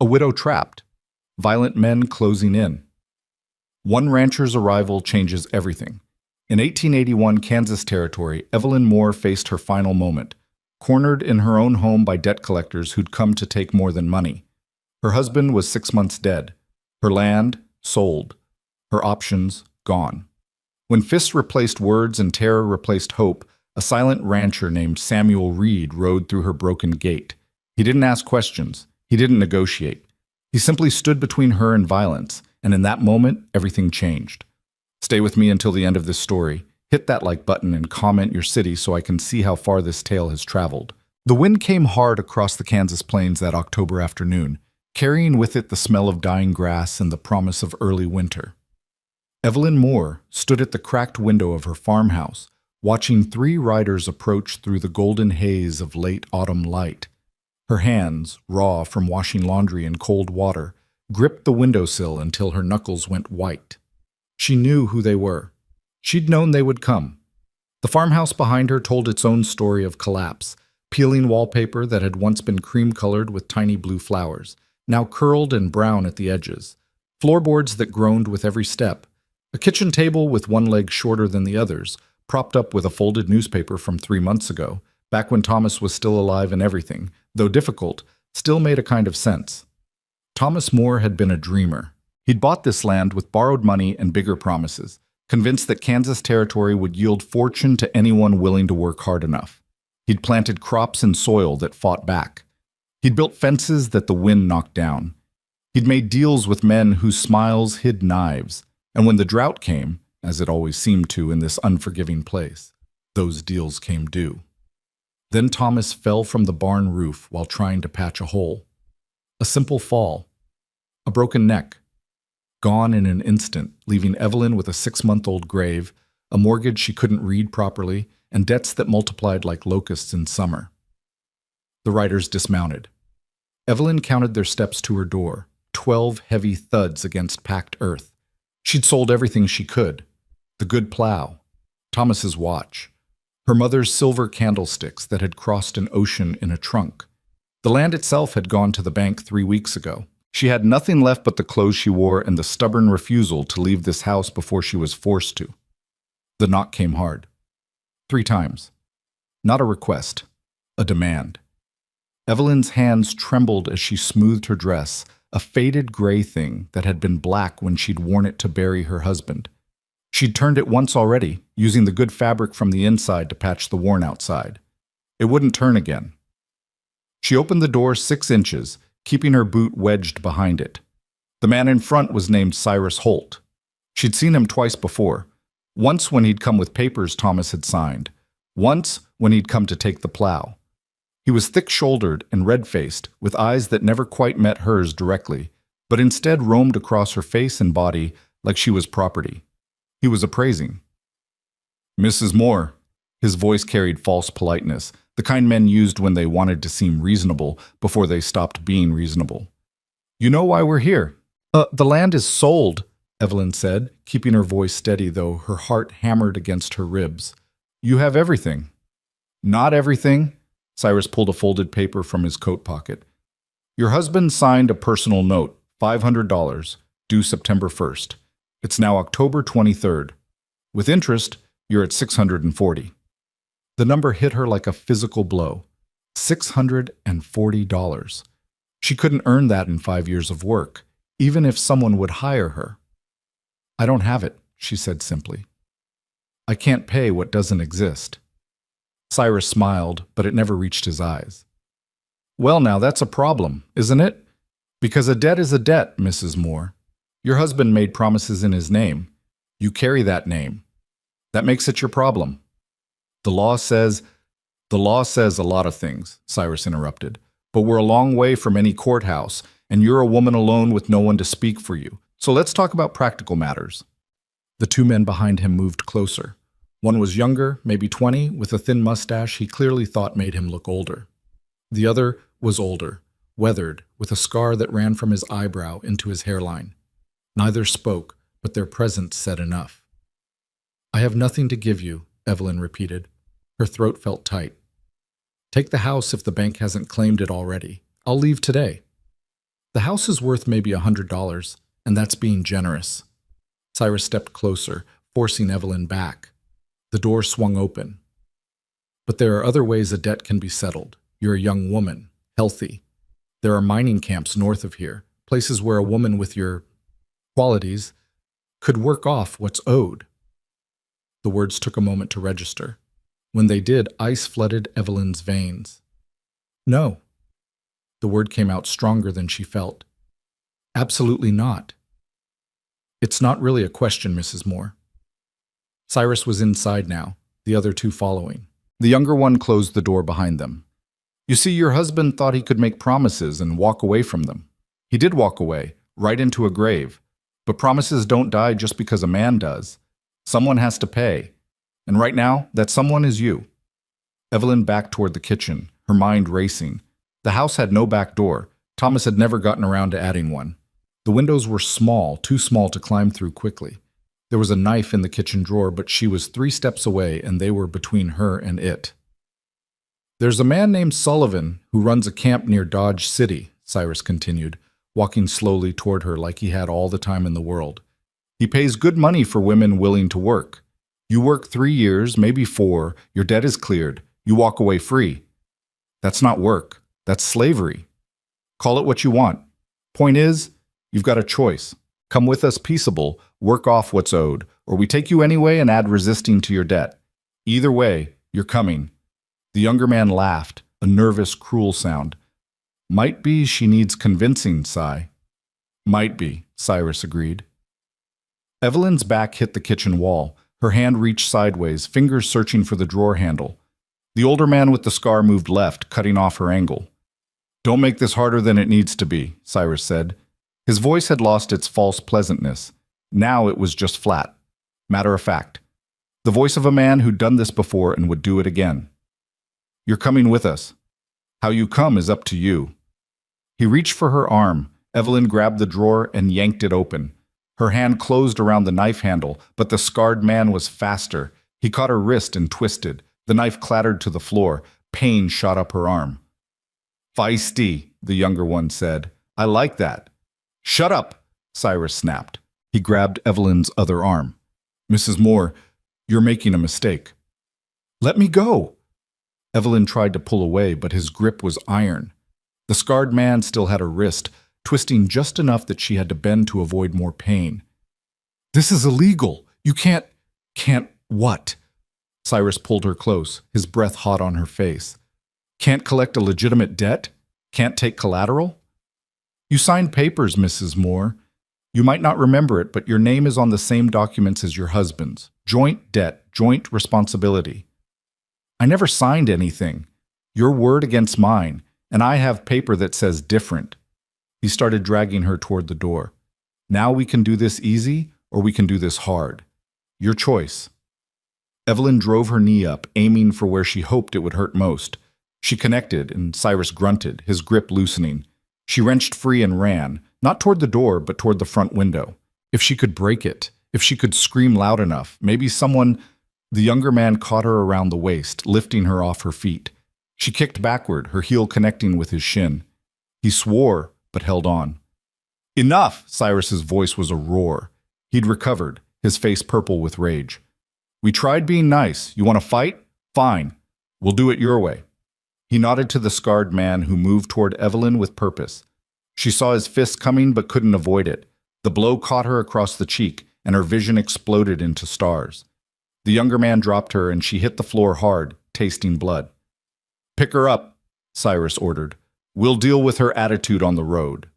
A widow trapped. Violent men closing in. One rancher's arrival changes everything. In 1881 Kansas Territory, Evelyn Moore faced her final moment, cornered in her own home by debt collectors who'd come to take more than money. Her husband was 6 months dead. Her land, sold. Her options, gone. When fists replaced words and terror replaced hope, a silent rancher named Samuel Reed rode through her broken gate. He didn't ask questions. He didn't negotiate. He simply stood between her and violence, and in that moment, everything changed. Stay with me until the end of this story. Hit that like button and comment your city so I can see how far this tale has traveled. The wind came hard across the Kansas plains that October afternoon, carrying with it the smell of dying grass and the promise of early winter. Evelyn Moore stood at the cracked window of her farmhouse, watching 3 riders approach through the golden haze of late autumn light. Her hands, raw from washing laundry in cold water, gripped the windowsill until her knuckles went white. She knew who they were. She'd known they would come. The farmhouse behind her told its own story of collapse, peeling wallpaper that had once been cream-colored with tiny blue flowers, now curled and brown at the edges, floorboards that groaned with every step, a kitchen table with one leg shorter than the others, propped up with a folded newspaper from 3 months ago, back when Thomas was still alive and everything, though difficult, still made a kind of sense. Thomas Moore had been a dreamer. He'd bought this land with borrowed money and bigger promises, convinced that Kansas Territory would yield fortune to anyone willing to work hard enough. He'd planted crops in soil that fought back. He'd built fences that the wind knocked down. He'd made deals with men whose smiles hid knives, and when the drought came, as it always seemed to in this unforgiving place, those deals came due. Then Thomas fell from the barn roof while trying to patch a hole. A simple fall. A broken neck. Gone in an instant, leaving Evelyn with a 6-month-old grave, a mortgage she couldn't read properly, and debts that multiplied like locusts in summer. The riders dismounted. Evelyn counted their steps to her door, 12 heavy thuds against packed earth. She'd sold everything she could. The good plow, Thomas's watch, her mother's silver candlesticks that had crossed an ocean in a trunk. The land itself had gone to the bank 3 weeks ago. She had nothing left but the clothes she wore and the stubborn refusal to leave this house before she was forced to. The knock came hard. 3 times. Not a request, a demand. Evelyn's hands trembled as she smoothed her dress, a faded gray thing that had been black when she'd worn it to bury her husband. She'd turned it once already, using the good fabric from the inside to patch the worn outside. It wouldn't turn again. She opened the door 6 inches, keeping her boot wedged behind it. The man in front was named Cyrus Holt. She'd seen him twice before. Once when he'd come with papers Thomas had signed. Once when he'd come to take the plow. He was thick-shouldered and red-faced, with eyes that never quite met hers directly, but instead roamed across her face and body like she was property. He was appraising. "Mrs. Moore." His voice carried false politeness, the kind men used when they wanted to seem reasonable before they stopped being reasonable. "You know why we're here?" The land is sold," Evelyn said, keeping her voice steady though her heart hammered against her ribs. "You have everything." "Not everything." Cyrus pulled a folded paper from his coat pocket. "Your husband signed a personal note, $500, due September 1st. It's now October 23rd. With interest, you're at $640. The number hit her like a physical blow. $640. She couldn't earn that in 5 years of work, even if someone would hire her. "I don't have it," she said simply. "I can't pay what doesn't exist." Cyrus smiled, but it never reached his eyes. "Well now, that's a problem, isn't it? Because a debt is a debt, Mrs. Moore. Your husband made promises in his name. You carry that name. That makes it your problem." The law says a lot of things," Cyrus interrupted, "but we're a long way from any courthouse, and you're a woman alone with no one to speak for you. So let's talk about practical matters." The 2 men behind him moved closer. One was younger, maybe 20, with a thin mustache he clearly thought made him look older. The other was older, weathered, with a scar that ran from his eyebrow into his hairline. Neither spoke, but their presence said enough. "I have nothing to give you," Evelyn repeated. Her throat felt tight. "Take the house if the bank hasn't claimed it already. I'll leave today." The house is worth maybe $100, and that's being generous. Cyrus stepped closer, forcing Evelyn back. The door swung open. But there are other ways a debt can be settled. You're a young woman, healthy. There are mining camps north of here, places where a woman with your qualities could work off what's owed. The words took a moment to register. When they did, ice flooded Evelyn's veins. No. The word came out stronger than she felt. Absolutely not. It's not really a question, Mrs. Moore. Cyrus was inside now, the other two following. The younger one closed the door behind them. You see, your husband thought he could make promises and walk away from them. He did walk away, right into a grave. But promises don't die just because a man does. Someone has to pay. And right now, that someone is you. Evelyn backed toward the kitchen, her mind racing. The house had no back door. Thomas had never gotten around to adding one. The windows were small, too small to climb through quickly. There was a knife in the kitchen drawer, but she was 3 steps away, and they were between her and it. There's a man named Sullivan who runs a camp near Dodge City, Cyrus continued, walking slowly toward her like he had all the time in the world. He pays good money for women willing to work. You work 3 years, maybe 4, your debt is cleared, you walk away free. That's not work, that's slavery. Call it what you want. Point is, you've got a choice. Come with us peaceable, work off what's owed, or we take you anyway and add resisting to your debt. Either way, you're coming. The younger man laughed, a nervous, cruel sound. Might be she needs convincing, Cy. Might be, Cyrus agreed. Evelyn's back hit the kitchen wall. Her hand reached sideways, fingers searching for the drawer handle. The older man with the scar moved left, cutting off her angle. Don't make this harder than it needs to be, Cyrus said. His voice had lost its false pleasantness. Now it was just flat. Matter of fact. The voice of a man who'd done this before and would do it again. You're coming with us. How you come is up to you. He reached for her arm. Evelyn grabbed the drawer and yanked it open. Her hand closed around the knife handle, but the scarred man was faster. He caught her wrist and twisted. The knife clattered to the floor. Pain shot up her arm. Feisty, the younger one said. I like that. Shut up, Cyrus snapped. He grabbed Evelyn's other arm. Mrs. Moore, you're making a mistake. Let me go. Evelyn tried to pull away, but his grip was iron. The scarred man still had her wrist, twisting just enough that she had to bend to avoid more pain. This is illegal. You can't what? Cyrus pulled her close, his breath hot on her face. Can't collect a legitimate debt? Can't take collateral? You signed papers, Mrs. Moore. You might not remember it, but your name is on the same documents as your husband's. Joint debt, joint responsibility. I never signed anything. Your word against mine, and I have paper that says different. He started dragging her toward the door. Now we can do this easy, or we can do this hard. Your choice. Evelyn drove her knee up, aiming for where she hoped it would hurt most. She connected, and Cyrus grunted, his grip loosening. She wrenched free and ran, not toward the door, but toward the front window. If she could break it, if she could scream loud enough, maybe someone... The younger man caught her around the waist, lifting her off her feet. She kicked backward, her heel connecting with his shin. He swore, but held on. Enough! Cyrus's voice was a roar. He'd recovered, his face purple with rage. We tried being nice. You want to fight? Fine. We'll do it your way. He nodded to the scarred man who moved toward Evelyn with purpose. She saw his fist coming but couldn't avoid it. The blow caught her across the cheek, and her vision exploded into stars. The younger man dropped her, and she hit the floor hard, tasting blood. Pick her up, Cyrus ordered. We'll deal with her attitude on the road.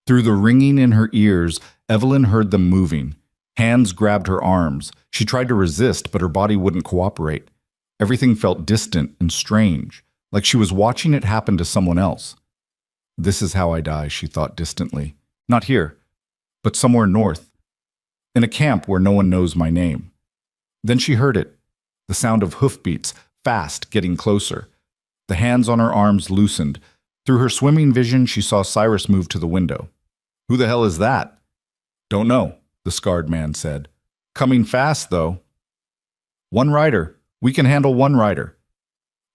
Through the ringing in her ears, Evelyn heard them moving. Hands grabbed her arms. She tried to resist, but her body wouldn't cooperate. Everything felt distant and strange, like she was watching it happen to someone else. This is how I die, she thought distantly. Not here, but somewhere north. In a camp where no one knows my name. Then she heard it, the sound of hoofbeats, fast, getting closer. The hands on her arms loosened. Through her swimming vision, she saw Cyrus move to the window. Who the hell is that? Don't know, the scarred man said. Coming fast, though. One rider. We can handle one rider.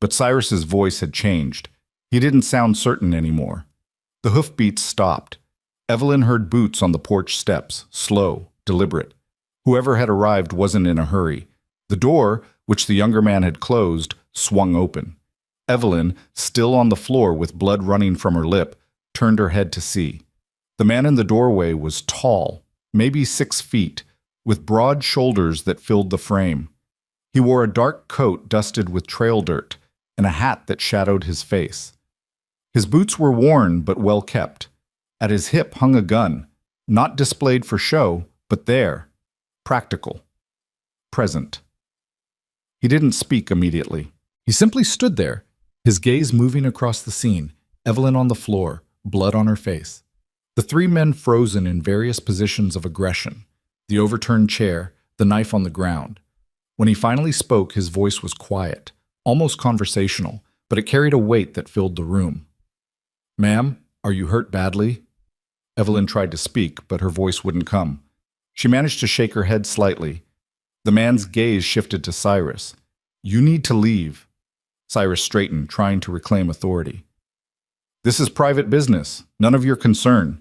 But Cyrus's voice had changed. He didn't sound certain anymore. The hoofbeats stopped. Evelyn heard boots on the porch steps, slow, deliberate. Whoever had arrived wasn't in a hurry. The door, which the younger man had closed, swung open. Evelyn, still on the floor with blood running from her lip, turned her head to see. The man in the doorway was tall, maybe 6 feet, with broad shoulders that filled the frame. He wore a dark coat dusted with trail dirt and a hat that shadowed his face. His boots were worn but well kept. At his hip hung a gun, not displayed for show, but there, practical, present. He didn't speak immediately. He simply stood there, his gaze moving across the scene, Evelyn on the floor, blood on her face. The 3 men frozen in various positions of aggression, the overturned chair, the knife on the ground. When he finally spoke, his voice was quiet, almost conversational, but it carried a weight that filled the room. "Ma'am, are you hurt badly?" Evelyn tried to speak, but her voice wouldn't come. She managed to shake her head slightly. The man's gaze shifted to Cyrus. "You need to leave." Cyrus straightened, trying to reclaim authority. "This is private business, none of your concern."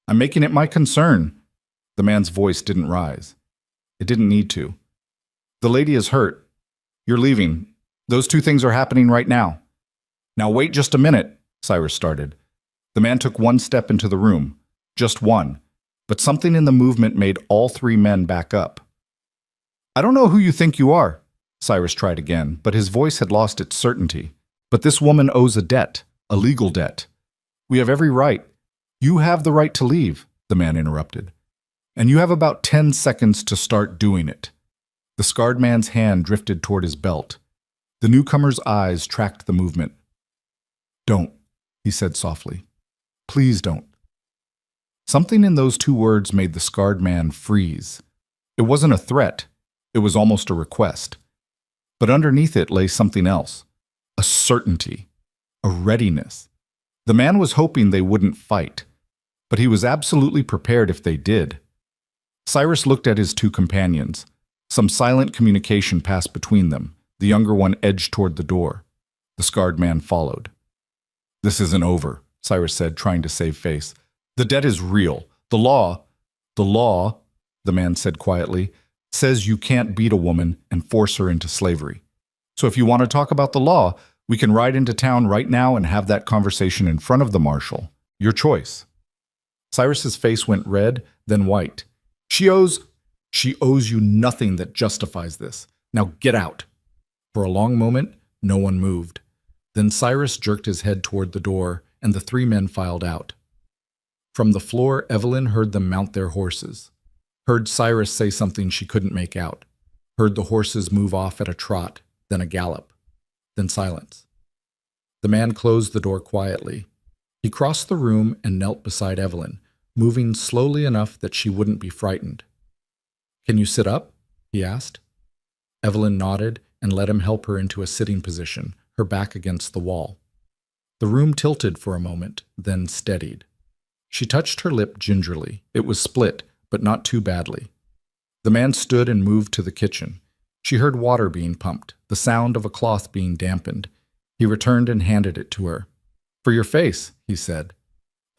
"I'm making it my concern." The man's voice didn't rise. It didn't need to. "The lady is hurt. You're leaving. Those 2 things are happening right now." "Now wait just a minute," Cyrus started. The man took 1 step into the room, just one, but something in the movement made all 3 men back up. "I don't know who you think you are," Cyrus tried again, but his voice had lost its certainty. "But this woman owes a debt, a legal debt. We have every right." "You have the right to leave," the man interrupted. "And you have about 10 seconds to start doing it." The scarred man's hand drifted toward his belt. The newcomer's eyes tracked the movement. "Don't," he said softly. "Please don't." Something in those 2 words made the scarred man freeze. It wasn't a threat. It was almost a request. But underneath it lay something else. A certainty. A readiness. The man was hoping they wouldn't fight, but he was absolutely prepared if they did. Cyrus looked at his 2 companions. Some silent communication passed between them. The younger one edged toward the door. The scarred man followed. "This isn't over," Cyrus said, trying to save face. "The debt is real. The law, the man said quietly, says you can't beat a woman and force her into slavery. So if you want to talk about the law, we can ride into town right now and have that conversation in front of the marshal. Your choice." Cyrus's face went red, then white. She owes you nothing that justifies this. Now get out." For a long moment, no one moved. Then Cyrus jerked his head toward the door, and the 3 men filed out. From the floor, Evelyn heard them mount their horses. Heard Cyrus say something she couldn't make out. Heard the horses move off at a trot, then a gallop. Then silence. The man closed the door quietly. He crossed the room and knelt beside Evelyn, moving slowly enough that she wouldn't be frightened. "Can you sit up?" he asked. Evelyn nodded and let him help her into a sitting position, her back against the wall. The room tilted for a moment, then steadied. She touched her lip gingerly. It was split, but not too badly. The man stood and moved to the kitchen. She heard water being pumped, the sound of a cloth being dampened. He returned and handed it to her. "For your face," he said.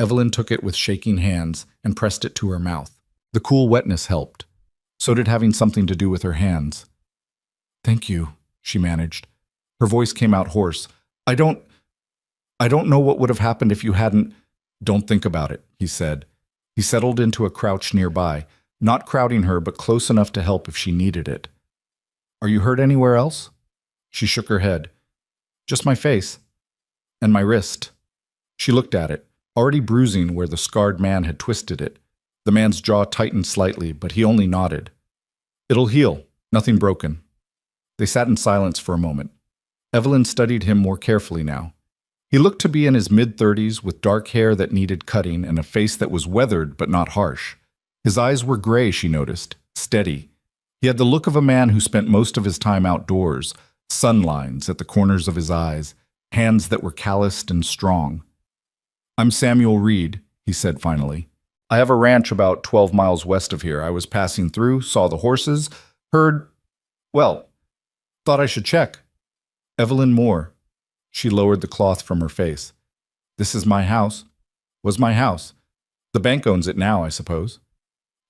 Evelyn took it with shaking hands and pressed it to her mouth. The cool wetness helped. So did having something to do with her hands. "Thank you," she managed. Her voice came out hoarse. I don't know what would have happened if you hadn't." "Don't think about it," he said. He settled into a crouch nearby, not crowding her but close enough to help if she needed it. "Are you hurt anywhere else?" She shook her head. "Just my face. And my wrist." She looked at it, already bruising where the scarred man had twisted it. The man's jaw tightened slightly, but he only nodded. "It'll heal. Nothing broken." They sat in silence for a moment. Evelyn studied him more carefully now. He looked to be in his mid-30s with dark hair that needed cutting and a face that was weathered but not harsh. His eyes were gray, she noticed, steady. He had the look of a man who spent most of his time outdoors, sun lines at the corners of his eyes, hands that were calloused and strong. "I'm Samuel Reed," he said finally. "I have a ranch about 12 miles west of here. I was passing through, saw the horses, thought I should check." "Evelyn Moore." She lowered the cloth from her face. "This is my house." Was my house. The bank owns it now, I suppose.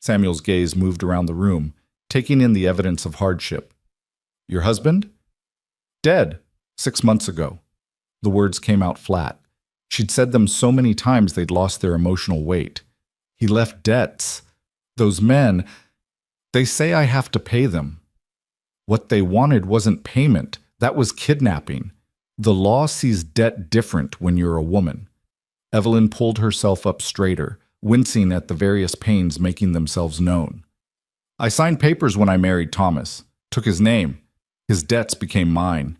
Samuel's gaze moved around the room, taking in the evidence of hardship. Your husband? Dead, 6 months ago. The words came out flat. She'd said them so many times they'd lost their emotional weight. He left debts. Those men, they say I have to pay them. What they wanted wasn't payment. That was kidnapping. The law sees debt different when you're a woman. Evelyn pulled herself up straighter, wincing at the various pains making themselves known. I signed papers when I married Thomas, took his name. His debts became mine.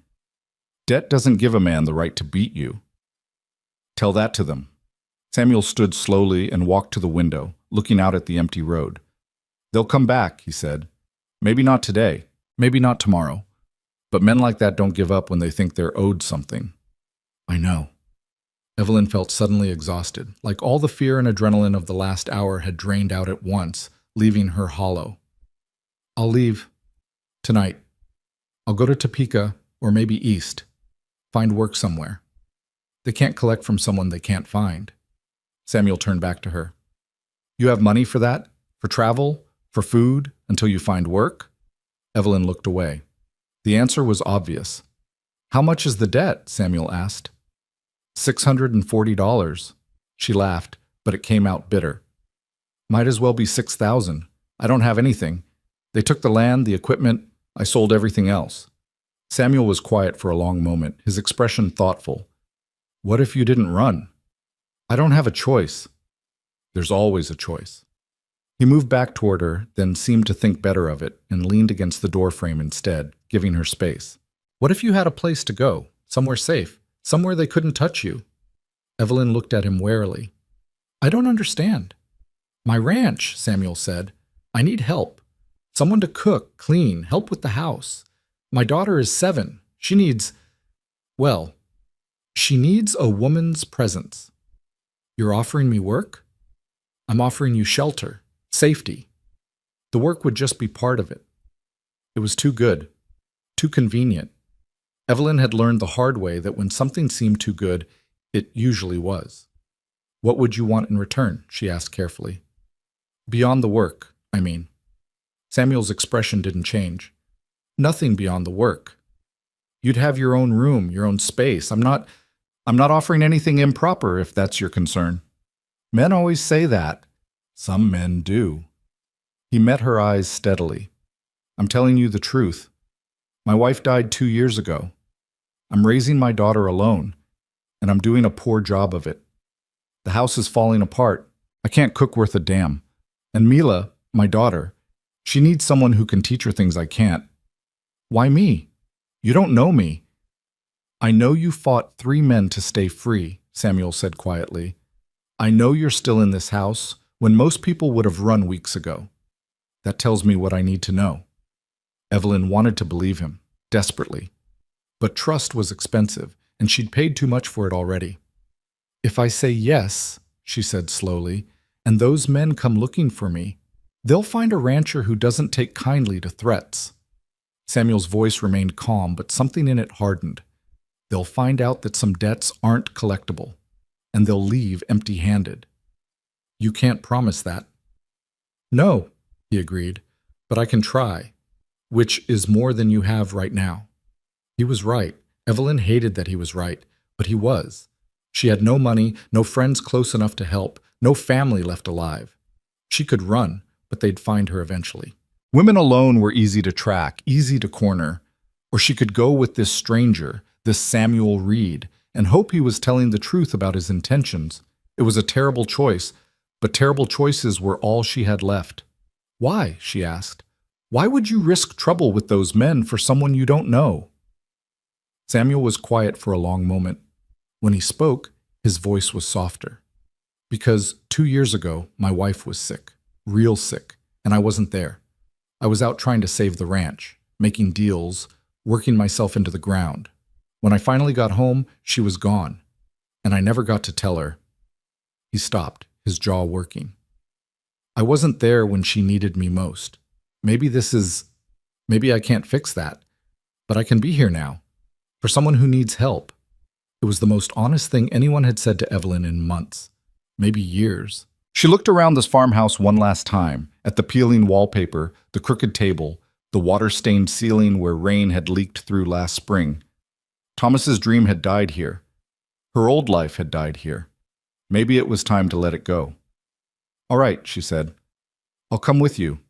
Debt doesn't give a man the right to beat you. Tell that to them. Samuel stood slowly and walked to the window, looking out at the empty road. They'll come back, he said. Maybe not today, maybe not tomorrow. But men like that don't give up when they think they're owed something. I know. Evelyn felt suddenly exhausted, like all the fear and adrenaline of the last hour had drained out at once, leaving her hollow. I'll leave. Tonight. I'll go to Topeka, or maybe east. Find work somewhere. They can't collect from someone they can't find. Samuel turned back to her. You have money for that? For travel? For food? Until you find work? Evelyn looked away. The answer was obvious. How much is the debt? Samuel asked. $640. She laughed, but it came out bitter. Might as well be $6,000. I don't have anything. They took the land, the equipment. I sold everything else. Samuel was quiet for a long moment, his expression thoughtful. What if you didn't run? I don't have a choice. There's always a choice. He moved back toward her, then seemed to think better of it, and leaned against the doorframe instead, giving her space. What if you had a place to go, somewhere safe, somewhere they couldn't touch you? Evelyn looked at him warily. I don't understand. My ranch, Samuel said. I need help. Someone to cook, clean, help with the house. My daughter is 7. She needs a woman's presence. You're offering me work? I'm offering you shelter, safety. The work would just be part of it. It was too good, too convenient. Evelyn had learned the hard way that when something seemed too good, it usually was. What would you want in return? She asked carefully. Beyond the work, I mean. Samuel's expression didn't change. Nothing beyond the work. You'd have your own room, your own space. I'm not offering anything improper if that's your concern. Men always say that. Some men do. He met her eyes steadily. I'm telling you the truth. My wife died 2 years ago. I'm raising my daughter alone, and I'm doing a poor job of it. The house is falling apart. I can't cook worth a damn. And Mila, my daughter, she needs someone who can teach her things I can't. Why me? You don't know me. I know you fought 3 men to stay free, Samuel said quietly. I know you're still in this house when most people would have run weeks ago. That tells me what I need to know. Evelyn wanted to believe him, desperately. But trust was expensive, and she'd paid too much for it already. If I say yes, she said slowly, and those men come looking for me, they'll find a rancher who doesn't take kindly to threats. Samuel's voice remained calm, but something in it hardened. They'll find out that some debts aren't collectible, and they'll leave empty-handed. You can't promise that. No, he agreed, but I can try, which is more than you have right now. He was right. Evelyn hated that he was right, but he was. She had no money, no friends close enough to help, no family left alive. She could run, but they'd find her eventually. Women alone were easy to track, easy to corner. Or she could go with this stranger, this Samuel Reed, and hope he was telling the truth about his intentions. It was a terrible choice, but terrible choices were all she had left. Why? She asked. Why would you risk trouble with those men for someone you don't know? Samuel was quiet for a long moment. When he spoke, his voice was softer. Because 2 years ago, my wife was sick, real sick, and I wasn't there. I was out trying to save the ranch, making deals, working myself into the ground. When I finally got home, she was gone, and I never got to tell her. He stopped, his jaw working. I wasn't there when she needed me most. Maybe I can't fix that, but I can be here now, for someone who needs help. It was the most honest thing anyone had said to Evelyn in months. maybe years. She looked around this farmhouse one last time, at the peeling wallpaper, the crooked table, the water-stained ceiling where rain had leaked through last spring. Thomas's dream had died here. Her old life had died here. Maybe it was time to let it go. "All right," she said. "I'll come with you.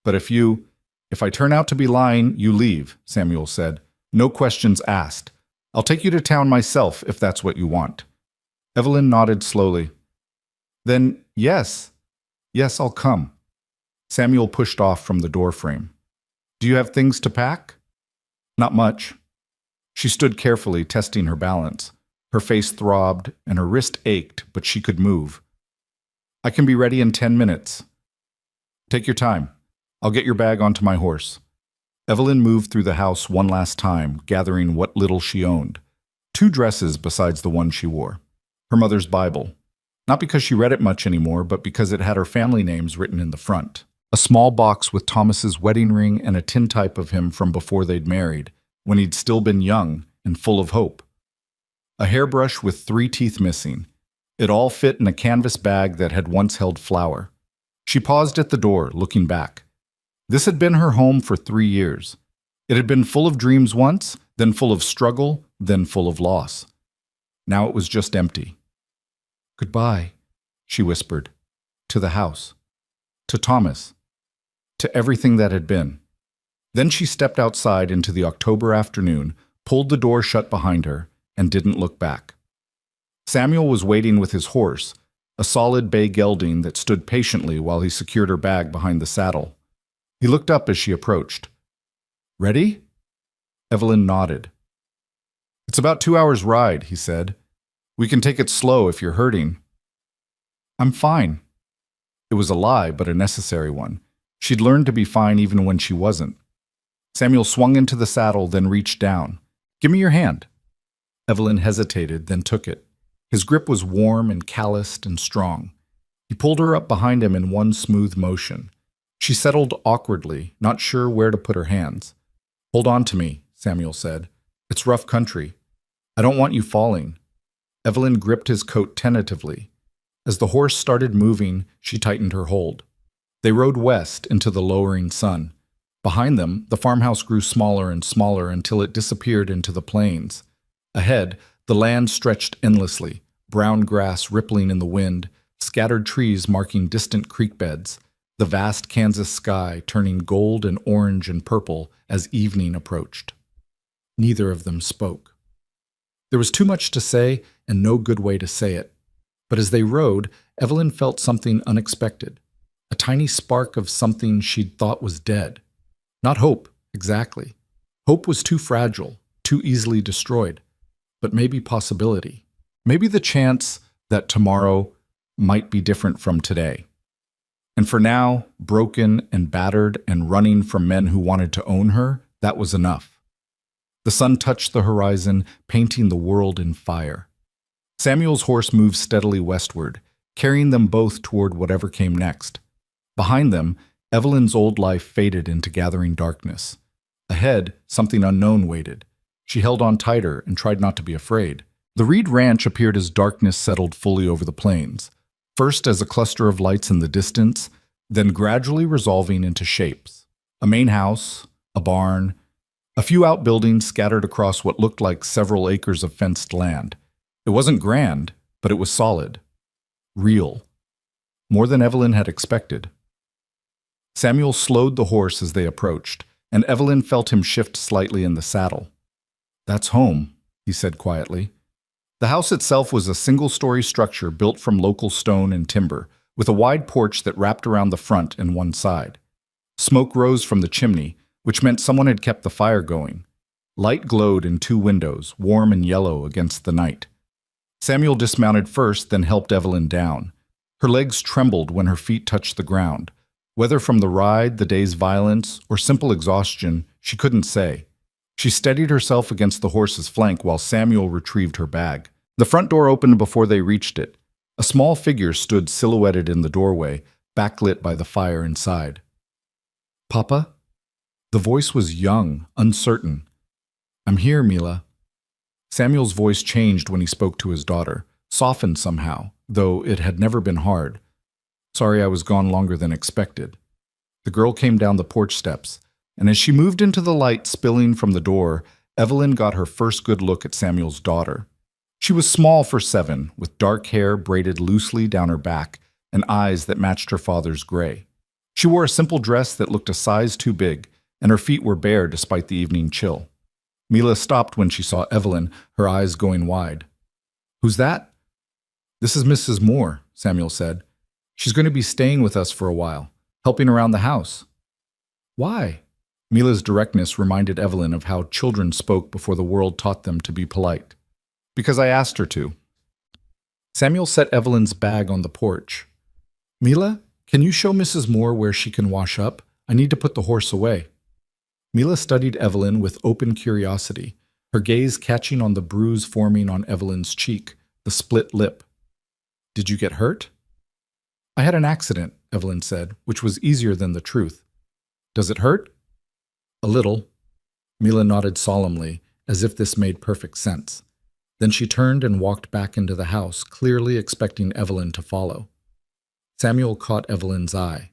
But if I turn out to be lying, you leave," Samuel said. "No questions asked. I'll take you to town myself if that's what you want." Evelyn nodded slowly. "Then, yes, I'll come." Samuel pushed off from the doorframe. "Do you have things to pack?" "Not much." She stood carefully, testing her balance. Her face throbbed, and her wrist ached, but she could move. "I can be ready in 10 minutes. Take your time. I'll get your bag onto my horse." Evelyn moved through the house one last time, gathering what little she owned. 2 dresses besides the one she wore. Her mother's Bible. Not because she read it much anymore, but because it had her family names written in the front. A small box with Thomas's wedding ring and a tintype of him from before they'd married, when he'd still been young and full of hope. A hairbrush with 3 teeth missing. It all fit in a canvas bag that had once held flour. She paused at the door, looking back. This had been her home for 3 years. It had been full of dreams once, then full of struggle, then full of loss. Now it was just empty. "Goodbye," she whispered. To the house. To Thomas. To everything that had been. Then she stepped outside into the October afternoon, pulled the door shut behind her, and didn't look back. Samuel was waiting with his horse, a solid bay gelding that stood patiently while he secured her bag behind the saddle. He looked up as she approached. "Ready?" Evelyn nodded. "It's about 2 hours' ride," he said. "We can take it slow if you're hurting." "I'm fine." It was a lie, but a necessary one. She'd learned to be fine even when she wasn't. Samuel swung into the saddle, then reached down. "Give me your hand." Evelyn hesitated, then took it. His grip was warm and calloused and strong. He pulled her up behind him in one smooth motion. She settled awkwardly, not sure where to put her hands. "Hold on to me," Samuel said. "It's rough country. I don't want you falling." Evelyn gripped his coat tentatively. As the horse started moving, she tightened her hold. They rode west into the lowering sun. Behind them, the farmhouse grew smaller and smaller until it disappeared into the plains. Ahead, the land stretched endlessly, brown grass rippling in the wind, scattered trees marking distant creek beds, the vast Kansas sky turning gold and orange and purple as evening approached. Neither of them spoke. There was too much to say and no good way to say it. But as they rode, Evelyn felt something unexpected, a tiny spark of something she'd thought was dead. Not hope, exactly. Hope was too fragile, too easily destroyed. But maybe possibility. Maybe the chance that tomorrow might be different from today. And for now, broken and battered and running from men who wanted to own her, that was enough. The sun touched the horizon, painting the world in fire. Samuel's horse moved steadily westward, carrying them both toward whatever came next. Behind them, Evelyn's old life faded into gathering darkness. Ahead, something unknown waited. She held on tighter and tried not to be afraid. The Reed Ranch appeared as darkness settled fully over the plains, first as a cluster of lights in the distance, then gradually resolving into shapes. A main house, a barn, a few outbuildings scattered across what looked like several acres of fenced land. It wasn't grand, but it was solid. Real. More than Evelyn had expected. Samuel slowed the horse as they approached, and Evelyn felt him shift slightly in the saddle. "That's home," he said quietly. The house itself was a single-story structure built from local stone and timber, with a wide porch that wrapped around the front and one side. Smoke rose from the chimney, which meant someone had kept the fire going. Light glowed in 2 windows, warm and yellow against the night. Samuel dismounted first, then helped Evelyn down. Her legs trembled when her feet touched the ground. Whether from the ride, the day's violence, or simple exhaustion, she couldn't say. She steadied herself against the horse's flank while Samuel retrieved her bag. The front door opened before they reached it. A small figure stood silhouetted in the doorway, backlit by the fire inside. "Papa?" The voice was young, uncertain. "I'm here, Mila." Samuel's voice changed when he spoke to his daughter, softened somehow, though it had never been hard. Sorry I was gone longer than expected. The girl came down the porch steps, and as she moved into the light spilling from the door, Evelyn got her first good look at Samuel's daughter. She was small for 7, with dark hair braided loosely down her back and eyes that matched her father's gray. She wore a simple dress that looked a size too big, and her feet were bare despite the evening chill. Mila stopped when she saw Evelyn, her eyes going wide. "Who's that?" "This is Mrs. Moore," Samuel said. "She's going to be staying with us for a while, helping around the house." "Why?" Mila's directness reminded Evelyn of how children spoke before the world taught them to be polite. "Because I asked her to." Samuel set Evelyn's bag on the porch. "Mila, can you show Mrs. Moore where she can wash up? I need to put the horse away." Mila studied Evelyn with open curiosity, her gaze catching on the bruise forming on Evelyn's cheek, the split lip. "Did you get hurt?" "I had an accident," Evelyn said, which was easier than the truth. "Does it hurt?" "A little." Mila nodded solemnly, as if this made perfect sense. Then she turned and walked back into the house, clearly expecting Evelyn to follow. Samuel caught Evelyn's eye.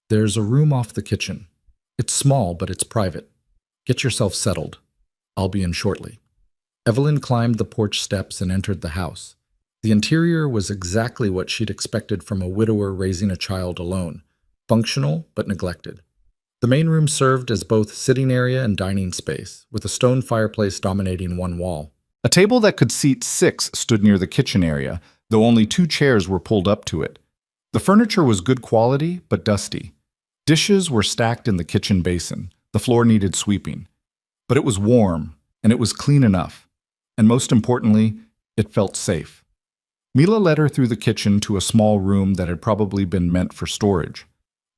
"There's a room off the kitchen. It's small, but it's private. Get yourself settled. I'll be in shortly." Evelyn climbed the porch steps and entered the house. The interior was exactly what she'd expected from a widower raising a child alone, functional but neglected. The main room served as both sitting area and dining space, with a stone fireplace dominating one wall. A table that could seat 6 stood near the kitchen area, though only 2 chairs were pulled up to it. The furniture was good quality, but dusty. Dishes were stacked in the kitchen basin. The floor needed sweeping. But it was warm, and it was clean enough. And most importantly, it felt safe. Mila led her through the kitchen to a small room that had probably been meant for storage.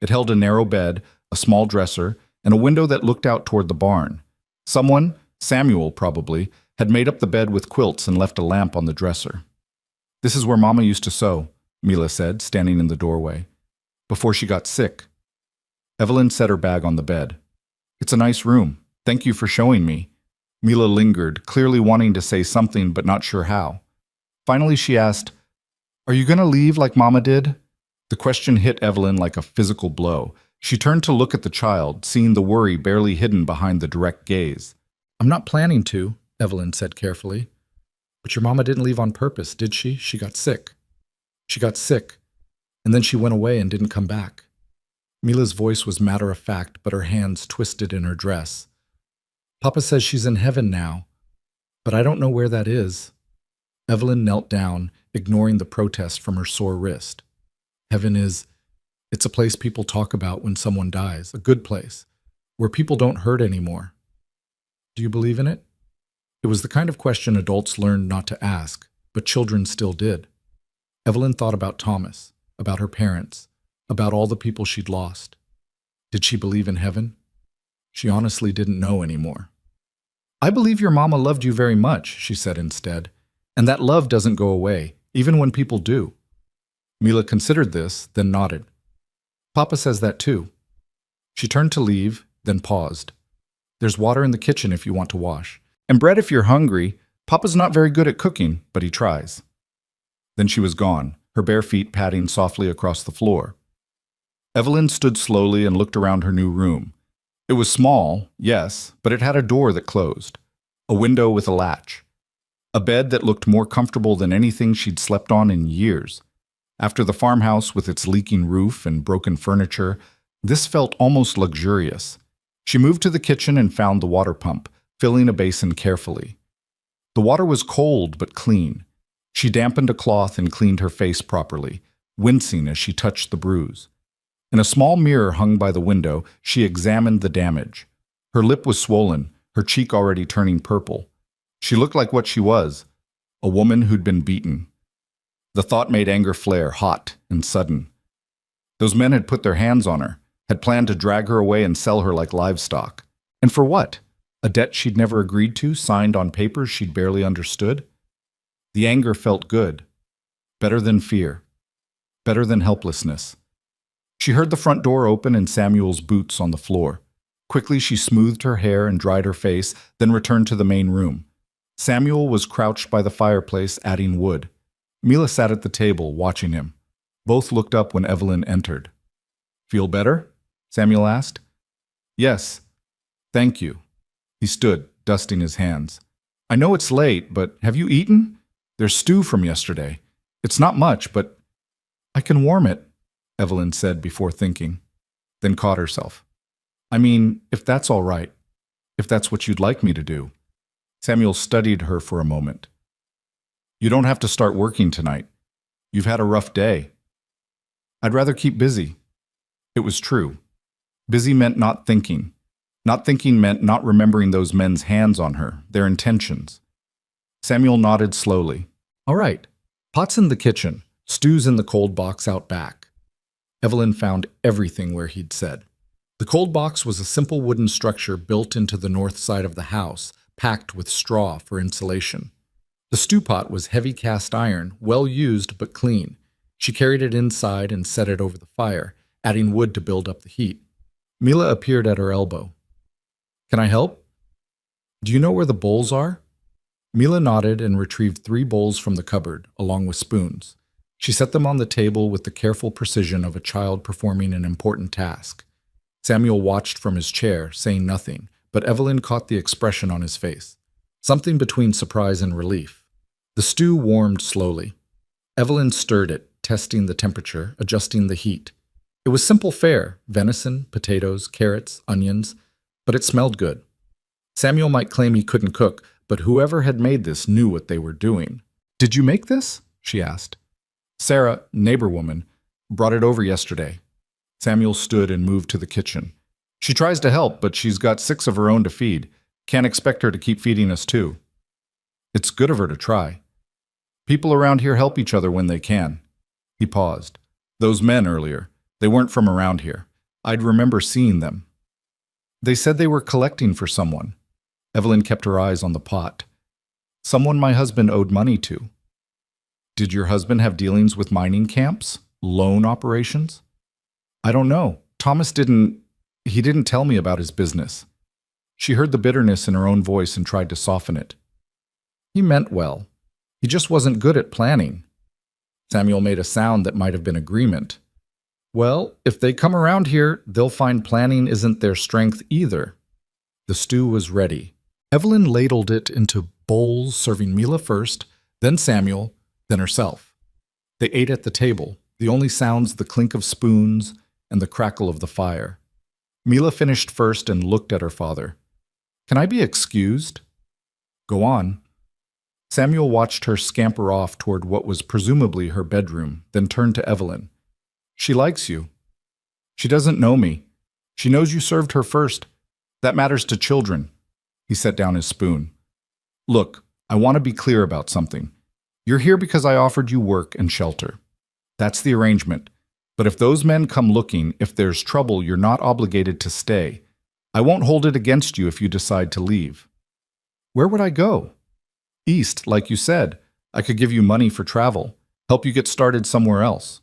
It held a narrow bed, a small dresser, and a window that looked out toward the barn. Someone, Samuel probably, had made up the bed with quilts and left a lamp on the dresser. "This is where Mama used to sew," Mila said, standing in the doorway. "Before she got sick." Evelyn set her bag on the bed. "It's a nice room. Thank you for showing me." Mila lingered, clearly wanting to say something but not sure how. Finally she asked, "Are you going to leave like Mama did?" The question hit Evelyn like a physical blow. She turned to look at the child, seeing the worry barely hidden behind the direct gaze. "I'm not planning to," Evelyn said carefully. "But your mama didn't leave on purpose, did she? She got sick." "She got sick, and then she went away and didn't come back." Mila's voice was matter-of-fact, but her hands twisted in her dress. "Papa says she's in heaven now, but I don't know where that is." Evelyn knelt down, ignoring the protest from her sore wrist. "Heaven it's a place people talk about when someone dies, a good place, where people don't hurt anymore." "Do you believe in it?" It was the kind of question adults learned not to ask, but children still did. Evelyn thought about Thomas, about her parents, about all the people she'd lost. Did she believe in heaven? She honestly didn't know anymore. "I believe your mama loved you very much," she said instead, "and that love doesn't go away, even when people do." Mila considered this, then nodded. "Papa says that too." She turned to leave, then paused. "There's water in the kitchen if you want to wash. And bread if you're hungry. Papa's not very good at cooking, but he tries." Then she was gone, her bare feet padding softly across the floor. Evelyn stood slowly and looked around her new room. It was small, yes, but it had a door that closed, a window with a latch, a bed that looked more comfortable than anything she'd slept on in years. After the farmhouse with its leaking roof and broken furniture, this felt almost luxurious. She moved to the kitchen and found the water pump, filling a basin carefully. The water was cold but clean. She dampened a cloth and cleaned her face properly, wincing as she touched the bruise. In a small mirror hung by the window, she examined the damage. Her lip was swollen, her cheek already turning purple. She looked like what she was, a woman who'd been beaten. The thought made anger flare, hot and sudden. Those men had put their hands on her, had planned to drag her away and sell her like livestock. And for what? A debt she'd never agreed to, signed on papers she'd barely understood? The anger felt good. Better than fear. Better than helplessness. She heard the front door open and Samuel's boots on the floor. Quickly she smoothed her hair and dried her face, then returned to the main room. Samuel was crouched by the fireplace, adding wood. Mila sat at the table, watching him. Both looked up when Evelyn entered. "Feel better?" Samuel asked. "Yes, thank you." He stood, dusting his hands. "I know it's late, but have you eaten? There's stew from yesterday. It's not much, but I can warm it," Evelyn said before thinking, then caught herself. "I mean, if that's all right, if that's what you'd like me to do." Samuel studied her for a moment. "You don't have to start working tonight. You've had a rough day." "I'd rather keep busy." It was true. Busy meant not thinking. Not thinking meant not remembering those men's hands on her, their intentions. Samuel nodded slowly. "All right. Pot's in the kitchen. Stew's in the cold box out back." Evelyn found everything where he'd said. The cold box was a simple wooden structure built into the north side of the house, packed with straw for insulation. The stew pot was heavy cast iron, well used but clean. She carried it inside and set it over the fire, adding wood to build up the heat. Mila appeared at her elbow. "Can I help? Do you know where the bowls are?" Mila nodded and retrieved 3 bowls from the cupboard, along with spoons. She set them on the table with the careful precision of a child performing an important task. Samuel watched from his chair, saying nothing, but Evelyn caught the expression on his face. Something between surprise and relief. The stew warmed slowly. Evelyn stirred it, testing the temperature, adjusting the heat. It was simple fare: venison, potatoes, carrots, onions, but it smelled good. Samuel might claim he couldn't cook, but whoever had made this knew what they were doing. "Did you make this?" she asked. "Sarah, neighbor woman, brought it over yesterday." Samuel stood and moved to the kitchen. "She tries to help, but she's got 6 of her own to feed. Can't expect her to keep feeding us too." "It's good of her to try. People around here help each other when they can." He paused. "Those men earlier, they weren't from around here. I'd remember seeing them." "They said they were collecting for someone." Evelyn kept her eyes on the pot. "Someone my husband owed money to." "Did your husband have dealings with mining camps? Loan operations?" "I don't know. Thomas he didn't tell me about his business." She heard the bitterness in her own voice and tried to soften it. "He meant well. He just wasn't good at planning." Samuel made a sound that might have been agreement. "Well, if they come around here, they'll find planning isn't their strength either." The stew was ready. Evelyn ladled it into bowls, serving Mila first, then Samuel, then herself. They ate at the table, the only sounds the clink of spoons and the crackle of the fire. Mila finished first and looked at her father. "Can I be excused?" "Go on." Samuel watched her scamper off toward what was presumably her bedroom, then turned to Evelyn. "She likes you." "She doesn't know me. She knows you served her first. That matters to children." He set down his spoon. "Look, I want to be clear about something. You're here because I offered you work and shelter. That's the arrangement. But if those men come looking, if there's trouble, you're not obligated to stay. I won't hold it against you if you decide to leave." "Where would I go?" "East, like you said. I could give you money for travel, help you get started somewhere else."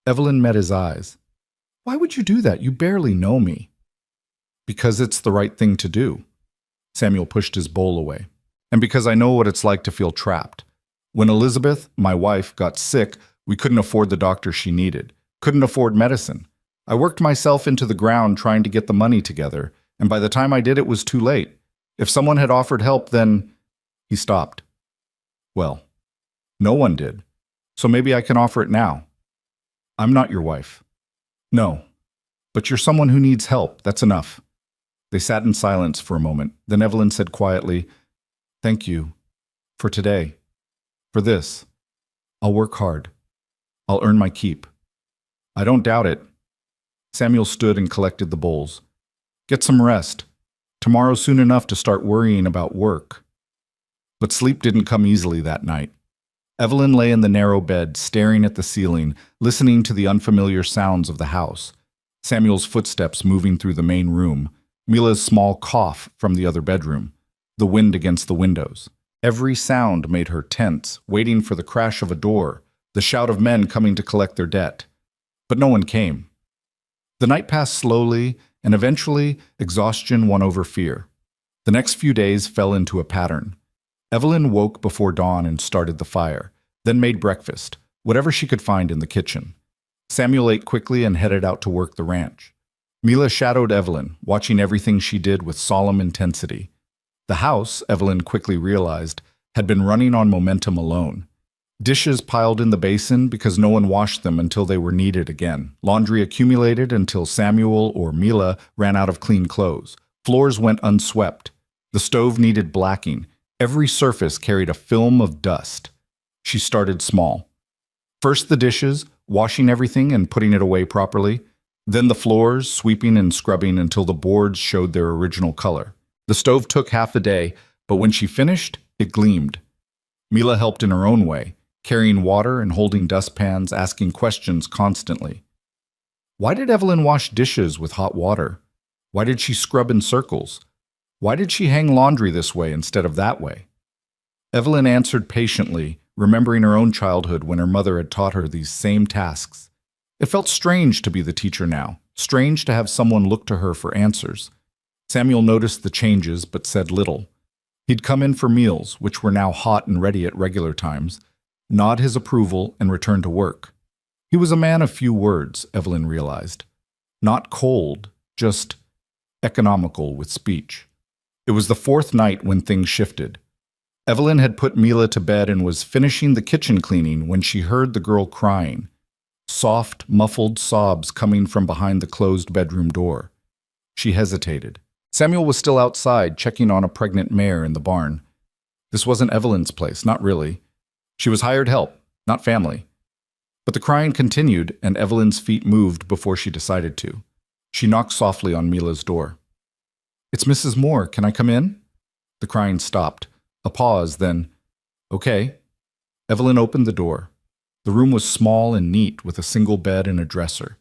Evelyn met his eyes. "Why would you do that? You barely know me." "Because it's the right thing to do." Samuel pushed his bowl away. "And because I know what it's like to feel trapped. When Elizabeth, my wife, got sick, we couldn't afford the doctor she needed, couldn't afford medicine. I worked myself into the ground trying to get the money together, and by the time I did, it was too late. If someone had offered help, then—" He stopped. "Well, no one did. So maybe I can offer it now. I'm not your wife." "No. But you're someone who needs help. That's enough." They sat in silence for a moment. Then Evelyn said quietly, "Thank you. For today. For this. I'll work hard. I'll earn my keep." "I don't doubt it." Samuel stood and collected the bowls. "Get some rest. Tomorrow's soon enough to start worrying about work." But sleep didn't come easily that night. Evelyn lay in the narrow bed, staring at the ceiling, listening to the unfamiliar sounds of the house. Samuel's footsteps moving through the main room, Mila's small cough from the other bedroom, the wind against the windows. Every sound made her tense, waiting for the crash of a door, the shout of men coming to collect their debt. But no one came. The night passed slowly, and eventually exhaustion won over fear. The next few days fell into a pattern. Evelyn woke before dawn and started the fire. then made breakfast, whatever she could find in the kitchen. Samuel ate quickly and headed out to work the ranch. Mila shadowed Evelyn, watching everything she did with solemn intensity. The house, Evelyn quickly realized, had been running on momentum alone. Dishes piled in the basin because no one washed them until they were needed again. Laundry accumulated until Samuel or Mila ran out of clean clothes. Floors went unswept. The stove needed blacking. Every surface carried a film of dust. She started small. First the dishes, washing everything and putting it away properly. Then the floors, sweeping and scrubbing until the boards showed their original color. The stove took half a day, but when she finished, it gleamed. Mila helped in her own way, carrying water and holding dustpans, asking questions constantly. Why did Evelyn wash dishes with hot water? Why did she scrub in circles? Why did she hang laundry this way instead of that way? Evelyn answered patiently, remembering her own childhood when her mother had taught her these same tasks. It felt strange to be the teacher now, strange to have someone look to her for answers. Samuel noticed the changes but said little. He'd come in for meals, which were now hot and ready at regular times, nod his approval, and return to work. He was a man of few words, Evelyn realized. Not cold, just economical with speech. It was the fourth night when things shifted. Evelyn had put Mila to bed and was finishing the kitchen cleaning when she heard the girl crying. Soft, muffled sobs coming from behind the closed bedroom door. She hesitated. Samuel was still outside, checking on a pregnant mare in the barn. This wasn't Evelyn's place, not really. She was hired help, not family. But the crying continued, and Evelyn's feet moved before she decided to. She knocked softly on Mila's door. "It's Mrs. Moore. Can I come in?" The crying stopped. A pause, then, "Okay." Evelyn opened the door. The room was small and neat, with a single bed and a dresser.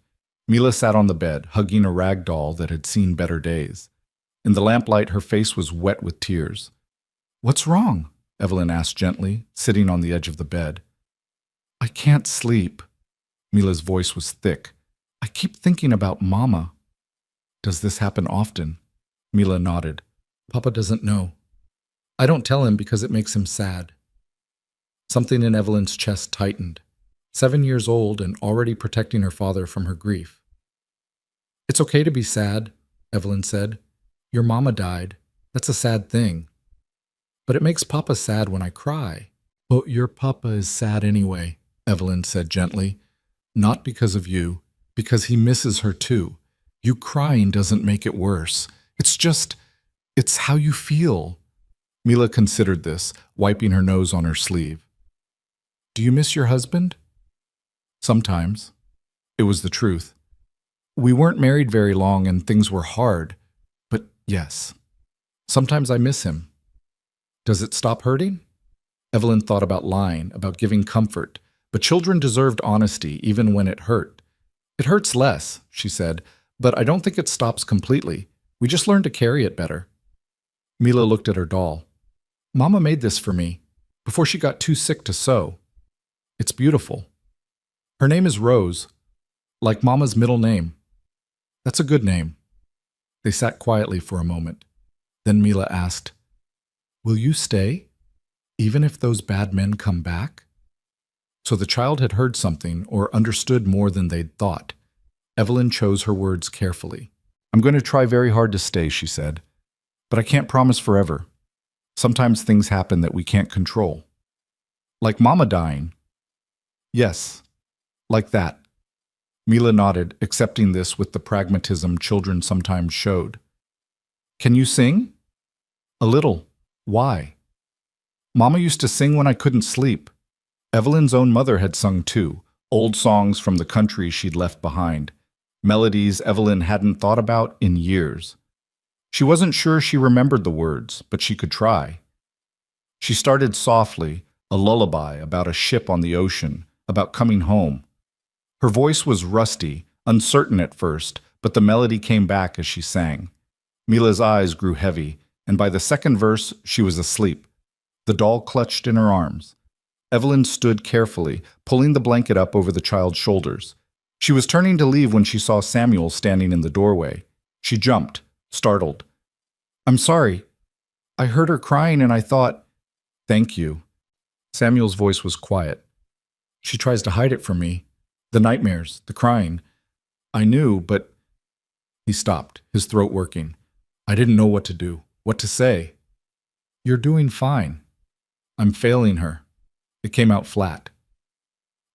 Mila sat on the bed, hugging a rag doll that had seen better days. In the lamplight, her face was wet with tears. "What's wrong?" Evelyn asked gently, sitting on the edge of the bed. "I can't sleep." Mila's voice was thick. "I keep thinking about Mama." "Does this happen often?" Mila nodded. "Papa doesn't know. I don't tell him because it makes him sad." Something in Evelyn's chest tightened. 7 years old and already protecting her father from her grief. "It's okay to be sad," Evelyn said. "Your mama died. That's a sad thing. But it makes Papa sad when I cry." "Well, your Papa is sad anyway," Evelyn said gently. "Not because of you, because he misses her too. You crying doesn't make it worse. It's how you feel." Mila considered this, wiping her nose on her sleeve. "Do you miss your husband?" "Sometimes." It was the truth. "We weren't married very long and things were hard. But yes, sometimes I miss him." "Does it stop hurting?" Evelyn thought about lying, about giving comfort, but children deserved honesty even when it hurt. "It hurts less," she said, "but I don't think it stops completely. We just learn to carry it better." Mila looked at her doll. "Mama made this for me, before she got too sick to sew. It's beautiful. Her name is Rose, like Mama's middle name. That's a good name." They sat quietly for a moment. Then Mila asked, "Will you stay, even if those bad men come back?" So the child had heard something or understood more than they'd thought. Evelyn chose her words carefully. "I'm going to try very hard to stay," she said. "But I can't promise forever. Sometimes things happen that we can't control." "Like Mama dying?" "Yes, like that." Mila nodded, accepting this with the pragmatism children sometimes showed. "Can you sing?" "A little. Why?" "Mama used to sing when I couldn't sleep." Evelyn's own mother had sung too, old songs from the country she'd left behind, melodies Evelyn hadn't thought about in years. She wasn't sure she remembered the words, but she could try. She started softly, a lullaby about a ship on the ocean, about coming home. Her voice was rusty, uncertain at first, but the melody came back as she sang. Mila's eyes grew heavy, and by the second verse she was asleep, the doll clutched in her arms. Evelyn stood carefully, pulling the blanket up over the child's shoulders. She was turning to leave when she saw Samuel standing in the doorway. She jumped, startled. "I'm sorry. I heard her crying and I thought—" "Thank you." Samuel's voice was quiet. She tries to hide it from me. The nightmares, the crying. I knew, but he stopped, his throat working. I didn't know what to do, what to say. You're doing fine. I'm failing her. It came out flat.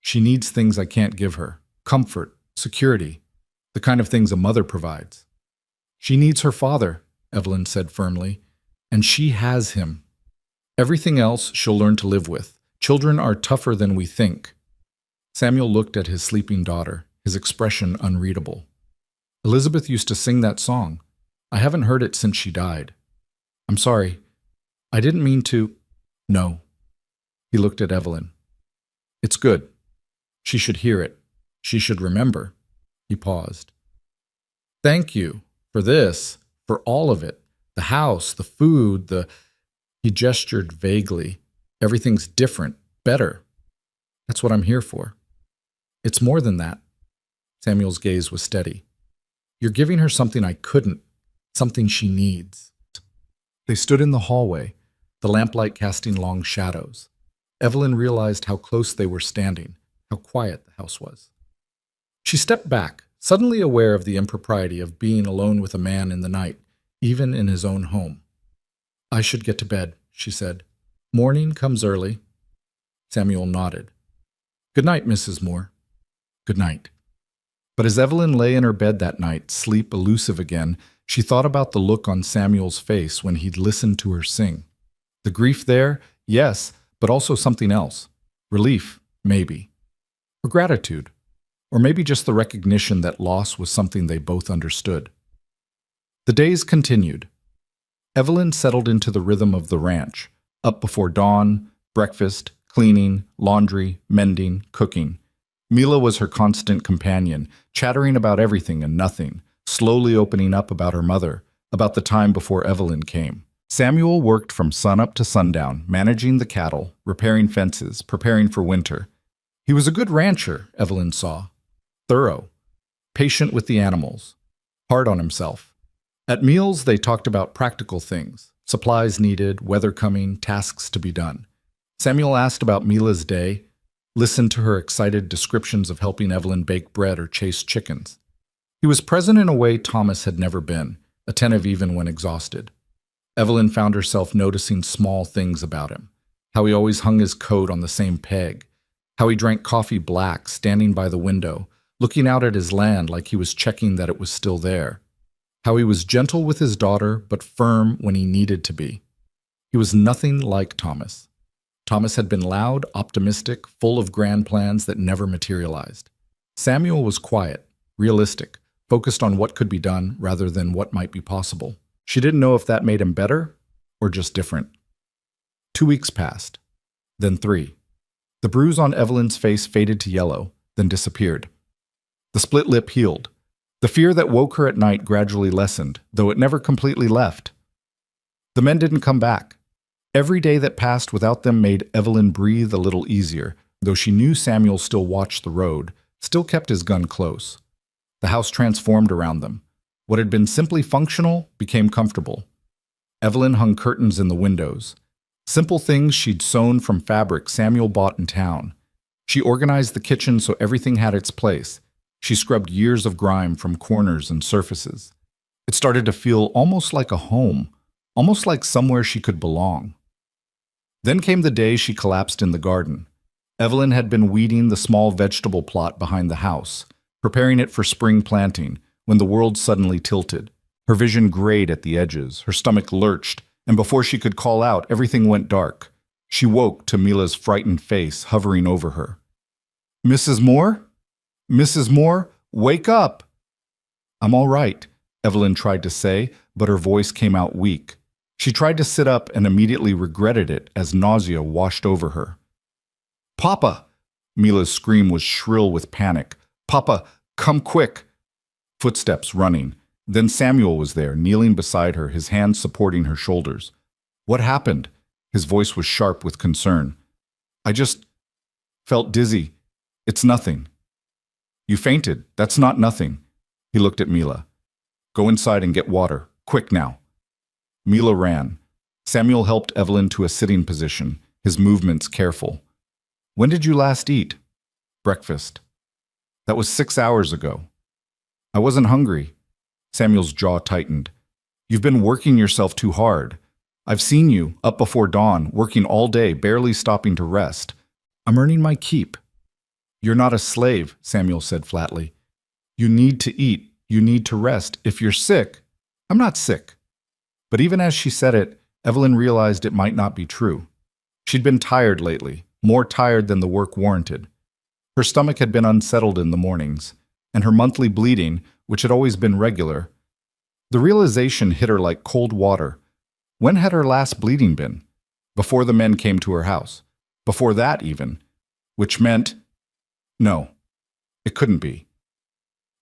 She needs things I can't give her. Comfort, security, the kind of things a mother provides. She needs her father, Evelyn said firmly, and she has him. Everything else she'll learn to live with. Children are tougher than we think. Samuel looked at his sleeping daughter, his expression unreadable. Elizabeth used to sing that song. I haven't heard it since she died. I'm sorry. I didn't mean to. No. He looked at Evelyn. It's good. She should hear it. She should remember. He paused. Thank you for this, for all of it. The house, the food, He gestured vaguely. Everything's different, better. That's what I'm here for. It's more than that. Samuel's gaze was steady. You're giving her something I couldn't, something she needs. They stood in the hallway, the lamplight casting long shadows. Evelyn realized how close they were standing, how quiet the house was. She stepped back, suddenly aware of the impropriety of being alone with a man in the night, even in his own home. I should get to bed, she said. Morning comes early. Samuel nodded. Good night, Mrs. Moore. Good night. But as Evelyn lay in her bed that night, sleep elusive again, she thought about the look on Samuel's face when he'd listened to her sing. The grief there, yes, but also something else. Relief, maybe. Or gratitude. Or maybe just the recognition that loss was something they both understood. The days continued. Evelyn settled into the rhythm of the ranch, up before dawn, breakfast, cleaning, laundry, mending, cooking. Mila was her constant companion, chattering about everything and nothing, slowly opening up about her mother, about the time before Evelyn came. Samuel worked from sunup to sundown, managing the cattle, repairing fences, preparing for winter. He was a good rancher, Evelyn saw. Thorough, patient with the animals, hard on himself. At meals, they talked about practical things, supplies needed, weather coming, tasks to be done. Samuel asked about Mila's day, listened to her excited descriptions of helping Evelyn bake bread or chase chickens. He was present in a way Thomas had never been, attentive even when exhausted. Evelyn found herself noticing small things about him, how he always hung his coat on the same peg, how he drank coffee black, standing by the window, looking out at his land like he was checking that it was still there, how he was gentle with his daughter but firm when he needed to be. He was nothing like Thomas. Thomas had been loud, optimistic, full of grand plans that never materialized. Samuel was quiet, realistic, focused on what could be done rather than what might be possible. She didn't know if that made him better or just different. 2 weeks passed, then 3. The bruise on Evelyn's face faded to yellow, then disappeared. The split lip healed. The fear that woke her at night gradually lessened, though it never completely left. The men didn't come back. Every day that passed without them made Evelyn breathe a little easier, though she knew Samuel still watched the road, still kept his gun close. The house transformed around them. What had been simply functional became comfortable. Evelyn hung curtains in the windows. Simple things she'd sewn from fabric Samuel bought in town. She organized the kitchen so everything had its place. She scrubbed years of grime from corners and surfaces. It started to feel almost like a home, almost like somewhere she could belong. Then came the day she collapsed in the garden. Evelyn had been weeding the small vegetable plot behind the house, preparing it for spring planting, when the world suddenly tilted. Her vision grayed at the edges, her stomach lurched, and before she could call out, everything went dark. She woke to Mila's frightened face hovering over her. Mrs. Moore? Mrs. Moore, wake up! I'm all right, Evelyn tried to say, but her voice came out weak. She tried to sit up and immediately regretted it as nausea washed over her. Papa! Mila's scream was shrill with panic. Papa, come quick! Footsteps running. Then Samuel was there, kneeling beside her, his hands supporting her shoulders. What happened? His voice was sharp with concern. I just felt dizzy. It's nothing. You fainted. That's not nothing. He looked at Mila. Go inside and get water. Quick now. Mila ran. Samuel helped Evelyn to a sitting position, his movements careful. When did you last eat? Breakfast. That was 6 hours ago. I wasn't hungry. Samuel's jaw tightened. You've been working yourself too hard. I've seen you, up before dawn, working all day, barely stopping to rest. I'm earning my keep. You're not a slave, Samuel said flatly. You need to eat. You need to rest. If you're sick, I'm not sick. But even as she said it, Evelyn realized it might not be true. She'd been tired lately, more tired than the work warranted. Her stomach had been unsettled in the mornings, and her monthly bleeding, which had always been regular. The realization hit her like cold water. When had her last bleeding been? Before the men came to her house. Before that, even. Which meant, no, it couldn't be.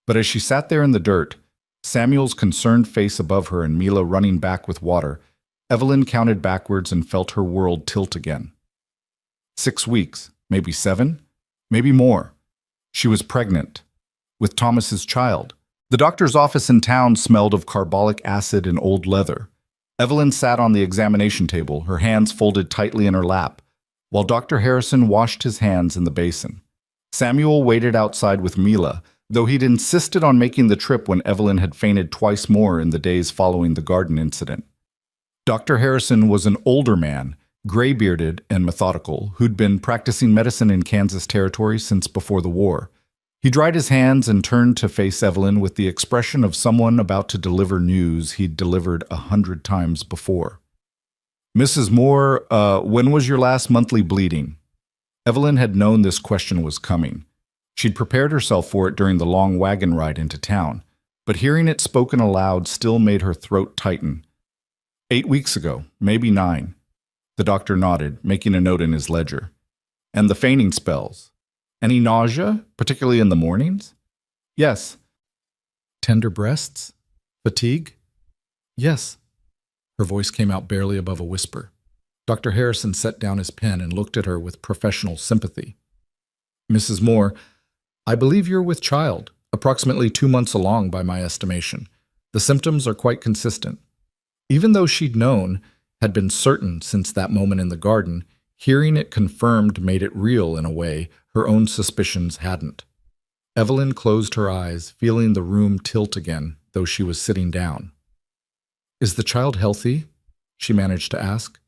But as she sat there in the dirt, Samuel's concerned face above her and Mila running back with water, Evelyn counted backwards and felt her world tilt again. 6 weeks, maybe 7, maybe more. She was pregnant, with Thomas's child. The doctor's office in town smelled of carbolic acid and old leather. Evelyn sat on the examination table, her hands folded tightly in her lap, while Dr. Harrison washed his hands in the basin. Samuel waited outside with Mila, though he'd insisted on making the trip when Evelyn had fainted twice more in the days following the garden incident. Dr. Harrison was an older man, gray-bearded and methodical, who'd been practicing medicine in Kansas Territory since before the war. He dried his hands and turned to face Evelyn with the expression of someone about to deliver news he'd delivered 100 times before. Mrs. Moore, when was your last monthly bleeding? Evelyn had known this question was coming. She'd prepared herself for it during the long wagon ride into town, but hearing it spoken aloud still made her throat tighten. 8 weeks ago, maybe 9. The doctor nodded, making a note in his ledger. And the fainting spells. Any nausea, particularly in the mornings? Yes. Tender breasts? Fatigue? Yes. Her voice came out barely above a whisper. Dr. Harrison set down his pen and looked at her with professional sympathy. Mrs. Moore, I believe you're with child, approximately 2 months along by my estimation. The symptoms are quite consistent. Even though she'd known, had been certain since that moment in the garden, hearing it confirmed made it real in a way her own suspicions hadn't. Evelyn closed her eyes, feeling the room tilt again, though she was sitting down. Is the child healthy? She managed to ask.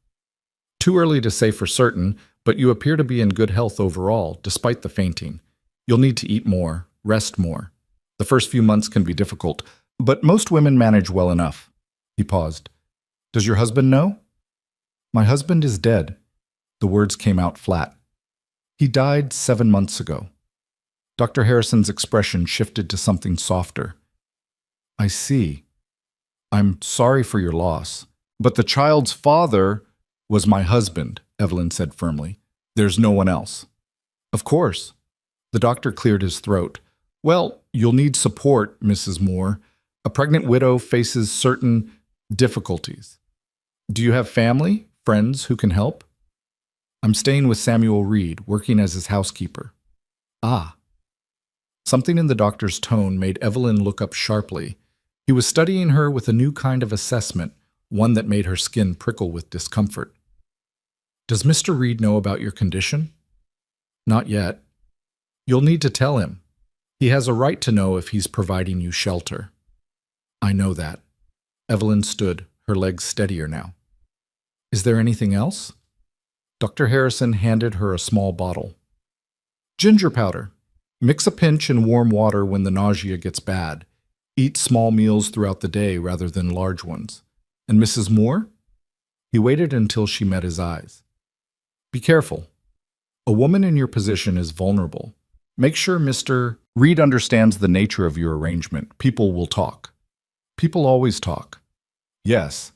Too early to say for certain, but you appear to be in good health overall, despite the fainting. You'll need to eat more, rest more. The first few months can be difficult, but most women manage well enough. He paused. Does your husband know? My husband is dead. The words came out flat. He died 7 months ago. Dr. Harrison's expression shifted to something softer. I see. I'm sorry for your loss. But the child's father was my husband, Evelyn said firmly. There's no one else. Of course. The doctor cleared his throat. Well, you'll need support, Mrs. Moore. A pregnant widow faces certain difficulties. Do you have family, friends who can help? I'm staying with Samuel Reed, working as his housekeeper. Ah. Something in the doctor's tone made Evelyn look up sharply. He was studying her with a new kind of assessment, one that made her skin prickle with discomfort. Does Mr. Reed know about your condition? Not yet. You'll need to tell him. He has a right to know if he's providing you shelter. I know that. Evelyn stood, her legs steadier now. Is there anything else? Dr. Harrison handed her a small bottle. Ginger powder. Mix a pinch in warm water when the nausea gets bad. Eat small meals throughout the day rather than large ones. And Mrs. Moore? He waited until she met his eyes. Be careful. A woman in your position is vulnerable. Make sure Mr. Reed understands the nature of your arrangement. People will talk. People always talk. Yes,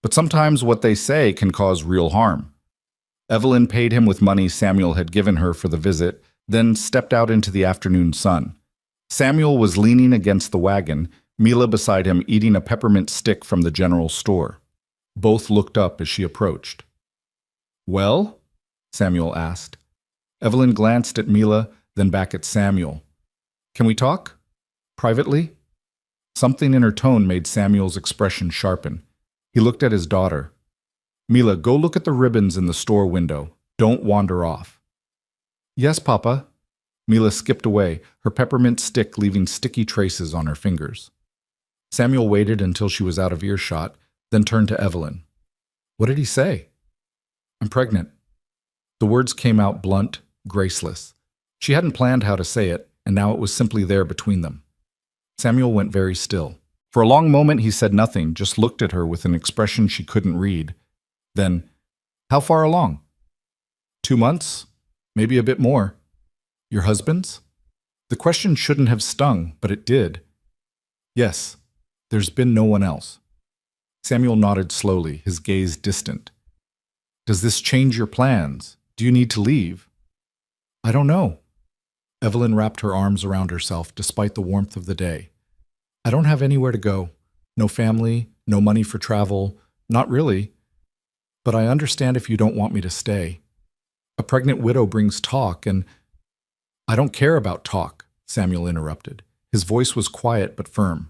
but sometimes what they say can cause real harm. Evelyn paid him with money Samuel had given her for the visit, then stepped out into the afternoon sun. Samuel was leaning against the wagon, Mila beside him eating a peppermint stick from the general store. Both looked up as she approached. Well? Samuel asked. Evelyn glanced at Mila, then back at Samuel. Can we talk? Privately? Something in her tone made Samuel's expression sharpen. He looked at his daughter. Mila, go look at the ribbons in the store window. Don't wander off. Yes, Papa. Mila skipped away, her peppermint stick leaving sticky traces on her fingers. Samuel waited until she was out of earshot, then turned to Evelyn. What did he say? I'm pregnant. The words came out blunt, graceless. She hadn't planned how to say it, and now it was simply there between them. Samuel went very still. For a long moment he said nothing, just looked at her with an expression she couldn't read. Then, how far along? 2 months? Maybe a bit more. Your husband's? The question shouldn't have stung, but it did. Yes, there's been no one else. Samuel nodded slowly, his gaze distant. Does this change your plans? Do you need to leave? I don't know. Evelyn wrapped her arms around herself despite the warmth of the day. I don't have anywhere to go. No family, no money for travel. Not really. But I understand if you don't want me to stay. A pregnant widow brings talk, and I don't care about talk, Samuel interrupted. His voice was quiet but firm.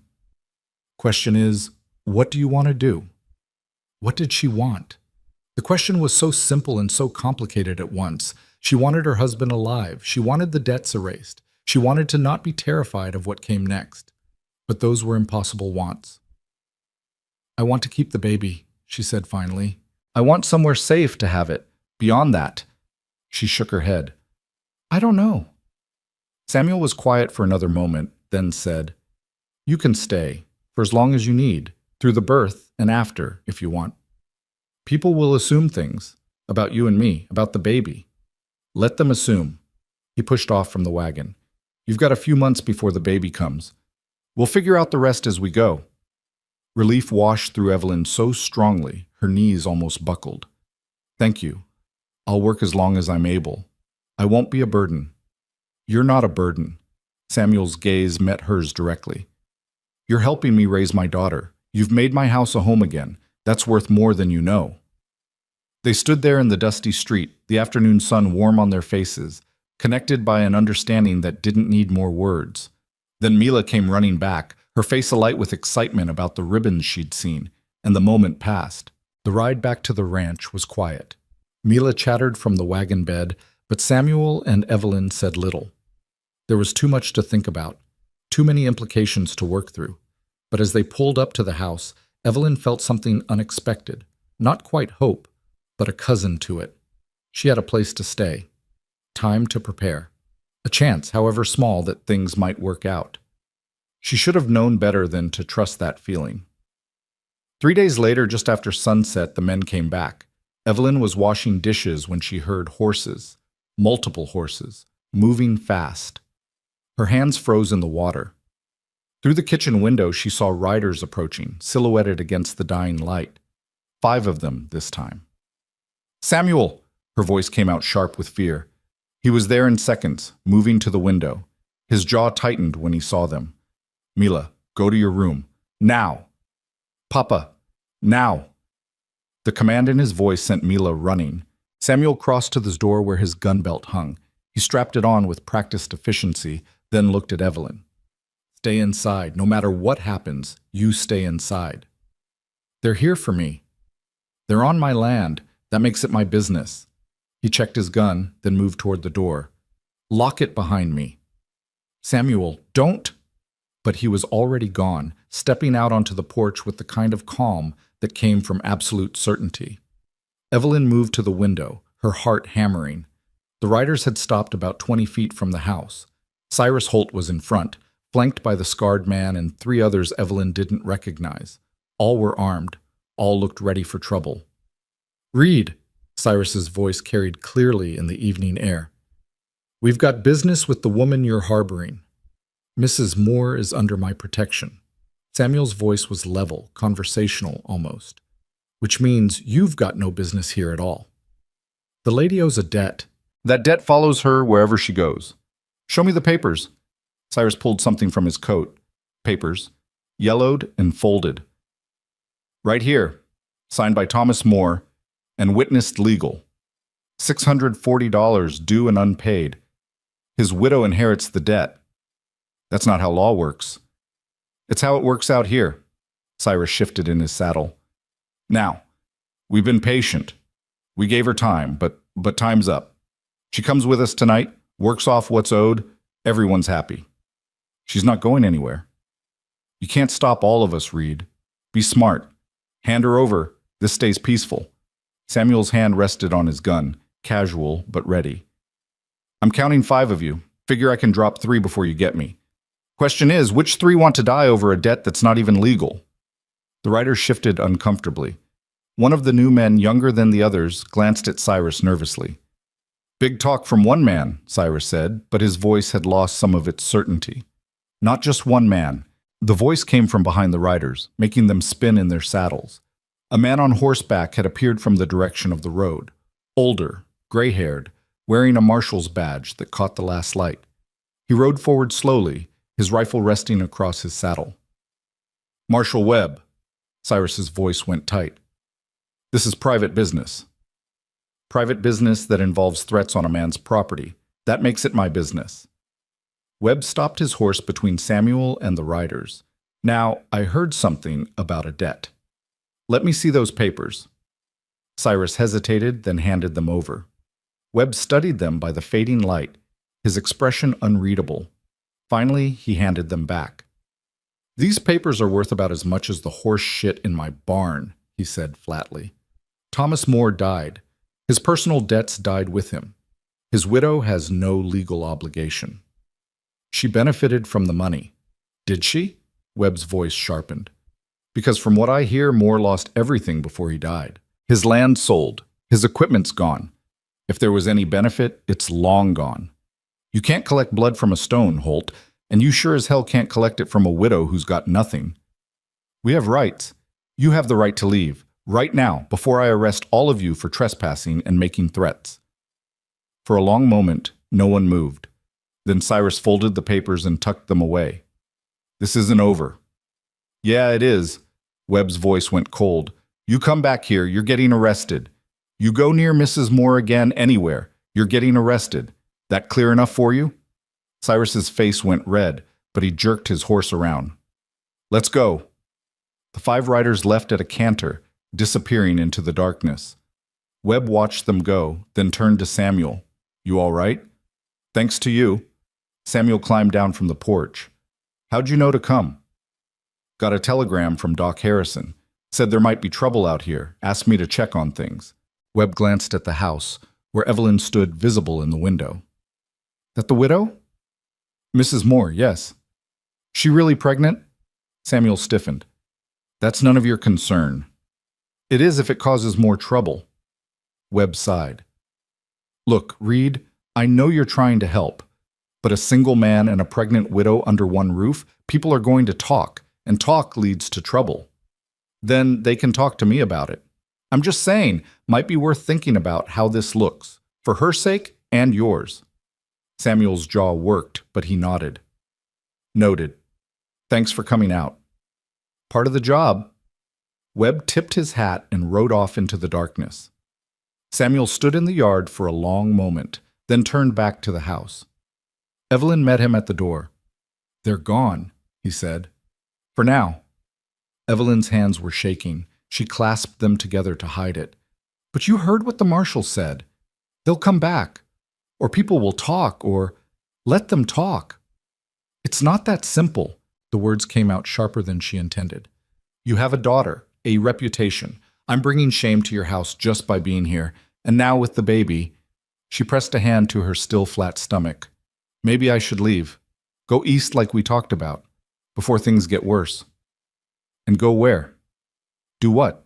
Question is, what do you want to do? What did she want? The question was so simple and so complicated at once. She wanted her husband alive. She wanted the debts erased. She wanted to not be terrified of what came next. But those were impossible wants. I want to keep the baby, she said finally. I want somewhere safe to have it. Beyond that. She shook her head. I don't know. Samuel was quiet for another moment, then said, You can stay, for as long as you need, through the birth and after, if you want. People will assume things, about you and me, about the baby. Let them assume. He pushed off from the wagon. You've got a few months before the baby comes. We'll figure out the rest as we go. Relief washed through Evelyn so strongly, her knees almost buckled. Thank you. I'll work as long as I'm able. I won't be a burden. You're not a burden. Samuel's gaze met hers directly. You're helping me raise my daughter. You've made my house a home again. That's worth more than you know. They stood there in the dusty street, the afternoon sun warm on their faces, connected by an understanding that didn't need more words. Then Mila came running back, her face alight with excitement about the ribbons she'd seen, and the moment passed. The ride back to the ranch was quiet. Mila chattered from the wagon bed, but Samuel and Evelyn said little. There was too much to think about, too many implications to work through. But as they pulled up to the house, Evelyn felt something unexpected, not quite hope, but a cousin to it. She had a place to stay, time to prepare, a chance, however small, that things might work out. She should have known better than to trust that feeling. 3 days later, just after sunset, the men came back. Evelyn was washing dishes when she heard horses, multiple horses, moving fast. Her hands froze in the water. Through the kitchen window, she saw riders approaching, silhouetted against the dying light. 5 of them this time. Samuel! Her voice came out sharp with fear. He was there in seconds, moving to the window. His jaw tightened when he saw them. Mila, go to your room. Now! Papa! Now! The command in his voice sent Mila running. Samuel crossed to the door where his gun belt hung. He strapped it on with practiced efficiency, then looked at Evelyn. Stay inside. No matter what happens, you stay inside. They're here for me. They're on my land. That makes it my business. He checked his gun, then moved toward the door. Lock it behind me. Samuel, don't! But he was already gone, stepping out onto the porch with the kind of calm that came from absolute certainty. Evelyn moved to the window, her heart hammering. The riders had stopped about 20 feet from the house. Cyrus Holt was in front, flanked by the scarred man and 3 others Evelyn didn't recognize. All were armed. All looked ready for trouble. Reed, Cyrus's voice carried clearly in the evening air. We've got business with the woman you're harboring. Mrs. Moore is under my protection. Samuel's voice was level, conversational almost. Which means you've got no business here at all. The lady owes a debt. That debt follows her wherever she goes. Show me the papers. Cyrus pulled something from his coat. Papers. Yellowed and folded. Right here. Signed by Thomas Moore and witnessed legal. $640 due and unpaid. His widow inherits the debt. That's not how law works. It's how it works out here. Cyrus shifted in his saddle. Now, we've been patient. We gave her time, but time's up. She comes with us tonight, Works off what's owed, everyone's happy. She's not going anywhere. You can't stop all of us, Reed. Be smart. Hand her over. This stays peaceful. Samuel's hand rested on his gun, casual but ready. I'm counting 5 of you. Figure I can drop 3 before you get me. Question is, which 3 want to die over a debt that's not even legal? The rider shifted uncomfortably. One of the new men, younger than the others, glanced at Cyrus nervously. Big talk from one man, Cyrus said, but his voice had lost some of its certainty. Not just one man. The voice came from behind the riders, making them spin in their saddles. A man on horseback had appeared from the direction of the road. Older, gray-haired, wearing a marshal's badge that caught the last light. He rode forward slowly, his rifle resting across his saddle. Marshal Webb. Cyrus's voice went tight. This is private business. Private business that involves threats on a man's property. That makes it my business. Webb stopped his horse between Samuel and the riders. Now, I heard something about a debt. Let me see those papers. Cyrus hesitated, then handed them over. Webb studied them by the fading light, his expression unreadable. Finally, he handed them back. These papers are worth about as much as the horse shit in my barn, he said flatly. Thomas Moore died. His personal debts died with him. His widow has no legal obligation. She benefited from the money. Did she? Webb's voice sharpened. Because from what I hear, Moore lost everything before he died. His land sold. His equipment's gone. If there was any benefit, it's long gone. You can't collect blood from a stone, Holt, and you sure as hell can't collect it from a widow who's got nothing. We have rights. You have the right to leave, right now, before I arrest all of you for trespassing and making threats. For a long moment, no one moved. Then Cyrus folded the papers and tucked them away. This isn't over. Yeah, it is. Webb's voice went cold. You come back here, you're getting arrested. You go near Mrs. Moore again anywhere, you're getting arrested. That clear enough for you? Cyrus's face went red, but he jerked his horse around. Let's go. The 5 riders left at a canter, disappearing into the darkness. Webb watched them go, then turned to Samuel. You all right? Thanks to you. Samuel climbed down from the porch. How'd you know to come? Got a telegram from Doc Harrison. Said there might be trouble out here. Asked me to check on things. Webb glanced at the house, where Evelyn stood visible in the window. That the widow? Mrs. Moore, yes. She really pregnant? Samuel stiffened. That's none of your concern. It is if it causes more trouble. Webb sighed. Look, Reed, I know you're trying to help, but a single man and a pregnant widow under one roof, people are going to talk, and talk leads to trouble. Then they can talk to me about it. I'm just saying, might be worth thinking about how this looks, for her sake and yours. Samuel's jaw worked, but he nodded. Noted. Thanks for coming out. Part of the job. Webb tipped his hat and rode off into the darkness. Samuel stood in the yard for a long moment, then turned back to the house. Evelyn met him at the door. They're gone, he said. For now. Evelyn's hands were shaking. She clasped them together to hide it. But you heard what the marshal said. They'll come back. Or people will talk, or let them talk. It's not that simple. The words came out sharper than she intended. You have a daughter, a reputation. I'm bringing shame to your house just by being here. And now with the baby. She pressed a hand to her still flat stomach. Maybe I should leave. Go east like we talked about, before things get worse. And go where? Do what?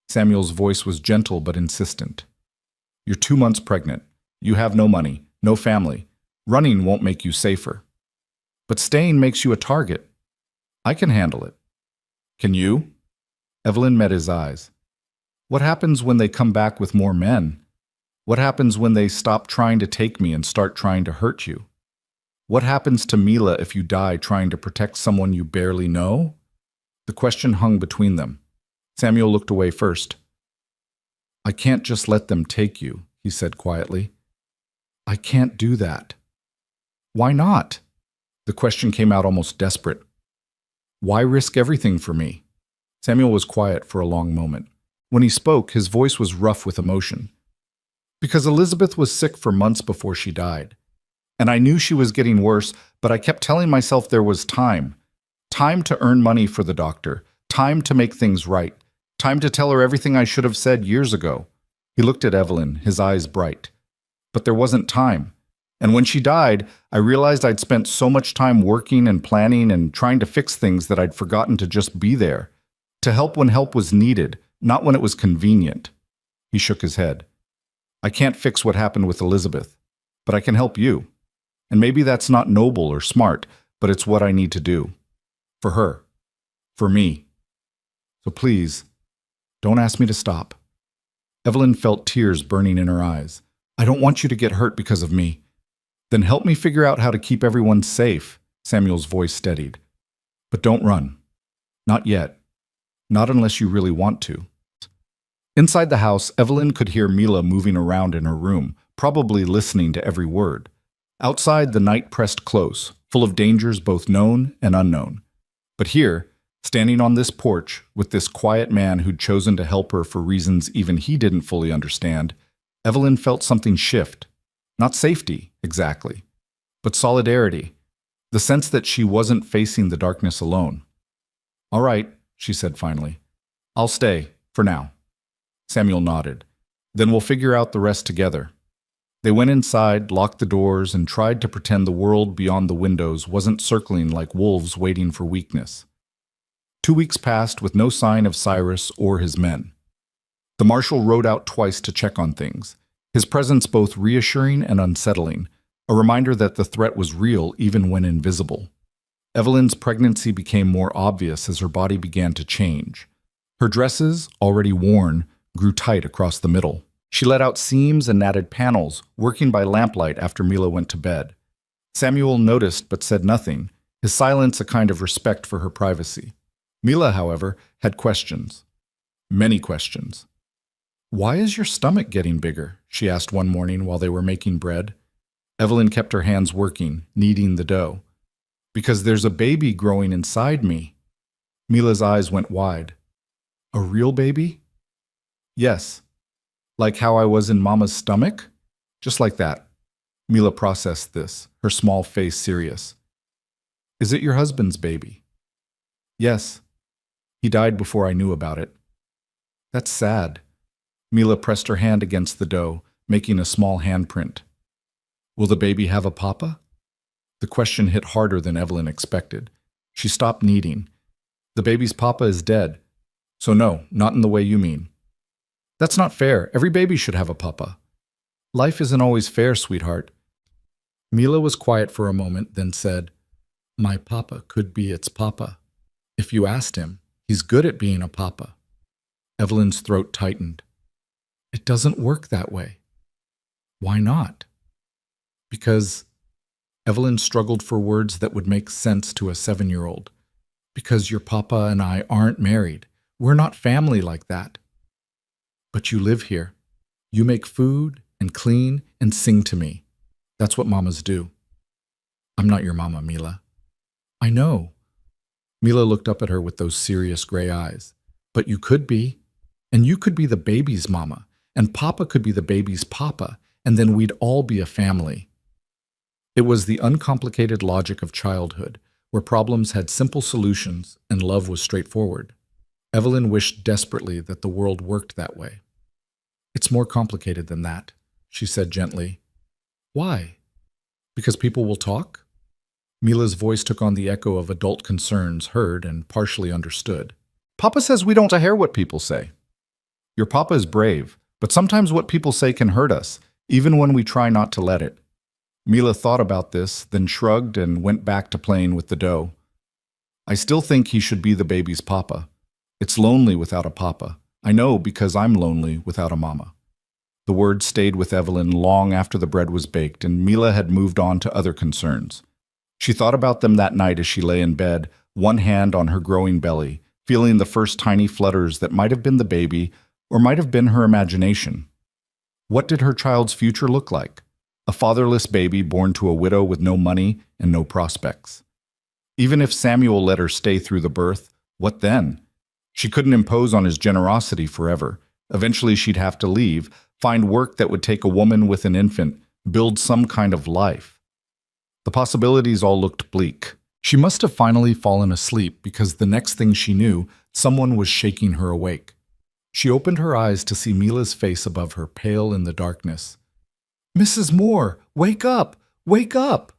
Samuel's voice was gentle but insistent. You're 2 months pregnant. You have no money, no family. Running won't make you safer. But staying makes you a target. I can handle it. Can you? Evelyn met his eyes. What happens when they come back with more men? What happens when they stop trying to take me and start trying to hurt you? What happens to Mila if you die trying to protect someone you barely know? The question hung between them. Samuel looked away first. I can't just let them take you, he said quietly. I can't do that. Why not? The question came out almost desperate. Why risk everything for me? Samuel was quiet for a long moment. When he spoke, his voice was rough with emotion. Because Elizabeth was sick for months before she died. And I knew she was getting worse, but I kept telling myself there was time. Time to earn money for the doctor. Time to make things right. Time to tell her everything I should have said years ago. He looked at Evelyn, his eyes bright. But there wasn't time. And when she died, I realized I'd spent so much time working and planning and trying to fix things that I'd forgotten to just be there. To help when help was needed, not when it was convenient. He shook his head. I can't fix what happened with Elizabeth, but I can help you. And maybe that's not noble or smart, but it's what I need to do. For her. For me. So please, don't ask me to stop. Evelyn felt tears burning in her eyes. I don't want you to get hurt because of me. Then help me figure out how to keep everyone safe, Samuel's voice steadied. But don't run. Not yet. Not unless you really want to. Inside the house, Evelyn could hear Mila moving around in her room, probably listening to every word. Outside, the night pressed close, full of dangers both known and unknown. But here, standing on this porch, with this quiet man who'd chosen to help her for reasons even he didn't fully understand, Evelyn felt something shift. Not safety, exactly, but solidarity. The sense that she wasn't facing the darkness alone. All right, she said finally. I'll stay, for now. Samuel nodded. Then we'll figure out the rest together. They went inside, locked the doors, and tried to pretend the world beyond the windows wasn't circling like wolves waiting for weakness. 2 weeks passed with no sign of Cyrus or his men. The marshal rode out twice to check on things, his presence both reassuring and unsettling, a reminder that the threat was real even when invisible. Evelyn's pregnancy became more obvious as her body began to change. Her dresses, already worn, grew tight across the middle. She let out seams and added panels, working by lamplight after Mila went to bed. Samuel noticed but said nothing, his silence a kind of respect for her privacy. Mila, however, had questions. Many questions. Why is your stomach getting bigger? She asked one morning while they were making bread. Evelyn kept her hands working, kneading the dough. Because there's a baby growing inside me. Mila's eyes went wide. A real baby? Yes. Like how I was in Mama's stomach? Just like that. Mila processed this, her small face serious. Is it your husband's baby? Yes. He died before I knew about it. That's sad. Mila pressed her hand against the dough, making a small handprint. Will the baby have a papa? The question hit harder than Evelyn expected. She stopped kneading. The baby's papa is dead. So no, not in the way you mean. That's not fair. Every baby should have a papa. Life isn't always fair, sweetheart. Mila was quiet for a moment, then said, My papa could be its papa. If you asked him, he's good at being a papa. Evelyn's throat tightened. It doesn't work that way. Why not? Because Evelyn struggled for words that would make sense to a 7-year-old. Because your papa and I aren't married. We're not family like that. But you live here. You make food and clean and sing to me. That's what mamas do. I'm not your mama, Mila. I know. Mila looked up at her with those serious gray eyes. But you could be. And you could be the baby's mama. And Papa could be the baby's papa. And then we'd all be a family. It was the uncomplicated logic of childhood, where problems had simple solutions and love was straightforward. Evelyn wished desperately that the world worked that way. It's more complicated than that, she said gently. Why? Because people will talk? Mila's voice took on the echo of adult concerns heard and partially understood. Papa says we don't care what people say. Your papa is brave, but sometimes what people say can hurt us, even when we try not to let it. Mila thought about this, then shrugged and went back to playing with the dough. I still think he should be the baby's papa. It's lonely without a papa. I know because I'm lonely without a mama. The words stayed with Evelyn long after the bread was baked and Mila had moved on to other concerns. She thought about them that night as she lay in bed, one hand on her growing belly, feeling the first tiny flutters that might have been the baby or might have been her imagination. What did her child's future look like? A fatherless baby born to a widow with no money and no prospects. Even if Samuel let her stay through the birth, what then? She couldn't impose on his generosity forever. Eventually she'd have to leave, find work that would take a woman with an infant, build some kind of life. The possibilities all looked bleak. She must have finally fallen asleep because the next thing she knew, someone was shaking her awake. She opened her eyes to see Mila's face above her, pale in the darkness. "Mrs. Moore, wake up! Wake up!"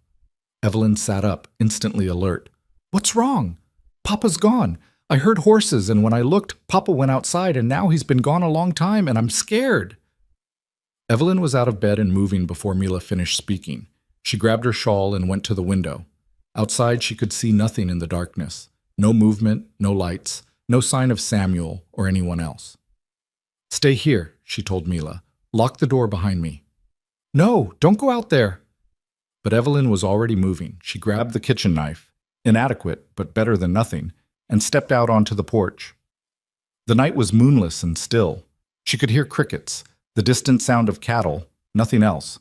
Evelyn sat up, instantly alert. "What's wrong? Papa's gone. I heard horses, and when I looked, Papa went outside, and now he's been gone a long time, and I'm scared." Evelyn was out of bed and moving before Mila finished speaking. She grabbed her shawl and went to the window. Outside, she could see nothing in the darkness. No movement, no lights, no sign of Samuel or anyone else. "Stay here," she told Mila. "Lock the door behind me." "No, don't go out there." But Evelyn was already moving. She grabbed the kitchen knife, inadequate but better than nothing, and stepped out onto the porch. The night was moonless and still. She could hear crickets, the distant sound of cattle, nothing else.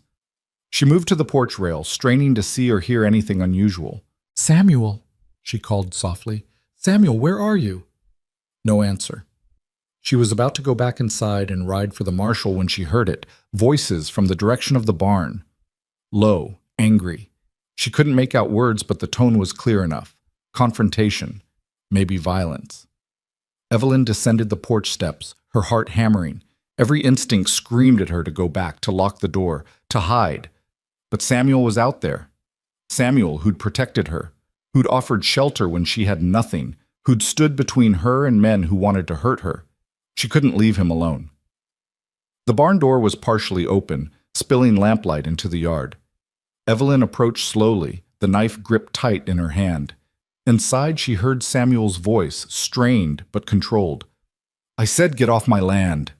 She moved to the porch rail, straining to see or hear anything unusual. "Samuel," she called softly. "Samuel, where are you?" No answer. She was about to go back inside and ride for the marshal when she heard it, voices from the direction of the barn. Low, angry. She couldn't make out words, but the tone was clear enough. Confrontation, maybe violence. Evelyn descended the porch steps, her heart hammering. Every instinct screamed at her to go back, to lock the door, to hide. But Samuel was out there. Samuel, who'd protected her, who'd offered shelter when she had nothing, who'd stood between her and men who wanted to hurt her. She couldn't leave him alone. The barn door was partially open, spilling lamplight into the yard. Evelyn approached slowly, the knife gripped tight in her hand. Inside, she heard Samuel's voice, strained but controlled. "I said get off my land."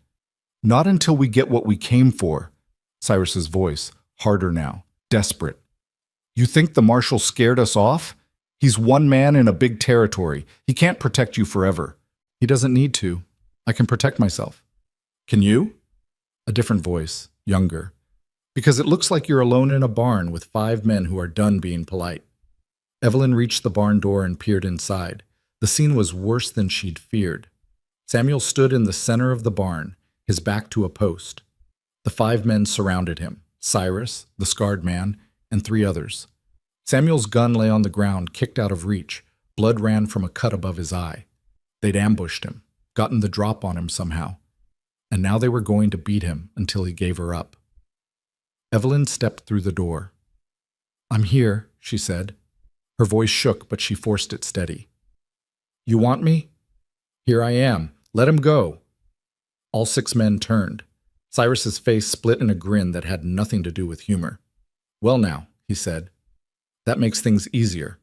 "Not until we get what we came for." Cyrus's voice, harder now, desperate. "You think the marshal scared us off? He's one man in a big territory. He can't protect you forever." "He doesn't need to. I can protect myself." "Can you?" A different voice, younger. "Because it looks like you're alone in a barn with 5 men who are done being polite." Evelyn reached the barn door and peered inside. The scene was worse than she'd feared. Samuel stood in the center of the barn, his back to a post. The 5 men surrounded him, Cyrus, the scarred man, and 3 others. Samuel's gun lay on the ground, kicked out of reach. Blood ran from a cut above his eye. They'd ambushed him, gotten the drop on him somehow. And now they were going to beat him until he gave her up. Evelyn stepped through the door. "I'm here," she said. Her voice shook, but she forced it steady. "You want me?" "Here I am. Let him go." All 6 men turned. Cyrus's face split in a grin that had nothing to do with humor. "Well now," he said. "That makes things easier."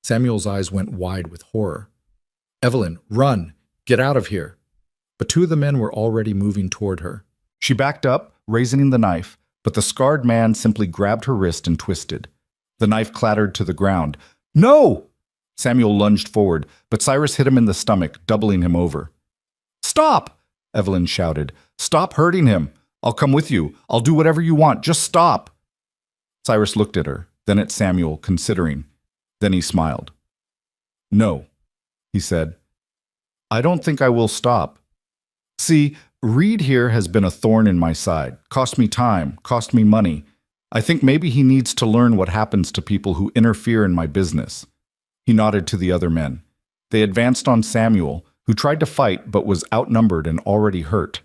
Samuel's eyes went wide with horror. "Evelyn, run! Get out of here!" But 2 of the men were already moving toward her. She backed up, raising the knife, but the scarred man simply grabbed her wrist and twisted. The knife clattered to the ground. "No!" Samuel lunged forward, but Cyrus hit him in the stomach, doubling him over. "Stop!" Evelyn shouted. "Stop hurting him. I'll come with you. I'll do whatever you want. Just stop." Cyrus looked at her, then at Samuel, considering. Then he smiled. "No," he said. "I don't think I will stop. See, Reed here has been a thorn in my side. Cost me time, cost me money. I think maybe he needs to learn what happens to people who interfere in my business." He nodded to the other men. They advanced on Samuel, who tried to fight but was outnumbered and already hurt.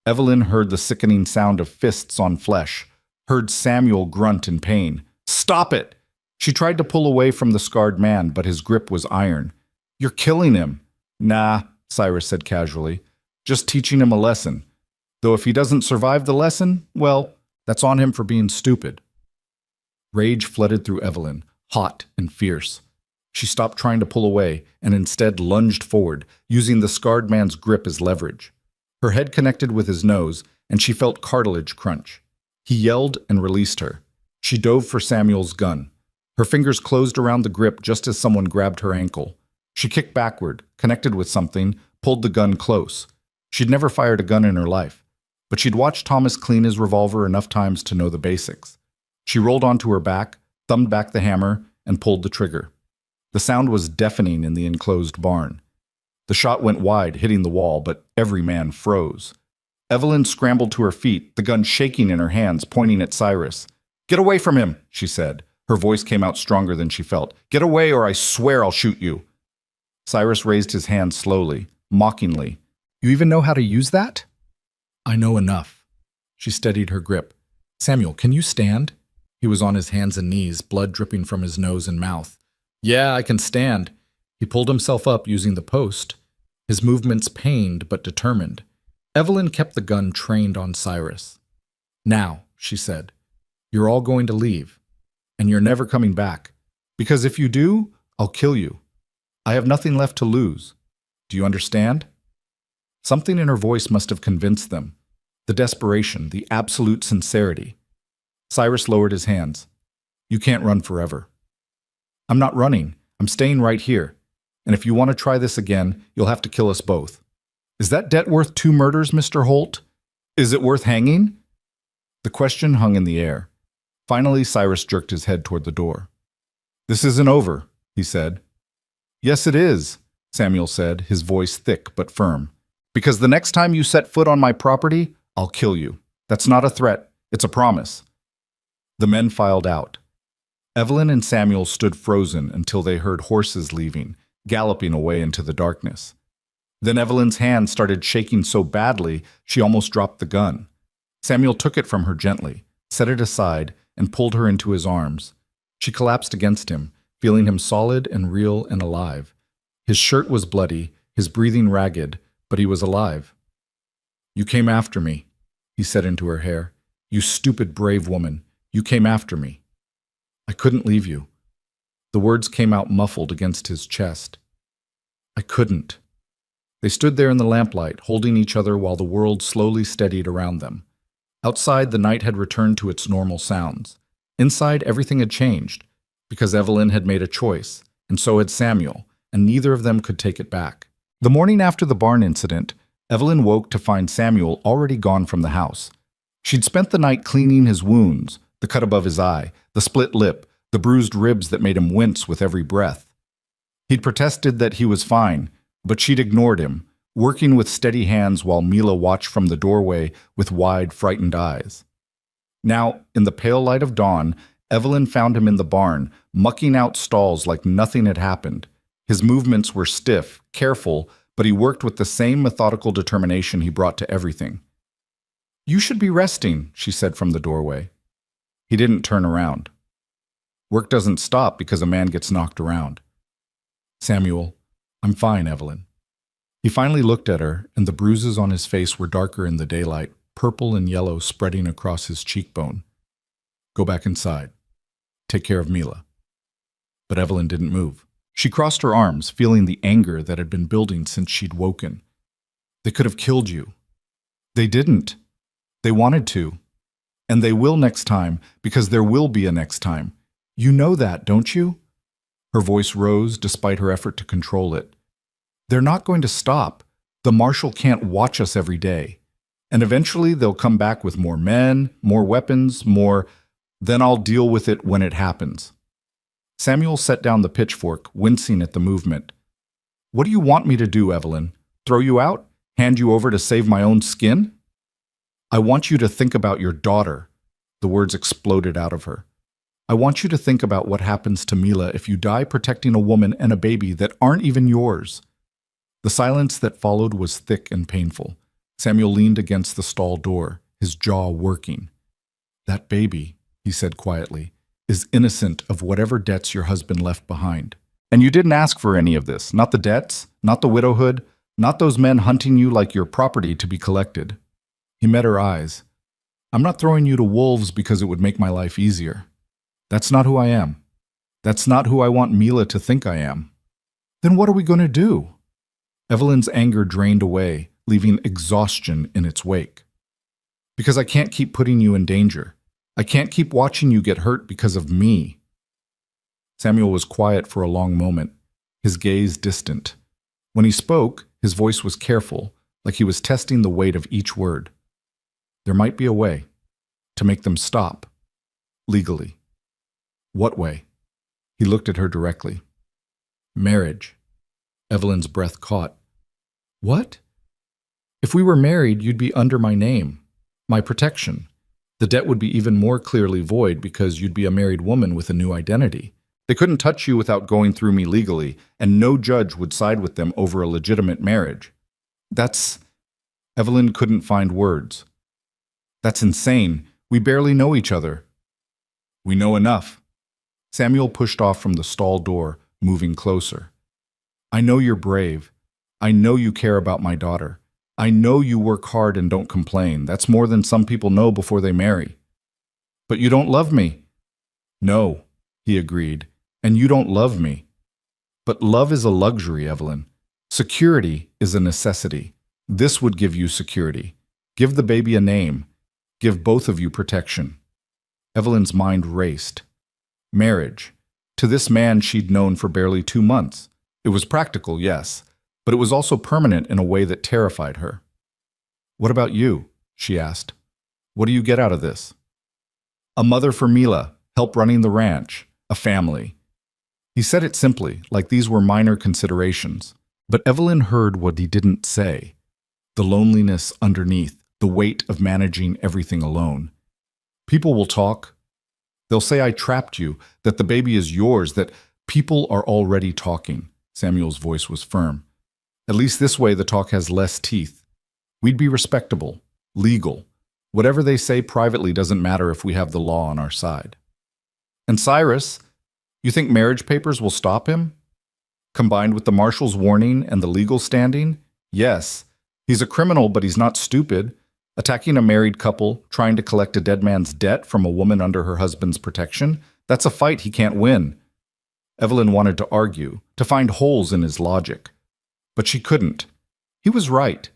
Evelyn heard the sickening sound of fists on flesh, heard Samuel grunt in pain. "Stop it!" She tried to pull away from the scarred man, but his grip was iron. "You're killing him." "Nah," Cyrus said casually. "Just teaching him a lesson. Though if he doesn't survive the lesson, well, that's on him for being stupid." Rage flooded through Evelyn, hot and fierce. She stopped trying to pull away and instead lunged forward, using the scarred man's grip as leverage. Her head connected with his nose, and she felt cartilage crunch. He yelled and released her. She dove for Samuel's gun. Her fingers closed around the grip just as someone grabbed her ankle. She kicked backward, connected with something, pulled the gun close. She'd never fired a gun in her life, but she'd watched Thomas clean his revolver enough times to know the basics. She rolled onto her back, thumbed back the hammer, and pulled the trigger. The sound was deafening in the enclosed barn. The shot went wide, hitting the wall, but every man froze. Evelyn scrambled to her feet, the gun shaking in her hands, pointing at Cyrus. "Get away from him," she said. Her voice came out stronger than she felt. "Get away or I swear I'll shoot you." Cyrus raised his hand slowly, mockingly. "You even know how to use that?" "I know enough." She steadied her grip. "Samuel, can you stand?" He was on his hands and knees, blood dripping from his nose and mouth. "Yeah, I can stand." He pulled himself up using the post, his movements pained but determined. Evelyn kept the gun trained on Cyrus. "Now," she said, "you're all going to leave, and you're never coming back. Because if you do, I'll kill you. I have nothing left to lose. Do you understand?" Something in her voice must have convinced them. The desperation, the absolute sincerity. Cyrus lowered his hands. "You can't run forever." "I'm not running. I'm staying right here. And if you want to try this again, you'll have to kill us both." "Is that debt worth 2 murders, Mr. Holt? Is it worth hanging?" The question hung in the air. Finally, Cyrus jerked his head toward the door. "This isn't over," he said. "Yes, it is," Samuel said, his voice thick but firm. "Because the next time you set foot on my property, I'll kill you. That's not a threat. It's a promise." The men filed out. Evelyn and Samuel stood frozen until they heard horses leaving, galloping away into the darkness. Then Evelyn's hand started shaking so badly she almost dropped the gun. Samuel took it from her gently, set it aside, and pulled her into his arms. She collapsed against him, feeling him solid and real and alive. His shirt was bloody, his breathing ragged, but he was alive. "You came after me," he said into her hair. "You stupid, brave woman. You came after me." "I couldn't leave you." The words came out muffled against his chest. "I couldn't." They stood there in the lamplight, holding each other while the world slowly steadied around them. Outside, the night had returned to its normal sounds. Inside, everything had changed, because Evelyn had made a choice, and so had Samuel, and neither of them could take it back. The morning after the barn incident, Evelyn woke to find Samuel already gone from the house. She'd spent the night cleaning his wounds, the cut above his eye, the split lip, the bruised ribs that made him wince with every breath. He'd protested that he was fine, but she'd ignored him, working with steady hands while Mila watched from the doorway with wide, frightened eyes. Now, in the pale light of dawn, Evelyn found him in the barn, mucking out stalls like nothing had happened. His movements were stiff, careful, but he worked with the same methodical determination he brought to everything. "You should be resting," she said from the doorway. He didn't turn around. Work doesn't stop because a man gets knocked around. "Samuel, I'm fine, Evelyn." He finally looked at her, and the bruises on his face were darker in the daylight, purple and yellow spreading across his cheekbone. "Go back inside. Take care of Mila." But Evelyn didn't move. She crossed her arms, feeling the anger that had been building since she'd woken. "They could have killed you." "They didn't. They wanted to. And they will next time, because there will be a next time. You know that, don't you?" Her voice rose despite her effort to control it. "They're not going to stop. The marshal can't watch us every day. And eventually they'll come back with more men, more weapons, more. Then I'll deal with it when it happens." Samuel set down the pitchfork, wincing at the movement. "What do you want me to do, Evelyn? Throw you out? Hand you over to save my own skin?" "I want you to think about your daughter." The words exploded out of her. "I want you to think about what happens to Mila if you die protecting a woman and a baby that aren't even yours." The silence that followed was thick and painful. Samuel leaned against the stall door, his jaw working. "That baby," he said quietly, "is innocent of whatever debts your husband left behind. And you didn't ask for any of this, not the debts, not the widowhood, not those men hunting you like your property to be collected." He met her eyes. "I'm not throwing you to wolves because it would make my life easier. That's not who I am. That's not who I want Mila to think I am." "Then what are we going to do?" Evelyn's anger drained away, leaving exhaustion in its wake. "Because I can't keep putting you in danger. I can't keep watching you get hurt because of me." Samuel was quiet for a long moment, his gaze distant. When he spoke, his voice was careful, like he was testing the weight of each word. "There might be a way to make them stop, legally." "What way?" He looked at her directly. "Marriage." Evelyn's breath caught. "What?" "If we were married, you'd be under my name, my protection. The debt would be even more clearly void because you'd be a married woman with a new identity. They couldn't touch you without going through me legally, and no judge would side with them over a legitimate marriage. That's... Evelyn couldn't find words. That's insane. We barely know each other. We know enough. Samuel pushed off from the stall door, moving closer. I know you're brave. I know you care about my daughter. I know you work hard and don't complain. That's more than some people know before they marry. But you don't love me. No, he agreed, and you don't love me. But love is a luxury, Evelyn. Security is a necessity. This would give you security. Give the baby a name. Give both of you protection. Evelyn's mind raced. Marriage. To this man she'd known for barely 2 months. It was practical, yes, but it was also permanent in a way that terrified her. What about you? She asked. What do you get out of this? A mother for Mila, help running the ranch, a family. He said it simply, like these were minor considerations. But Evelyn heard what he didn't say. The loneliness underneath, the weight of managing everything alone. People will talk. They'll say I trapped you, that the baby is yours, that people are already talking. Samuel's voice was firm. At least this way the talk has less teeth. We'd be respectable, legal. Whatever they say privately doesn't matter if we have the law on our side. And Cyrus, you think marriage papers will stop him? Combined with the marshal's warning and the legal standing? Yes. He's a criminal, but he's not stupid. Attacking a married couple, trying to collect a dead man's debt from a woman under her husband's protection, that's a fight he can't win. Evelyn wanted to argue, to find holes in his logic. But she couldn't. He was right.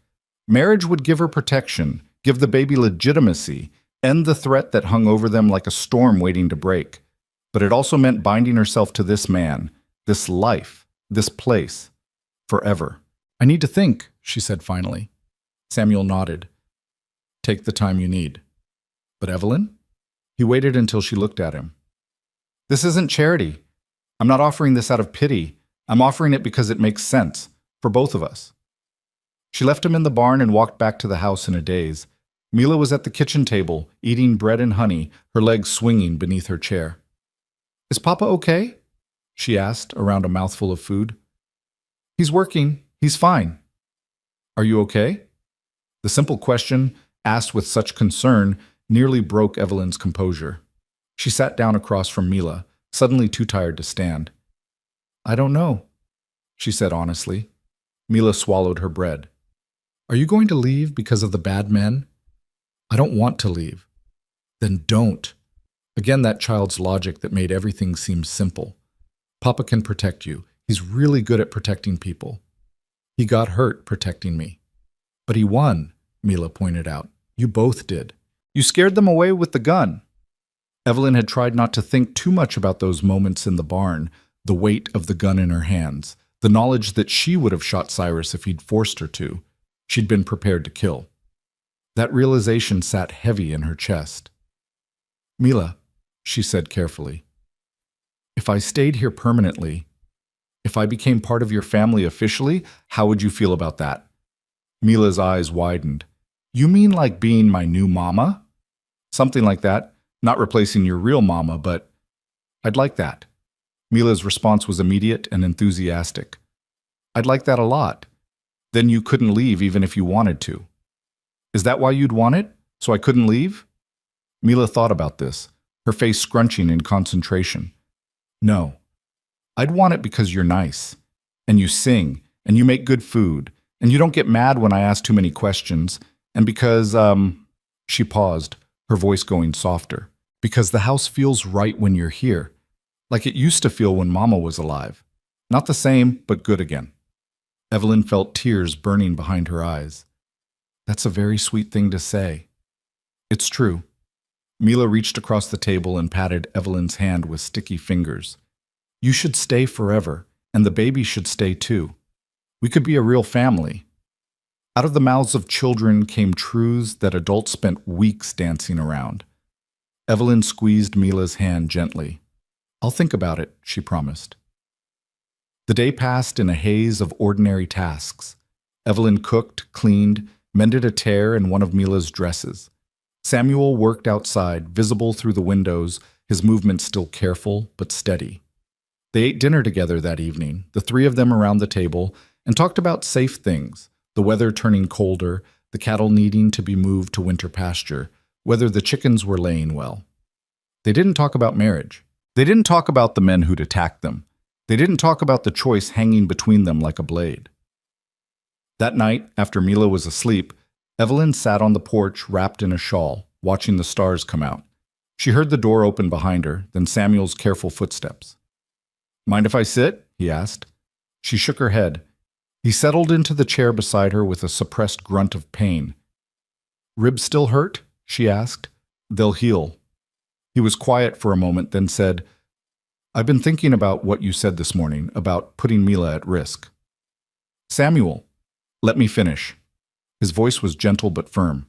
Marriage would give her protection, give the baby legitimacy, end the threat that hung over them like a storm waiting to break. But it also meant binding herself to this man, this life, this place, forever. I need to think, she said finally. Samuel nodded. Take the time you need. But Evelyn? He waited until she looked at him. This isn't charity. I'm not offering this out of pity. I'm offering it because it makes sense, for both of us. She left him in the barn and walked back to the house in a daze. Mila was at the kitchen table, eating bread and honey, her legs swinging beneath her chair. Is Papa okay? She asked, around a mouthful of food. He's working. He's fine. Are you okay? The simple question, asked with such concern, nearly broke Evelyn's composure. She sat down across from Mila, suddenly too tired to stand. I don't know, she said honestly. Mila swallowed her bread. Are you going to leave because of the bad men? I don't want to leave. Then don't. Again, that child's logic that made everything seem simple. Papa can protect you. He's really good at protecting people. He got hurt protecting me. But he won, Mila pointed out. You both did. You scared them away with the gun. Evelyn had tried not to think too much about those moments in the barn, the weight of the gun in her hands, the knowledge that she would have shot Cyrus if he'd forced her to. She'd been prepared to kill. That realization sat heavy in her chest. Mila, she said carefully, if I stayed here permanently, if I became part of your family officially, how would you feel about that? Mila's eyes widened. You mean like being my new mama? Something like that. Not replacing your real mama, but I'd like that. Mila's response was immediate and enthusiastic. I'd like that a lot. Then you couldn't leave even if you wanted to. Is that why you'd want it? So I couldn't leave? Mila thought about this, her face scrunching in concentration. No. I'd want it because you're nice, and you sing, and you make good food, and you don't get mad when I ask too many questions, and because, she paused, her voice going softer. Because the house feels right when you're here, like it used to feel when Mama was alive. Not the same, but good again. Evelyn felt tears burning behind her eyes. That's a very sweet thing to say. It's true. Mila reached across the table and patted Evelyn's hand with sticky fingers. You should stay forever, and the baby should stay too. We could be a real family. Out of the mouths of children came truths that adults spent weeks dancing around. Evelyn squeezed Mila's hand gently. I'll think about it, she promised. The day passed in a haze of ordinary tasks. Evelyn cooked, cleaned, mended a tear in one of Mila's dresses. Samuel worked outside, visible through the windows, his movements still careful but steady. They ate dinner together that evening, the three of them around the table, and talked about safe things, the weather turning colder, the cattle needing to be moved to winter pasture, whether the chickens were laying well. They didn't talk about marriage. They didn't talk about the men who'd attacked them. They didn't talk about the choice hanging between them like a blade. That night, after Mila was asleep, Evelyn sat on the porch wrapped in a shawl, watching the stars come out. She heard the door open behind her, then Samuel's careful footsteps. "Mind if I sit?" he asked. She shook her head. He settled into the chair beside her with a suppressed grunt of pain. "Ribs still hurt?" she asked. "They'll heal." He was quiet for a moment, then said, "I've been thinking about what you said this morning, about putting Mila at risk." "Samuel, let me finish." His voice was gentle but firm.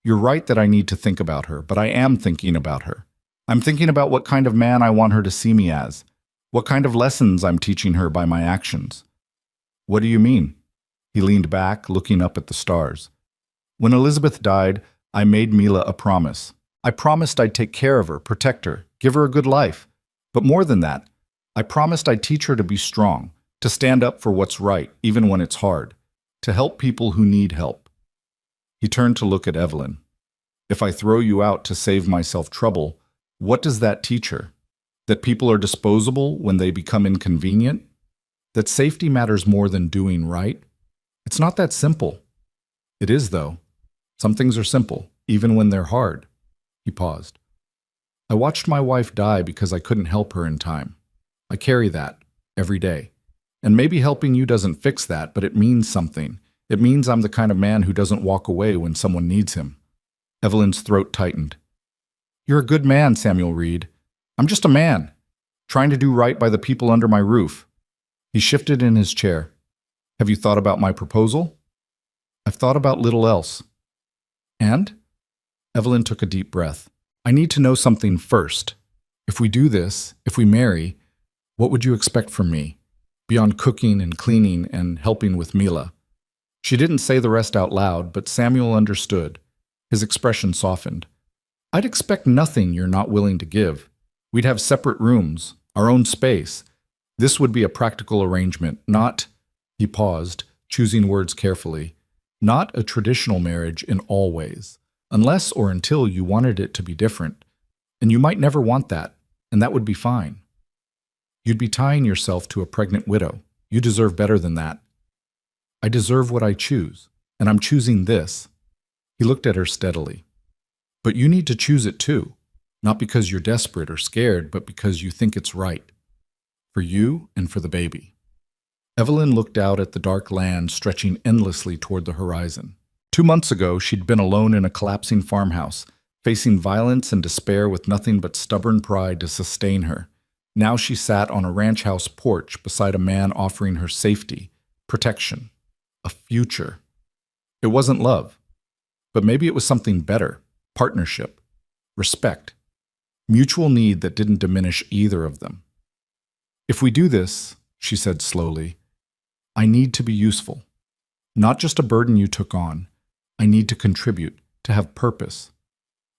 "You're right that I need to think about her, but I am thinking about her. I'm thinking about what kind of man I want her to see me as, what kind of lessons I'm teaching her by my actions." "What do you mean?" He leaned back, looking up at the stars. "When Elizabeth died, I made Mila a promise. I promised I'd take care of her, protect her, give her a good life. But more than that, I promised I'd teach her to be strong, to stand up for what's right, even when it's hard, to help people who need help." He turned to look at Evelyn. "If I throw you out to save myself trouble, what does that teach her? That people are disposable when they become inconvenient? That safety matters more than doing right? It's not that simple." "It is, though. Some things are simple, even when they're hard." He paused. "I watched my wife die because I couldn't help her in time. I carry that every day. And maybe helping you doesn't fix that, but it means something. It means I'm the kind of man who doesn't walk away when someone needs him." Evelyn's throat tightened. "You're a good man, Samuel Reed. I'm just a man, trying to do right by the people under my roof." He shifted in his chair. "Have you thought about my proposal?" "I've thought about little else." "And?" Evelyn took a deep breath. "I need to know something first. If we do this, if we marry, what would you expect from me, beyond cooking and cleaning and helping with Mila?" She didn't say the rest out loud, but Samuel understood. His expression softened. "I'd expect nothing you're not willing to give. We'd have separate rooms, our own space. This would be a practical arrangement, not—" He paused, choosing words carefully. "Not a traditional marriage in all ways, unless or until you wanted it to be different. And you might never want that, and that would be fine. You'd be tying yourself to a pregnant widow. You deserve better than that." "I deserve what I choose, and I'm choosing this." He looked at her steadily. "But you need to choose it too, not because you're desperate or scared, but because you think it's right. For you and for the baby." Evelyn looked out at the dark land stretching endlessly toward the horizon. 2 months ago, she'd been alone in a collapsing farmhouse, facing violence and despair with nothing but stubborn pride to sustain her. Now she sat on a ranch house porch beside a man offering her safety, protection, a future. It wasn't love, but maybe it was something better: partnership, respect, mutual need that didn't diminish either of them. "If we do this," she said slowly, "I need to be useful. Not just a burden you took on. I need to contribute, to have purpose.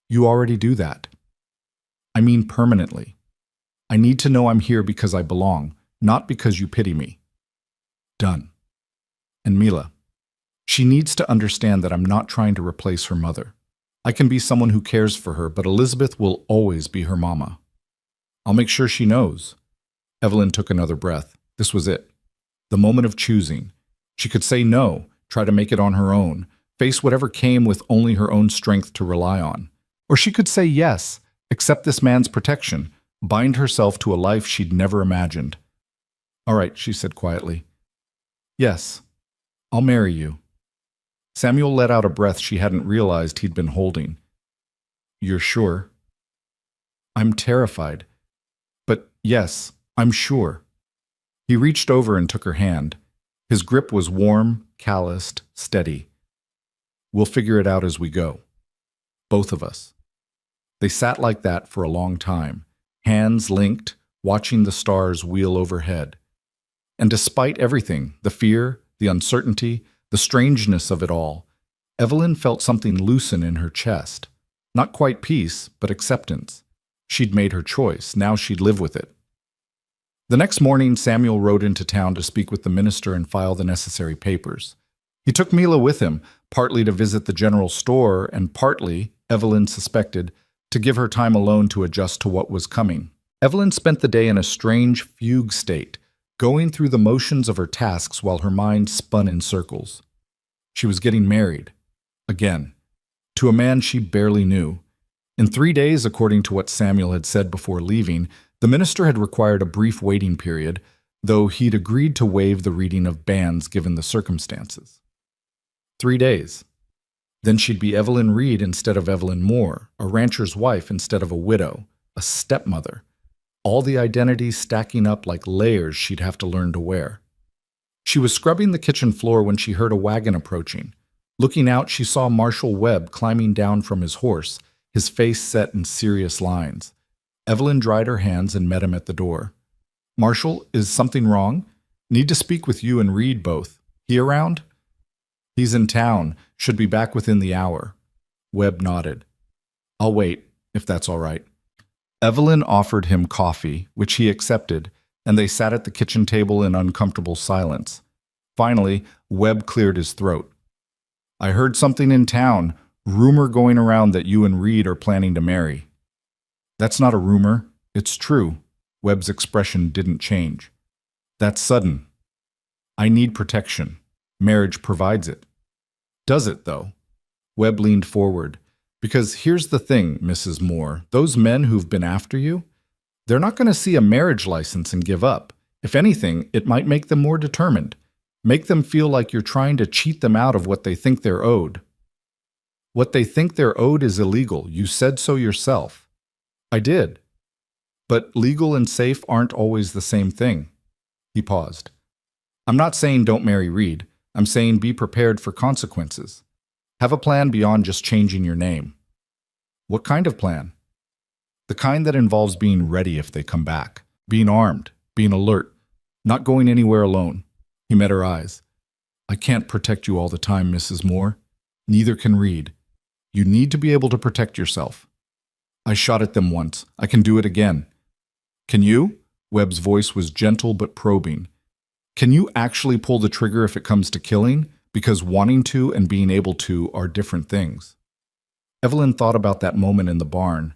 You already do that. I mean permanently. I need to know I'm here because I belong, not because you pity me." Done. And Mila. She needs to understand that I'm not trying to replace her mother. I can be someone who cares for her, but Elizabeth will always be her mama. I'll make sure she knows. Evelyn took another breath. This was it. The moment of choosing. She could say no, try to make it on her own, face whatever came with only her own strength to rely on. Or she could say yes, accept this man's protection, bind herself to a life she'd never imagined. "All right," she said quietly. "Yes, I'll marry you." Samuel let out a breath she hadn't realized he'd been holding. "You're sure?" "I'm terrified. But yes, I'm sure." He reached over and took her hand. His grip was warm, calloused, steady. "We'll figure it out as we go. Both of us." They sat like that for a long time, hands linked, watching the stars wheel overhead. And despite everything, the fear, the uncertainty, the strangeness of it all, Evelyn felt something loosen in her chest. Not quite peace, but acceptance. She'd made her choice. Now she'd live with it. The next morning, Samuel rode into town to speak with the minister and file the necessary papers. He took Mila with him, partly to visit the general store and partly, Evelyn suspected, to give her time alone to adjust to what was coming. Evelyn spent the day in a strange fugue state, going through the motions of her tasks while her mind spun in circles. She was getting married. Again. To a man she barely knew. In 3 days, according to what Samuel had said before leaving, the minister had required a brief waiting period, though he'd agreed to waive the reading of bans given the circumstances. 3 days. Then she'd be Evelyn Reed instead of Evelyn Moore, a rancher's wife instead of a widow, a stepmother. All the identities stacking up like layers she'd have to learn to wear. She was scrubbing the kitchen floor when she heard a wagon approaching. Looking out, she saw Marshall Webb climbing down from his horse, his face set in serious lines. Evelyn dried her hands and met him at the door. "Marshall, is something wrong? Need to speak with you and Reed both. He around?" "He's in town. Should be back within the hour." Webb nodded. "I'll wait, if that's all right." Evelyn offered him coffee, which he accepted, and they sat at the kitchen table in uncomfortable silence. Finally, Webb cleared his throat. "I heard something in town, rumor going around that you and Reed are planning to marry." "That's not a rumor. It's true." Webb's expression didn't change. "That's sudden. I need protection. Marriage provides it." "Does it, though?" Webb leaned forward. "Because here's the thing, Mrs. Moore. Those men who've been after you, they're not going to see a marriage license and give up. If anything, it might make them more determined. Make them feel like you're trying to cheat them out of what they think they're owed." "What they think they're owed is illegal. You said so yourself." "I did. But legal and safe aren't always the same thing." He paused. "I'm not saying don't marry Reed. I'm saying be prepared for consequences. Have a plan beyond just changing your name." "What kind of plan?" "The kind that involves being ready if they come back. Being armed, being alert, not going anywhere alone." He met her eyes. "I can't protect you all the time, Mrs. Moore. Neither can Reed. You need to be able to protect yourself." "I shot at them once. I can do it again." "Can you?" Webb's voice was gentle but probing. "Can you actually pull the trigger if it comes to killing? Because wanting to and being able to are different things." Evelyn thought about that moment in the barn.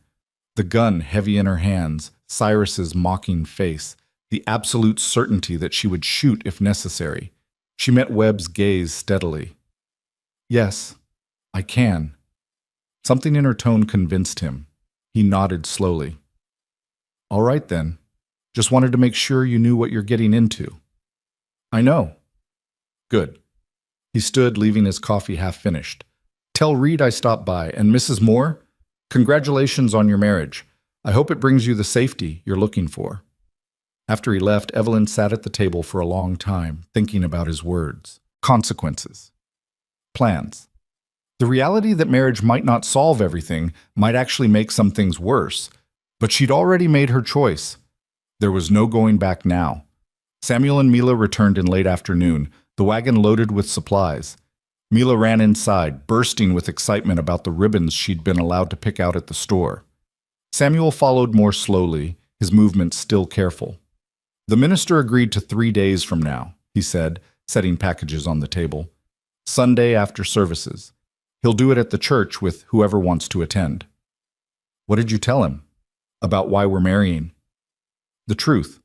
The gun heavy in her hands, Cyrus's mocking face, the absolute certainty that she would shoot if necessary. She met Webb's gaze steadily. "Yes, I can." Something in her tone convinced him. He nodded slowly. "All right then. Just wanted to make sure you knew what you're getting into." "I know." "Good." He stood, leaving his coffee half finished. "Tell Reed I stopped by, and Mrs. Moore, congratulations on your marriage. I hope it brings you the safety you're looking for." After he left, Evelyn sat at the table for a long time, thinking about his words. Consequences. Plans. The reality that marriage might not solve everything might actually make some things worse, but she'd already made her choice. There was no going back now. Samuel and Mila returned in late afternoon, the wagon loaded with supplies. Mila ran inside, bursting with excitement about the ribbons she'd been allowed to pick out at the store. Samuel followed more slowly, his movements still careful. "The minister agreed to 3 days from now," he said, setting packages on the table. "Sunday after services. He'll do it at the church with whoever wants to attend." "What did you tell him?" "About why we're marrying." "The truth.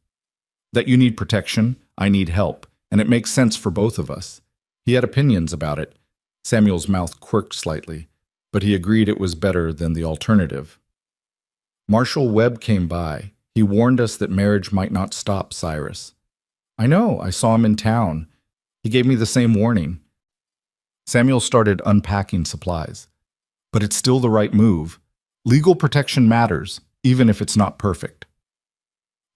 That you need protection, I need help, and it makes sense for both of us." He had opinions about it. Samuel's mouth quirked slightly, but he agreed it was better than the alternative. "Marshall Webb came by. He warned us that marriage might not stop Cyrus." "I know. I saw him in town. He gave me the same warning." Samuel started unpacking supplies. "But it's still the right move. Legal protection matters, even if it's not perfect."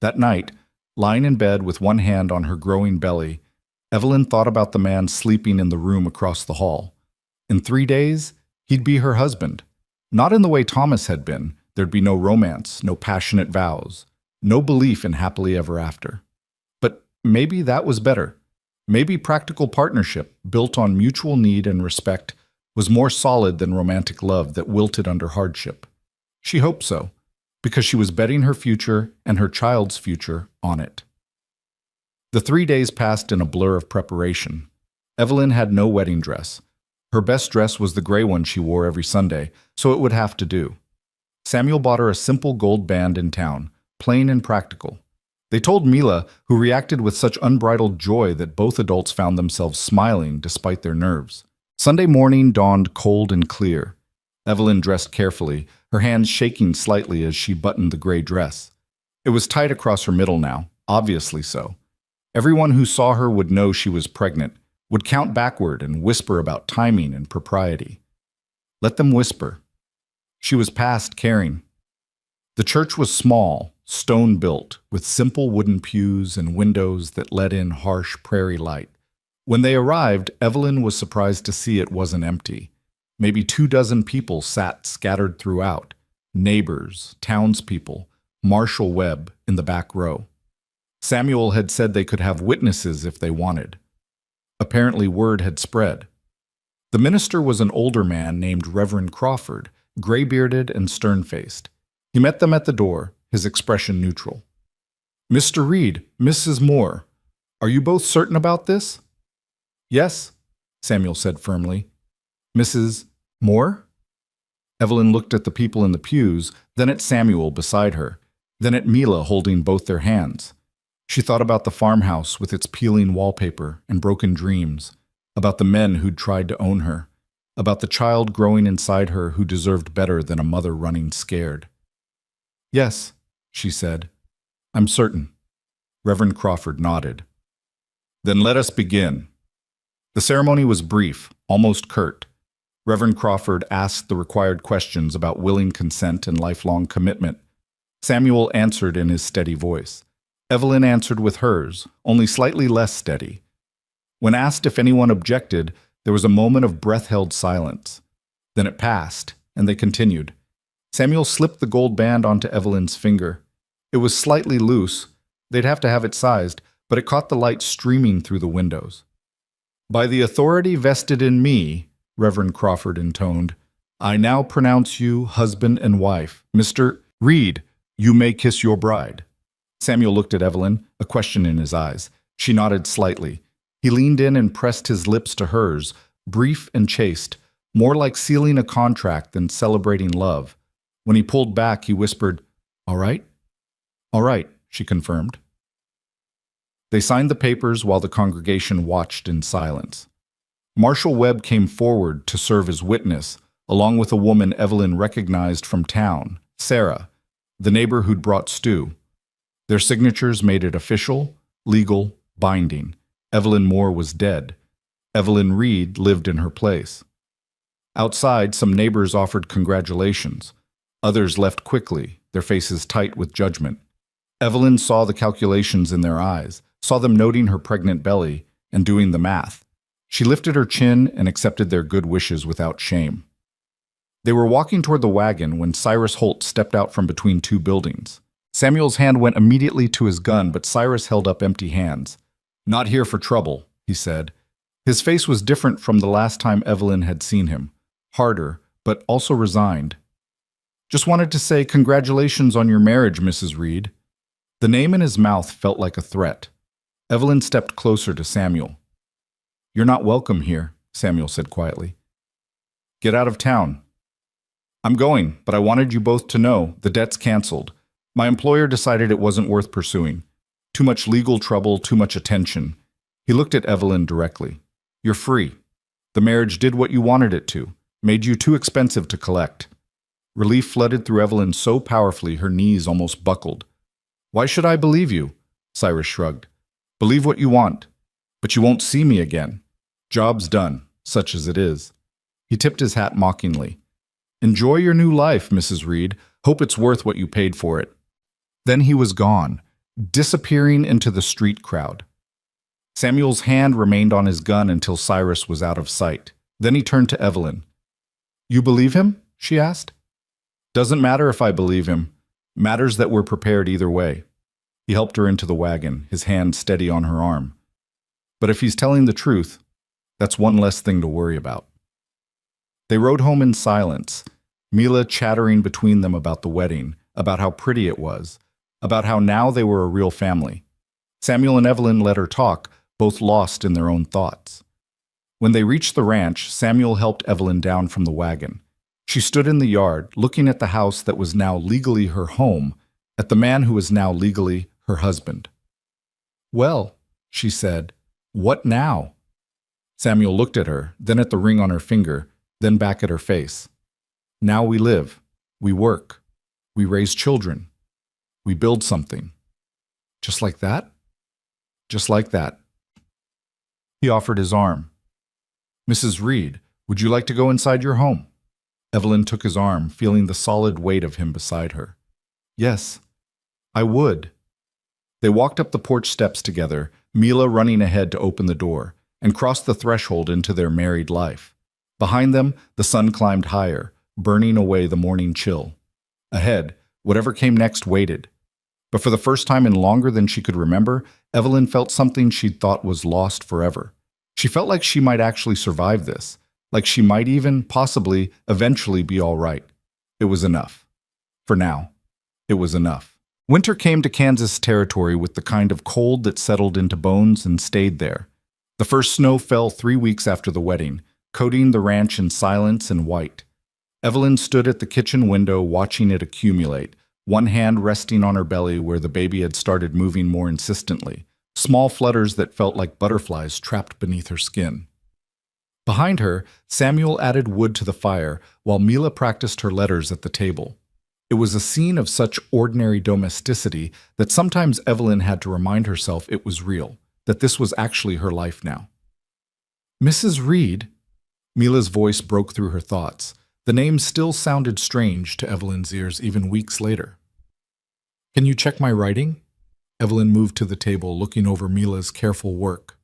That night, lying in bed with one hand on her growing belly, Evelyn thought about the man sleeping in the room across the hall. In 3 days, he'd be her husband. Not in the way Thomas had been. There'd be no romance, no passionate vows, no belief in happily ever after. But maybe that was better. Maybe practical partnership, built on mutual need and respect, was more solid than romantic love that wilted under hardship. She hoped so, because she was betting her future and her child's future on it. The 3 days passed in a blur of preparation. Evelyn had no wedding dress. Her best dress was the gray one she wore every Sunday, so it would have to do. Samuel bought her a simple gold band in town, plain and practical. They told Mila, who reacted with such unbridled joy that both adults found themselves smiling despite their nerves. Sunday morning dawned cold and clear. Evelyn dressed carefully, her hands shaking slightly as she buttoned the gray dress. It was tight across her middle now, obviously so. Everyone who saw her would know she was pregnant, would count backward and whisper about timing and propriety. Let them whisper. She was past caring. The church was small, stone-built, with simple wooden pews and windows that let in harsh prairie light. When they arrived, Evelyn was surprised to see it wasn't empty. Maybe 24 people sat scattered throughout. Neighbors, townspeople, Marshal Webb in the back row. Samuel had said they could have witnesses if they wanted. Apparently word had spread. The minister was an older man named Reverend Crawford, gray-bearded and stern-faced. He met them at the door, his expression neutral. "Mr. Reed, Mrs. Moore, are you both certain about this?" "Yes," Samuel said firmly. "Mrs. Moore?" Evelyn looked at the people in the pews, then at Samuel beside her, then at Mila holding both their hands. She thought about the farmhouse with its peeling wallpaper and broken dreams, about the men who'd tried to own her, about the child growing inside her who deserved better than a mother running scared. "Yes," she said. "I'm certain." Reverend Crawford nodded. "Then let us begin." The ceremony was brief, almost curt. Reverend Crawford asked the required questions about willing consent and lifelong commitment. Samuel answered in his steady voice. Evelyn answered with hers, only slightly less steady. When asked if anyone objected, there was a moment of breath-held silence. Then it passed, and they continued. Samuel slipped the gold band onto Evelyn's finger. It was slightly loose. They'd have to have it sized, but it caught the light streaming through the windows. "By the authority vested in me," Reverend Crawford intoned, "I now pronounce you husband and wife. Mr. Reed, you may kiss your bride." Samuel looked at Evelyn, a question in his eyes. She nodded slightly. He leaned in and pressed his lips to hers, brief and chaste, more like sealing a contract than celebrating love. When he pulled back, he whispered, "All right?" "All right," she confirmed. They signed the papers while the congregation watched in silence. Marshal Webb came forward to serve as witness, along with a woman Evelyn recognized from town, Sarah, the neighbor who'd brought stew. Their signatures made it official, legal, binding. Evelyn Moore was dead. Evelyn Reed lived in her place. Outside, some neighbors offered congratulations. Others left quickly, their faces tight with judgment. Evelyn saw the calculations in their eyes, saw them noting her pregnant belly and doing the math. She lifted her chin and accepted their good wishes without shame. They were walking toward the wagon when Cyrus Holt stepped out from between two buildings. Samuel's hand went immediately to his gun, but Cyrus held up empty hands. "Not here for trouble," he said. His face was different from the last time Evelyn had seen him. Harder, but also resigned. "Just wanted to say congratulations on your marriage, Mrs. Reed." The name in his mouth felt like a threat. Evelyn stepped closer to Samuel. "You're not welcome here," Samuel said quietly. "Get out of town." "I'm going, but I wanted you both to know the debt's canceled. My employer decided it wasn't worth pursuing. Too much legal trouble, too much attention." He looked at Evelyn directly. "You're free. The marriage did what you wanted it to, made you too expensive to collect." Relief flooded through Evelyn so powerfully her knees almost buckled. "Why should I believe you?" Cyrus shrugged. "Believe what you want, but you won't see me again. Job's done, such as it is." He tipped his hat mockingly. "Enjoy your new life, Mrs. Reed. Hope it's worth what you paid for it." Then he was gone, disappearing into the street crowd. Samuel's hand remained on his gun until Cyrus was out of sight. Then he turned to Evelyn. "You believe him?" she asked. "Doesn't matter if I believe him. Matters that we're prepared either way." He helped her into the wagon, his hand steady on her arm. "But if he's telling the truth, that's one less thing to worry about." They rode home in silence, Mila chattering between them about the wedding, about how pretty it was, about how now they were a real family. Samuel and Evelyn let her talk, both lost in their own thoughts. When they reached the ranch, Samuel helped Evelyn down from the wagon. She stood in the yard, looking at the house that was now legally her home, at the man who was now legally her husband. "Well," she said, "what now?" Samuel looked at her, then at the ring on her finger, then back at her face. "Now we live, we work, we raise children, we build something." "Just like that?" "Just like that." He offered his arm. "Mrs. Reed, would you like to go inside your home?" Evelyn took his arm, feeling the solid weight of him beside her. "Yes, I would." They walked up the porch steps together, Mila running ahead to open the door, and crossed the threshold into their married life. Behind them, the sun climbed higher, burning away the morning chill. Ahead, whatever came next waited. But for the first time in longer than she could remember, Evelyn felt something she'd thought was lost forever. She felt like she might actually survive this, like she might even, possibly, eventually be all right. It was enough. For now, it was enough. Winter came to Kansas territory with the kind of cold that settled into bones and stayed there. The first snow fell 3 weeks after the wedding, coating the ranch in silence and white. Evelyn stood at the kitchen window watching it accumulate, one hand resting on her belly where the baby had started moving more insistently, small flutters that felt like butterflies trapped beneath her skin. Behind her, Samuel added wood to the fire while Mila practiced her letters at the table. It was a scene of such ordinary domesticity that sometimes Evelyn had to remind herself it was real, that this was actually her life now. "Mrs. Reed?" Mila's voice broke through her thoughts. The name still sounded strange to Evelyn's ears even weeks later. "Can you check my writing?" Evelyn moved to the table, looking over Mila's careful work.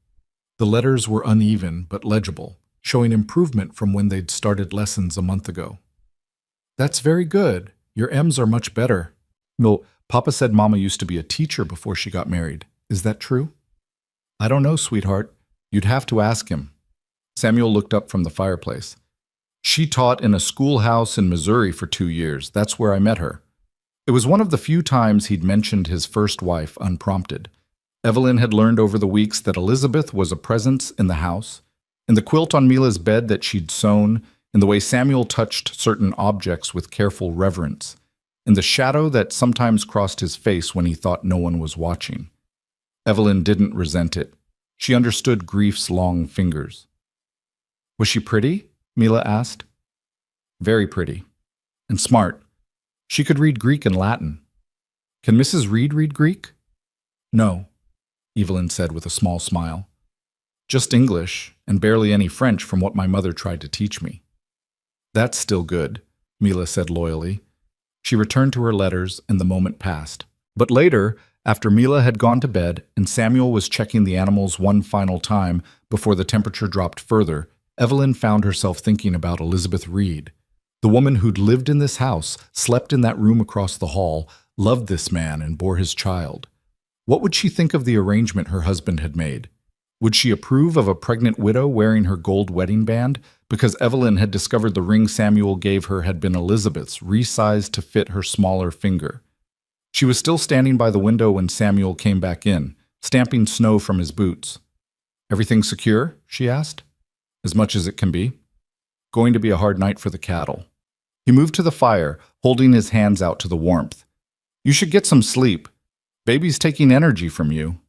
The letters were uneven but legible, showing improvement from when they'd started lessons a month ago. "That's very good. Your M's are much better." "No, Papa said Mama used to be a teacher before she got married. Is that true?" "I don't know, sweetheart. You'd have to ask him." Samuel looked up from the fireplace. "She taught in a schoolhouse in Missouri for 2 years. That's where I met her." It was one of the few times he'd mentioned his first wife unprompted. Evelyn had learned over the weeks that Elizabeth was a presence in the house, in the quilt on Mila's bed that she'd sewn, in the way Samuel touched certain objects with careful reverence, in the shadow that sometimes crossed his face when he thought no one was watching. Evelyn didn't resent it. She understood grief's long fingers. "Was she pretty?" Mila asked. "Very pretty. And smart. She could read Greek and Latin." "Can Mrs. Reed read Greek?" "No," Evelyn said with a small smile. "Just English, and barely any French from what my mother tried to teach me." "That's still good," Mila said loyally. She returned to her letters, and the moment passed. But later, after Mila had gone to bed and Samuel was checking the animals one final time before the temperature dropped further, Evelyn found herself thinking about Elizabeth Reed, the woman who'd lived in this house, slept in that room across the hall, loved this man, and bore his child. What would she think of the arrangement her husband had made? Would she approve of a pregnant widow wearing her gold wedding band because Evelyn had discovered the ring Samuel gave her had been Elizabeth's, resized to fit her smaller finger? She was still standing by the window when Samuel came back in, stamping snow from his boots. "Everything secure?" she asked. "As much as it can be. Going to be a hard night for the cattle." He moved to the fire, holding his hands out to the warmth. "You should get some sleep. Baby's taking energy from you."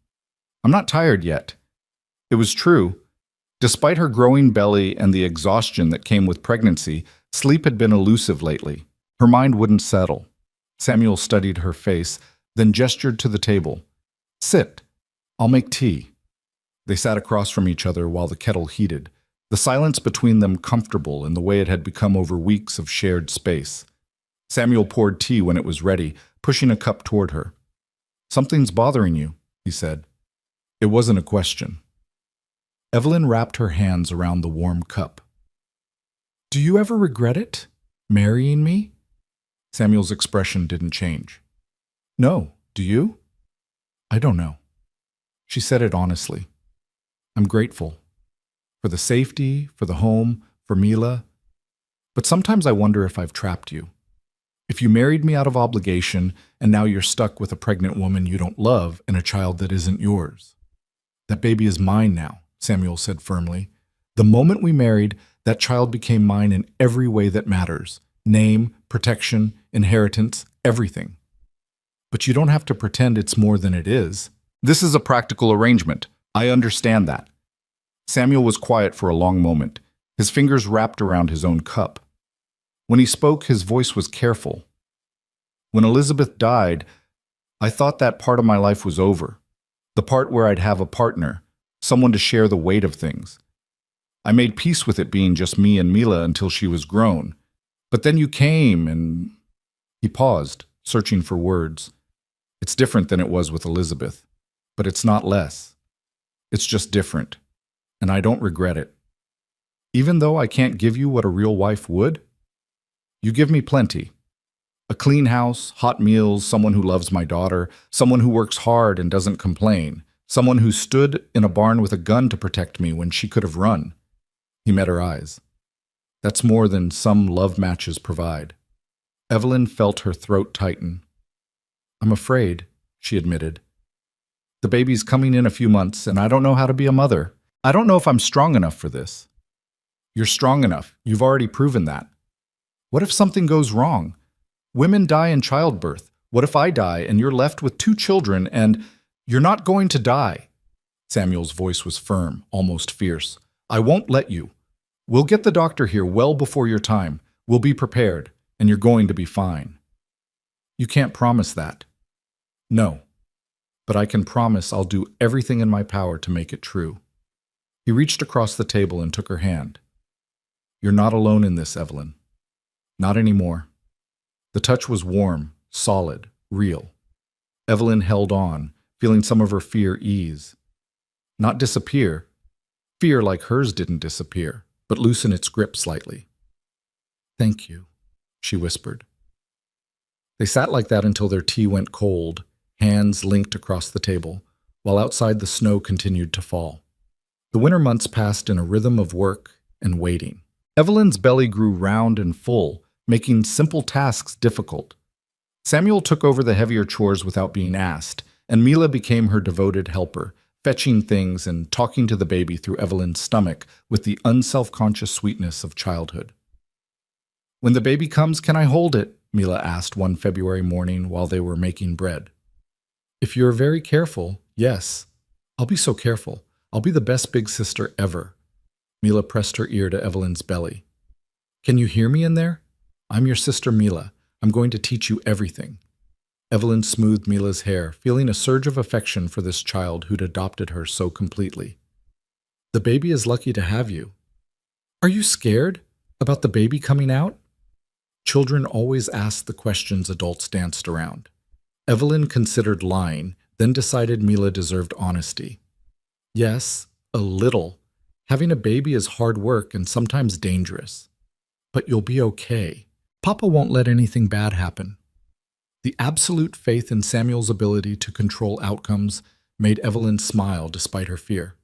"I'm not tired yet." It was true. Despite her growing belly and the exhaustion that came with pregnancy, sleep had been elusive lately. Her mind wouldn't settle. Samuel studied her face, then gestured to the table. "Sit. I'll make tea." They sat across from each other while the kettle heated, the silence between them comfortable in the way it had become over weeks of shared space. Samuel poured tea when it was ready, pushing a cup toward her. "Something's bothering you," he said. It wasn't a question. Evelyn wrapped her hands around the warm cup. "Do you ever regret it? Marrying me?" Samuel's expression didn't change. "No. Do you?" "I don't know." She said it honestly. "I'm grateful. For the safety, for the home, for Mila. But sometimes I wonder if I've trapped you. If you married me out of obligation and now you're stuck with a pregnant woman you don't love and a child that isn't yours. That baby is mine now, Samuel said firmly. The moment we married, that child became mine in every way that matters. Name, protection, inheritance, everything. But you don't have to pretend it's more than it is. This is a practical arrangement. I understand that. Samuel was quiet for a long moment, his fingers wrapped around his own cup. When he spoke, his voice was careful. When Elizabeth died, I thought that part of my life was over. The part where I'd have a partner, someone to share the weight of things. I made peace with it being just me and Mila until she was grown. But then you came and... He paused, searching for words. It's different than it was with Elizabeth, but it's not less. It's just different, and I don't regret it. Even though I can't give you what a real wife would, you give me plenty. A clean house, hot meals, someone who loves my daughter, someone who works hard and doesn't complain, someone who stood in a barn with a gun to protect me when she could have run. He met her eyes. That's more than some love matches provide. Evelyn felt her throat tighten. I'm afraid, she admitted. The baby's coming in a few months, and I don't know how to be a mother. I don't know if I'm strong enough for this. You're strong enough. You've already proven that. What if something goes wrong? Women die in childbirth. What if I die and you're left with 2 children and you're not going to die? Samuel's voice was firm, almost fierce. I won't let you. We'll get the doctor here well before your time. We'll be prepared, and you're going to be fine. You can't promise that. No, but I can promise I'll do everything in my power to make it true. He reached across the table and took her hand. You're not alone in this, Evelyn. Not anymore. The touch was warm, solid, real. Evelyn held on, feeling some of her fear ease. Not disappear. Fear like hers didn't disappear, but loosen its grip slightly. Thank you, she whispered. They sat like that until their tea went cold, hands linked across the table, while outside the snow continued to fall. The winter months passed in a rhythm of work and waiting. Evelyn's belly grew round and full, making simple tasks difficult. Samuel took over the heavier chores without being asked, and Mila became her devoted helper, fetching things and talking to the baby through Evelyn's stomach with the unself-conscious sweetness of childhood. When the baby comes, can I hold it? Mila asked one February morning while they were making bread. If you're very careful, yes. I'll be so careful. I'll be the best big sister ever. Mila pressed her ear to Evelyn's belly. Can you hear me in there? I'm your sister Mila. I'm going to teach you everything. Evelyn smoothed Mila's hair, feeling a surge of affection for this child who'd adopted her so completely. The baby is lucky to have you. Are you scared about the baby coming out? Children always ask the questions adults danced around. Evelyn considered lying, then decided Mila deserved honesty. Yes, a little. Having a baby is hard work and sometimes dangerous. But you'll be okay. Papa won't let anything bad happen. The absolute faith in Samuel's ability to control outcomes made Evelyn smile despite her fear.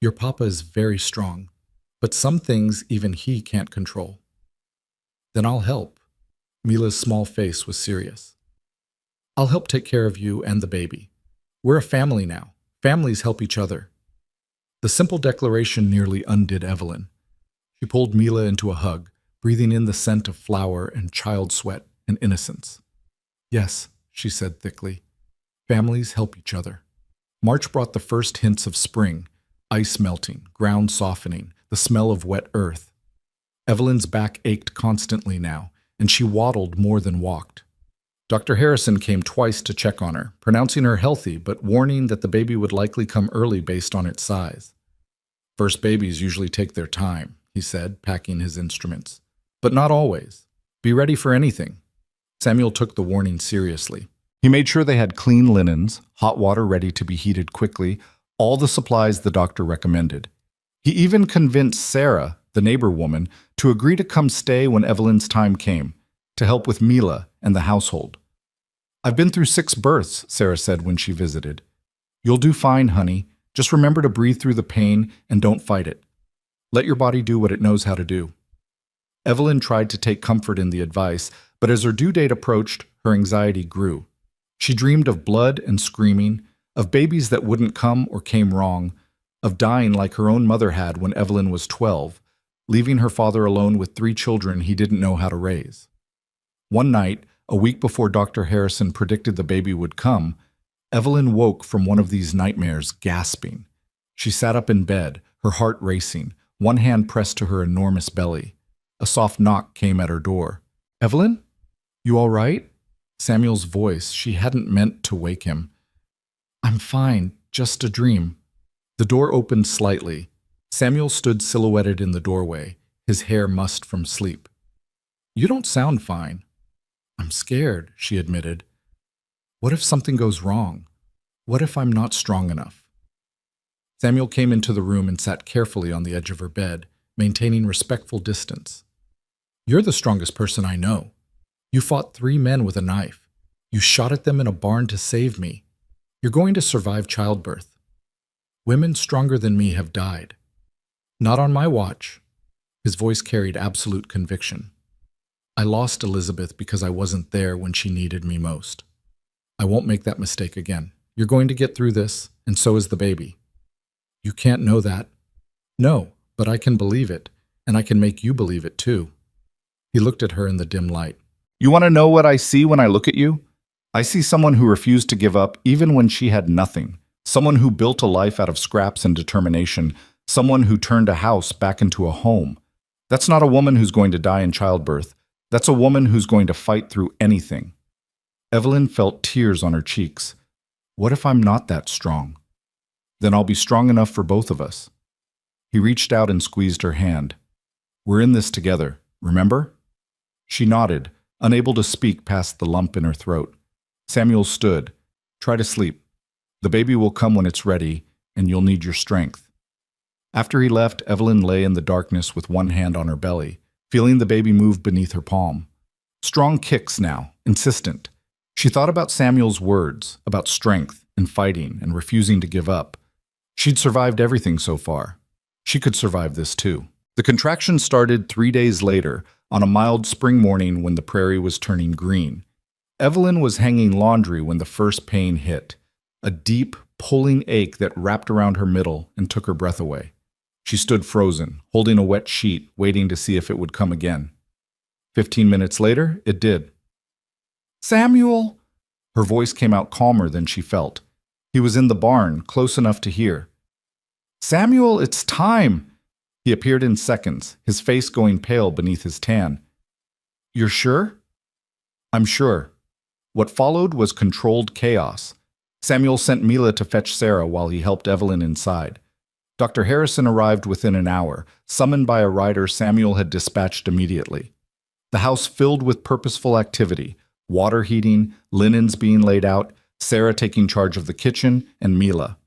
Your papa is very strong, but some things even he can't control. Then I'll help. Mila's small face was serious. I'll help take care of you and the baby. We're a family now. Families help each other. The simple declaration nearly undid Evelyn. She pulled Mila into a hug, breathing in the scent of flower and child sweat and innocence. Yes, she said thickly. Families help each other. March brought the first hints of spring, ice melting, ground softening, the smell of wet earth. Evelyn's back ached constantly now, and she waddled more than walked. Dr. Harrison came twice to check on her, pronouncing her healthy, but warning that the baby would likely come early based on its size. First babies usually take their time, he said, packing his instruments. But not always. Be ready for anything. Samuel took the warning seriously. He made sure they had clean linens, hot water ready to be heated quickly, all the supplies the doctor recommended. He even convinced Sarah, the neighbor woman, to agree to come stay when Evelyn's time came, to help with Mila and the household. I've been through 6 births, Sarah said when she visited. You'll do fine, honey. Just remember to breathe through the pain and don't fight it. Let your body do what it knows how to do. Evelyn tried to take comfort in the advice, but as her due date approached, her anxiety grew. She dreamed of blood and screaming, of babies that wouldn't come or came wrong, of dying like her own mother had when Evelyn was 12, leaving her father alone with 3 children he didn't know how to raise. One night, a week before Dr. Harrison predicted the baby would come, Evelyn woke from one of these nightmares, gasping. She sat up in bed, her heart racing, one hand pressed to her enormous belly. A soft knock came at her door. "Evelyn? You all right?" Samuel's voice, she hadn't meant to wake him. "I'm fine, just a dream." The door opened slightly. Samuel stood silhouetted in the doorway, his hair mussed from sleep. "You don't sound fine." "I'm scared," she admitted. "What if something goes wrong? What if I'm not strong enough?" Samuel came into the room and sat carefully on the edge of her bed, maintaining respectful distance. "You're the strongest person I know. You fought 3 men with a knife. You shot at them in a barn to save me. You're going to survive childbirth. Women stronger than me have died. Not on my watch." His voice carried absolute conviction. "I lost Elizabeth because I wasn't there when she needed me most. I won't make that mistake again. You're going to get through this, and so is the baby." "You can't know that." "No, but I can believe it, and I can make you believe it too." He looked at her in the dim light. "You want to know what I see when I look at you? I see someone who refused to give up even when she had nothing. Someone who built a life out of scraps and determination. Someone who turned a house back into a home. That's not a woman who's going to die in childbirth. That's a woman who's going to fight through anything." Evelyn felt tears on her cheeks. "What if I'm not that strong? Then I'll be strong enough for both of us." He reached out and squeezed her hand. "We're in this together, remember?" She nodded, unable to speak past the lump in her throat. Samuel stood. "Try to sleep. The baby will come when it's ready, and you'll need your strength." After he left, Evelyn lay in the darkness with one hand on her belly, feeling the baby move beneath her palm. Strong kicks now, insistent. She thought about Samuel's words, about strength and fighting and refusing to give up. She'd survived everything so far. She could survive this too. The contraction started 3 days later, on a mild spring morning when the prairie was turning green. Evelyn was hanging laundry when the first pain hit, a deep, pulling ache that wrapped around her middle and took her breath away. She stood frozen, holding a wet sheet, waiting to see if it would come again. 15 minutes later, it did. "Samuel!" Her voice came out calmer than she felt. He was in the barn, close enough to hear. "Samuel, it's time!" He appeared in seconds, his face going pale beneath his tan. "You're sure?" "I'm sure." What followed was controlled chaos. Samuel sent Mila to fetch Sarah while he helped Evelyn inside. Dr. Harrison arrived within an hour, summoned by a rider Samuel had dispatched immediately. The house filled with purposeful activity, water heating, linens being laid out, Sarah taking charge of the kitchen, and Mila.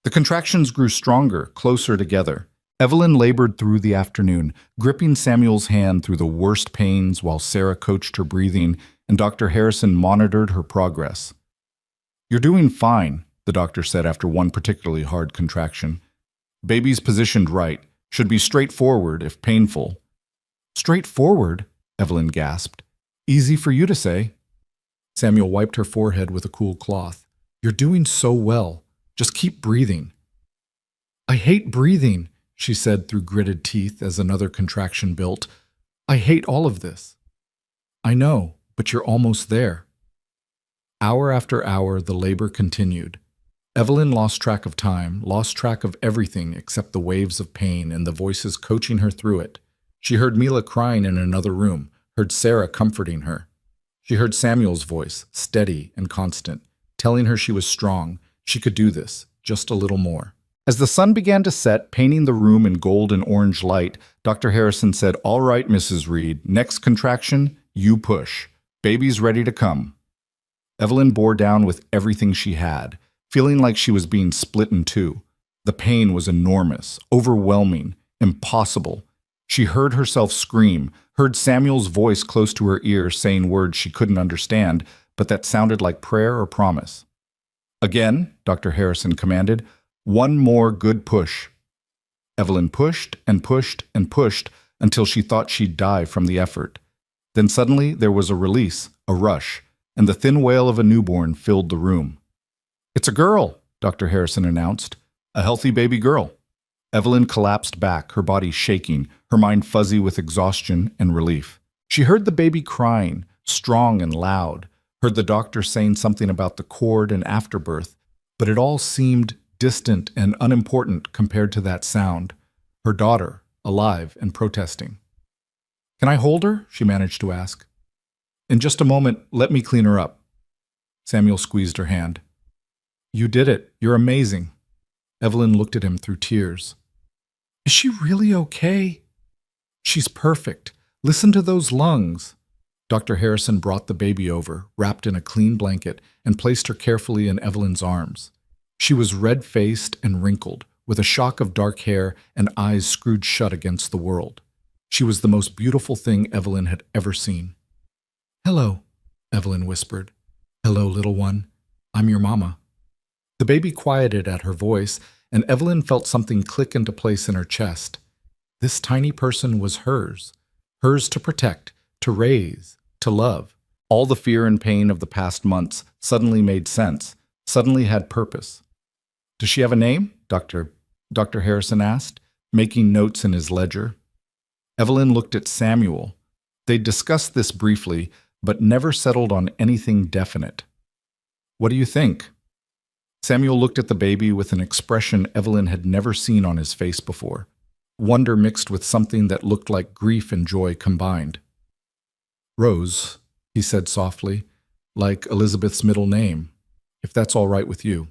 The contractions grew stronger, closer together. Evelyn labored through the afternoon, gripping Samuel's hand through the worst pains while Sarah coached her breathing and Dr. Harrison monitored her progress. "You're doing fine," the doctor said after one particularly hard contraction. "Baby's positioned right. Should be straightforward, if painful." "Straightforward?" Evelyn gasped. "Easy for you to say." Samuel wiped her forehead with a cool cloth. "You're doing so well. Just keep breathing." "I hate breathing," she said through gritted teeth as another contraction built. "I hate all of this." "I know, but you're almost there." Hour after hour, the labor continued. Evelyn lost track of time, lost track of everything except the waves of pain and the voices coaching her through it. She heard Mila crying in another room, heard Sarah comforting her. She heard Samuel's voice, steady and constant, telling her she was strong, she could do this, just a little more. As the sun began to set, painting the room in gold and orange light, Dr. Harrison said, "All right, Mrs. Reed, next contraction, you push. Baby's ready to come." Evelyn bore down with everything she had, feeling like she was being split in two. The pain was enormous, overwhelming, impossible. She heard herself scream, heard Samuel's voice close to her ear saying words she couldn't understand, but that sounded like prayer or promise. "Again," Dr. Harrison commanded, "one more good push." Evelyn pushed and pushed and pushed, until she thought she'd die from the effort. Then suddenly there was a release, a rush, and the thin wail of a newborn filled the room. "It's a girl," Dr. Harrison announced. "A healthy baby girl." Evelyn collapsed back, her body shaking, her mind fuzzy with exhaustion and relief. She heard the baby crying, strong and loud, heard the doctor saying something about the cord and afterbirth, but it all seemed distant and unimportant compared to that sound. Her daughter, alive and protesting. "Can I hold her?" she managed to ask. "In just a moment, let me clean her up." Samuel squeezed her hand. "You did it. You're amazing." Evelyn looked at him through tears. "Is she really okay?" "She's perfect. Listen to those lungs." Dr. Harrison brought the baby over, wrapped in a clean blanket, and placed her carefully in Evelyn's arms. She was red-faced and wrinkled, with a shock of dark hair and eyes screwed shut against the world. She was the most beautiful thing Evelyn had ever seen. "Hello," Evelyn whispered. "Hello, little one. I'm your mama." The baby quieted at her voice, and Evelyn felt something click into place in her chest. This tiny person was hers. Hers to protect, to raise, to love. All the fear and pain of the past months suddenly made sense, suddenly had purpose. "Does she have a name?" Dr. Harrison asked, making notes in his ledger. Evelyn looked at Samuel. They'd discussed this briefly, but never settled on anything definite. "What do you think?" Samuel looked at the baby with an expression Evelyn had never seen on his face before. Wonder mixed with something that looked like grief and joy combined. "Rose," he said softly, "like Elizabeth's middle name, if that's all right with you."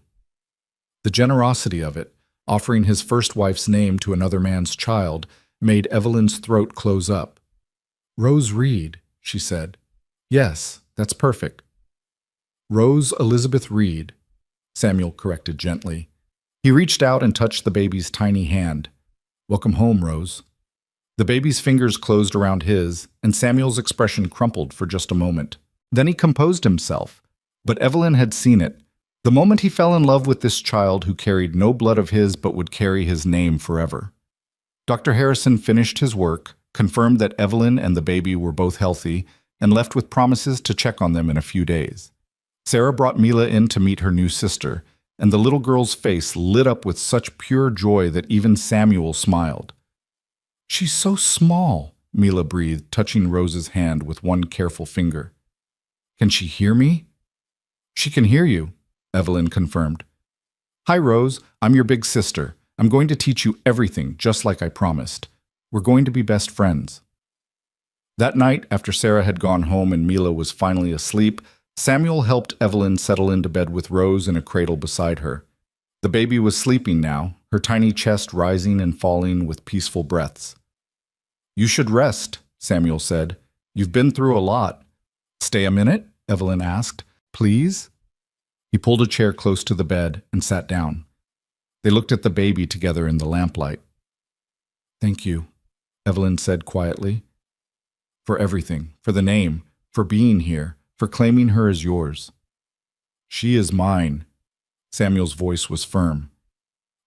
The generosity of it, offering his first wife's name to another man's child, made Evelyn's throat close up. "Rose Reed," she said. "Yes, that's perfect." "Rose Elizabeth Reed," Samuel corrected gently. He reached out and touched the baby's tiny hand. "Welcome home, Rose." The baby's fingers closed around his, and Samuel's expression crumpled for just a moment. Then he composed himself. But Evelyn had seen it. The moment he fell in love with this child who carried no blood of his but would carry his name forever. Dr. Harrison finished his work, confirmed that Evelyn and the baby were both healthy, and left with promises to check on them in a few days. Sarah brought Mila in to meet her new sister, and the little girl's face lit up with such pure joy that even Samuel smiled. "She's so small," Mila breathed, touching Rose's hand with one careful finger. "Can she hear me?" "She can hear you," Evelyn confirmed. "Hi, Rose. I'm your big sister. I'm going to teach you everything, just like I promised. We're going to be best friends." That night, after Sarah had gone home and Mila was finally asleep, Samuel helped Evelyn settle into bed with Rose in a cradle beside her. The baby was sleeping now, her tiny chest rising and falling with peaceful breaths. "You should rest," Samuel said. "You've been through a lot." "Stay a minute?" Evelyn asked. "Please?" He pulled a chair close to the bed and sat down. They looked at the baby together in the lamplight. "Thank you," Evelyn said quietly. "For everything, for the name, for being here, for claiming her as yours." "She is mine." Samuel's voice was firm.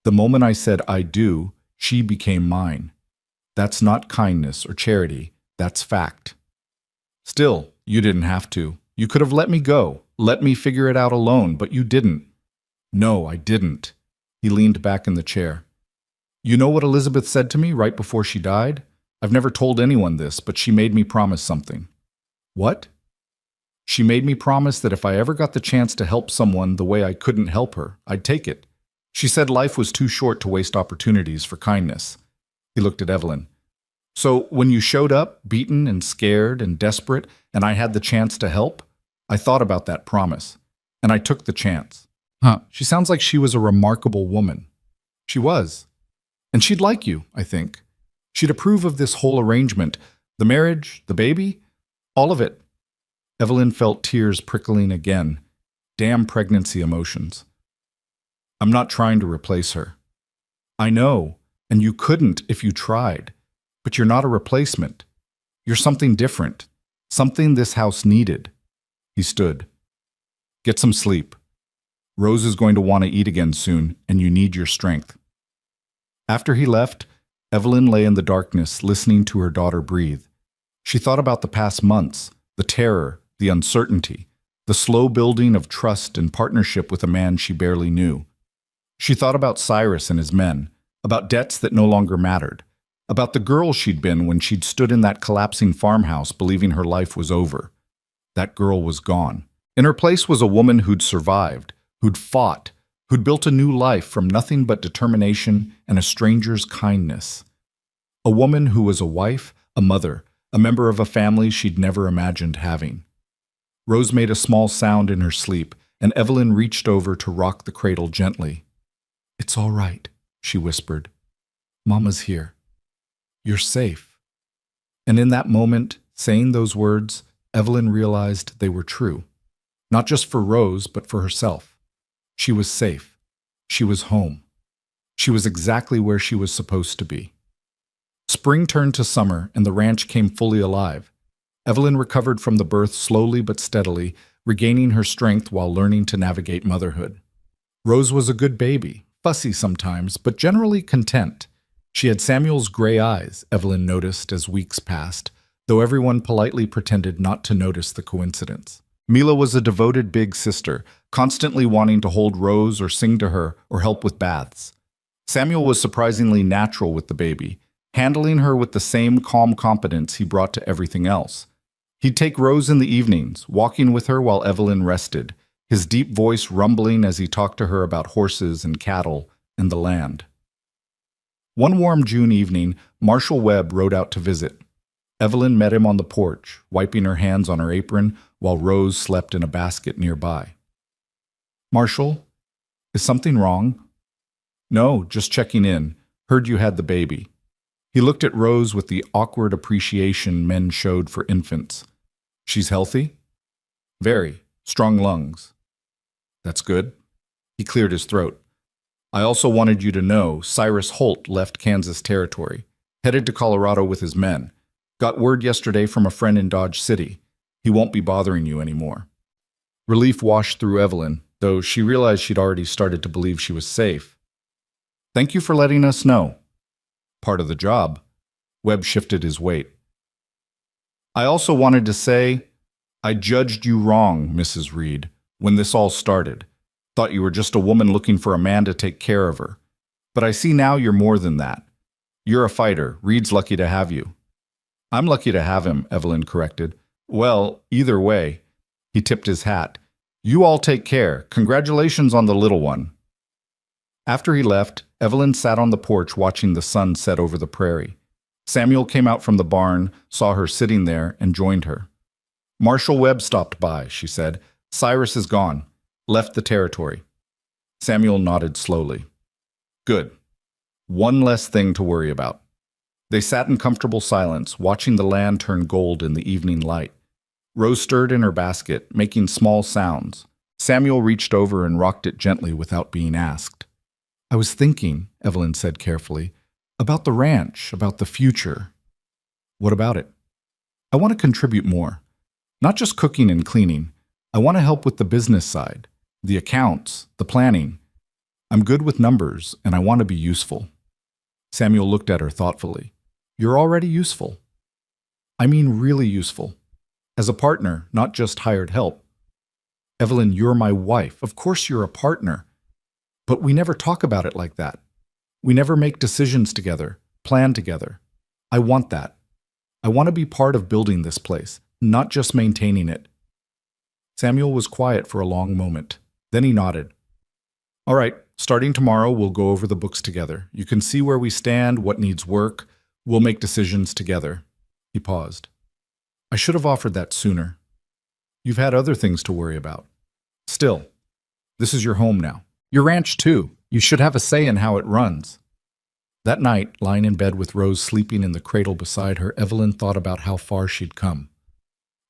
"The moment I said I do, she became mine. That's not kindness or charity, that's fact." "Still, you didn't have to. You could have let me go, let me figure it out alone, but you didn't." "No, I didn't." He leaned back in the chair. "You know what Elizabeth said to me right before she died? I've never told anyone this, but she made me promise something." "What?" "She made me promise that if I ever got the chance to help someone the way I couldn't help her, I'd take it. She said life was too short to waste opportunities for kindness." He looked at Evelyn. "So when you showed up, beaten and scared and desperate, and I had the chance to help, I thought about that promise, and I took the chance." She sounds like she was a remarkable woman." "She was. And she'd like you, I think. She'd approve of this whole arrangement, the marriage, the baby, all of it." Evelyn felt tears prickling again. Damn pregnancy emotions. "I'm not trying to replace her." "I know, and you couldn't if you tried. But you're not a replacement. You're something different, something this house needed." He stood. "Get some sleep. Rose is going to want to eat again soon, and you need your strength." After he left, Evelyn lay in the darkness, listening to her daughter breathe. She thought about the past months, the terror, the uncertainty, the slow building of trust and partnership with a man she barely knew. She thought about Cyrus and his men, about debts that no longer mattered, about the girl she'd been when she'd stood in that collapsing farmhouse believing her life was over. That girl was gone. In her place was a woman who'd survived, who'd fought, who'd built a new life from nothing but determination and a stranger's kindness. A woman who was a wife, a mother, a member of a family she'd never imagined having. Rose made a small sound in her sleep, and Evelyn reached over to rock the cradle gently. "It's all right," she whispered. "Mama's here. You're safe." And in that moment, saying those words, Evelyn realized they were true. Not just for Rose, but for herself. She was safe. She was home. She was exactly where she was supposed to be. Spring turned to summer, and the ranch came fully alive. Evelyn recovered from the birth slowly but steadily, regaining her strength while learning to navigate motherhood. Rose was a good baby, fussy sometimes, but generally content. She had Samuel's gray eyes, Evelyn noticed as weeks passed, though everyone politely pretended not to notice the coincidence. Mila was a devoted big sister, constantly wanting to hold Rose or sing to her or help with baths. Samuel was surprisingly natural with the baby, handling her with the same calm competence he brought to everything else. He'd take Rose in the evenings, walking with her while Evelyn rested, his deep voice rumbling as he talked to her about horses and cattle and the land. One warm June evening, Marshall Webb rode out to visit. Evelyn met him on the porch, wiping her hands on her apron while Rose slept in a basket nearby. "Marshall, is something wrong?" "No, just checking in. Heard you had the baby." He looked at Rose with the awkward appreciation men showed for infants. "She's healthy?" "Very. Strong lungs." "That's good." He cleared his throat. "I also wanted you to know Cyrus Holt left Kansas Territory, headed to Colorado with his men. Got word yesterday from a friend in Dodge City. He won't be bothering you anymore." Relief washed through Evelyn, though she realized she'd already started to believe she was safe. "Thank you for letting us know." "Part of the job." Webb shifted his weight. "I also wanted to say, I judged you wrong, Mrs. Reed, when this all started. Thought you were just a woman looking for a man to take care of her. But I see now you're more than that. You're a fighter. Reed's lucky to have you." "I'm lucky to have him," Evelyn corrected. "Well, either way." He tipped his hat. "You all take care. Congratulations on the little one." After he left, Evelyn sat on the porch watching the sun set over the prairie. Samuel came out from the barn, saw her sitting there, and joined her. "Marshall Webb stopped by," she said. "Cyrus is gone. Left the territory." Samuel nodded slowly. "Good. One less thing to worry about." They sat in comfortable silence, watching the land turn gold in the evening light. Rose stirred in her basket, making small sounds. Samuel reached over and rocked it gently without being asked. "I was thinking," Evelyn said carefully, "about the ranch, about the future." "What about it?" "I want to contribute more. Not just cooking and cleaning. I want to help with the business side, the accounts, the planning. I'm good with numbers, and I want to be useful." Samuel looked at her thoughtfully. "You're already useful." "I mean really useful. As a partner, not just hired help." "Evelyn, you're my wife. Of course you're a partner. But we never talk about it like that. We never make decisions together, plan together. I want that. I want to be part of building this place, not just maintaining it." Samuel was quiet for a long moment. Then he nodded. "All right, starting tomorrow, we'll go over the books together. You can see where we stand, what needs work. We'll make decisions together." He paused. "I should have offered that sooner. You've had other things to worry about. Still, this is your home now. Your ranch, too. You should have a say in how it runs." That night, lying in bed with Rose sleeping in the cradle beside her, Evelyn thought about how far she'd come.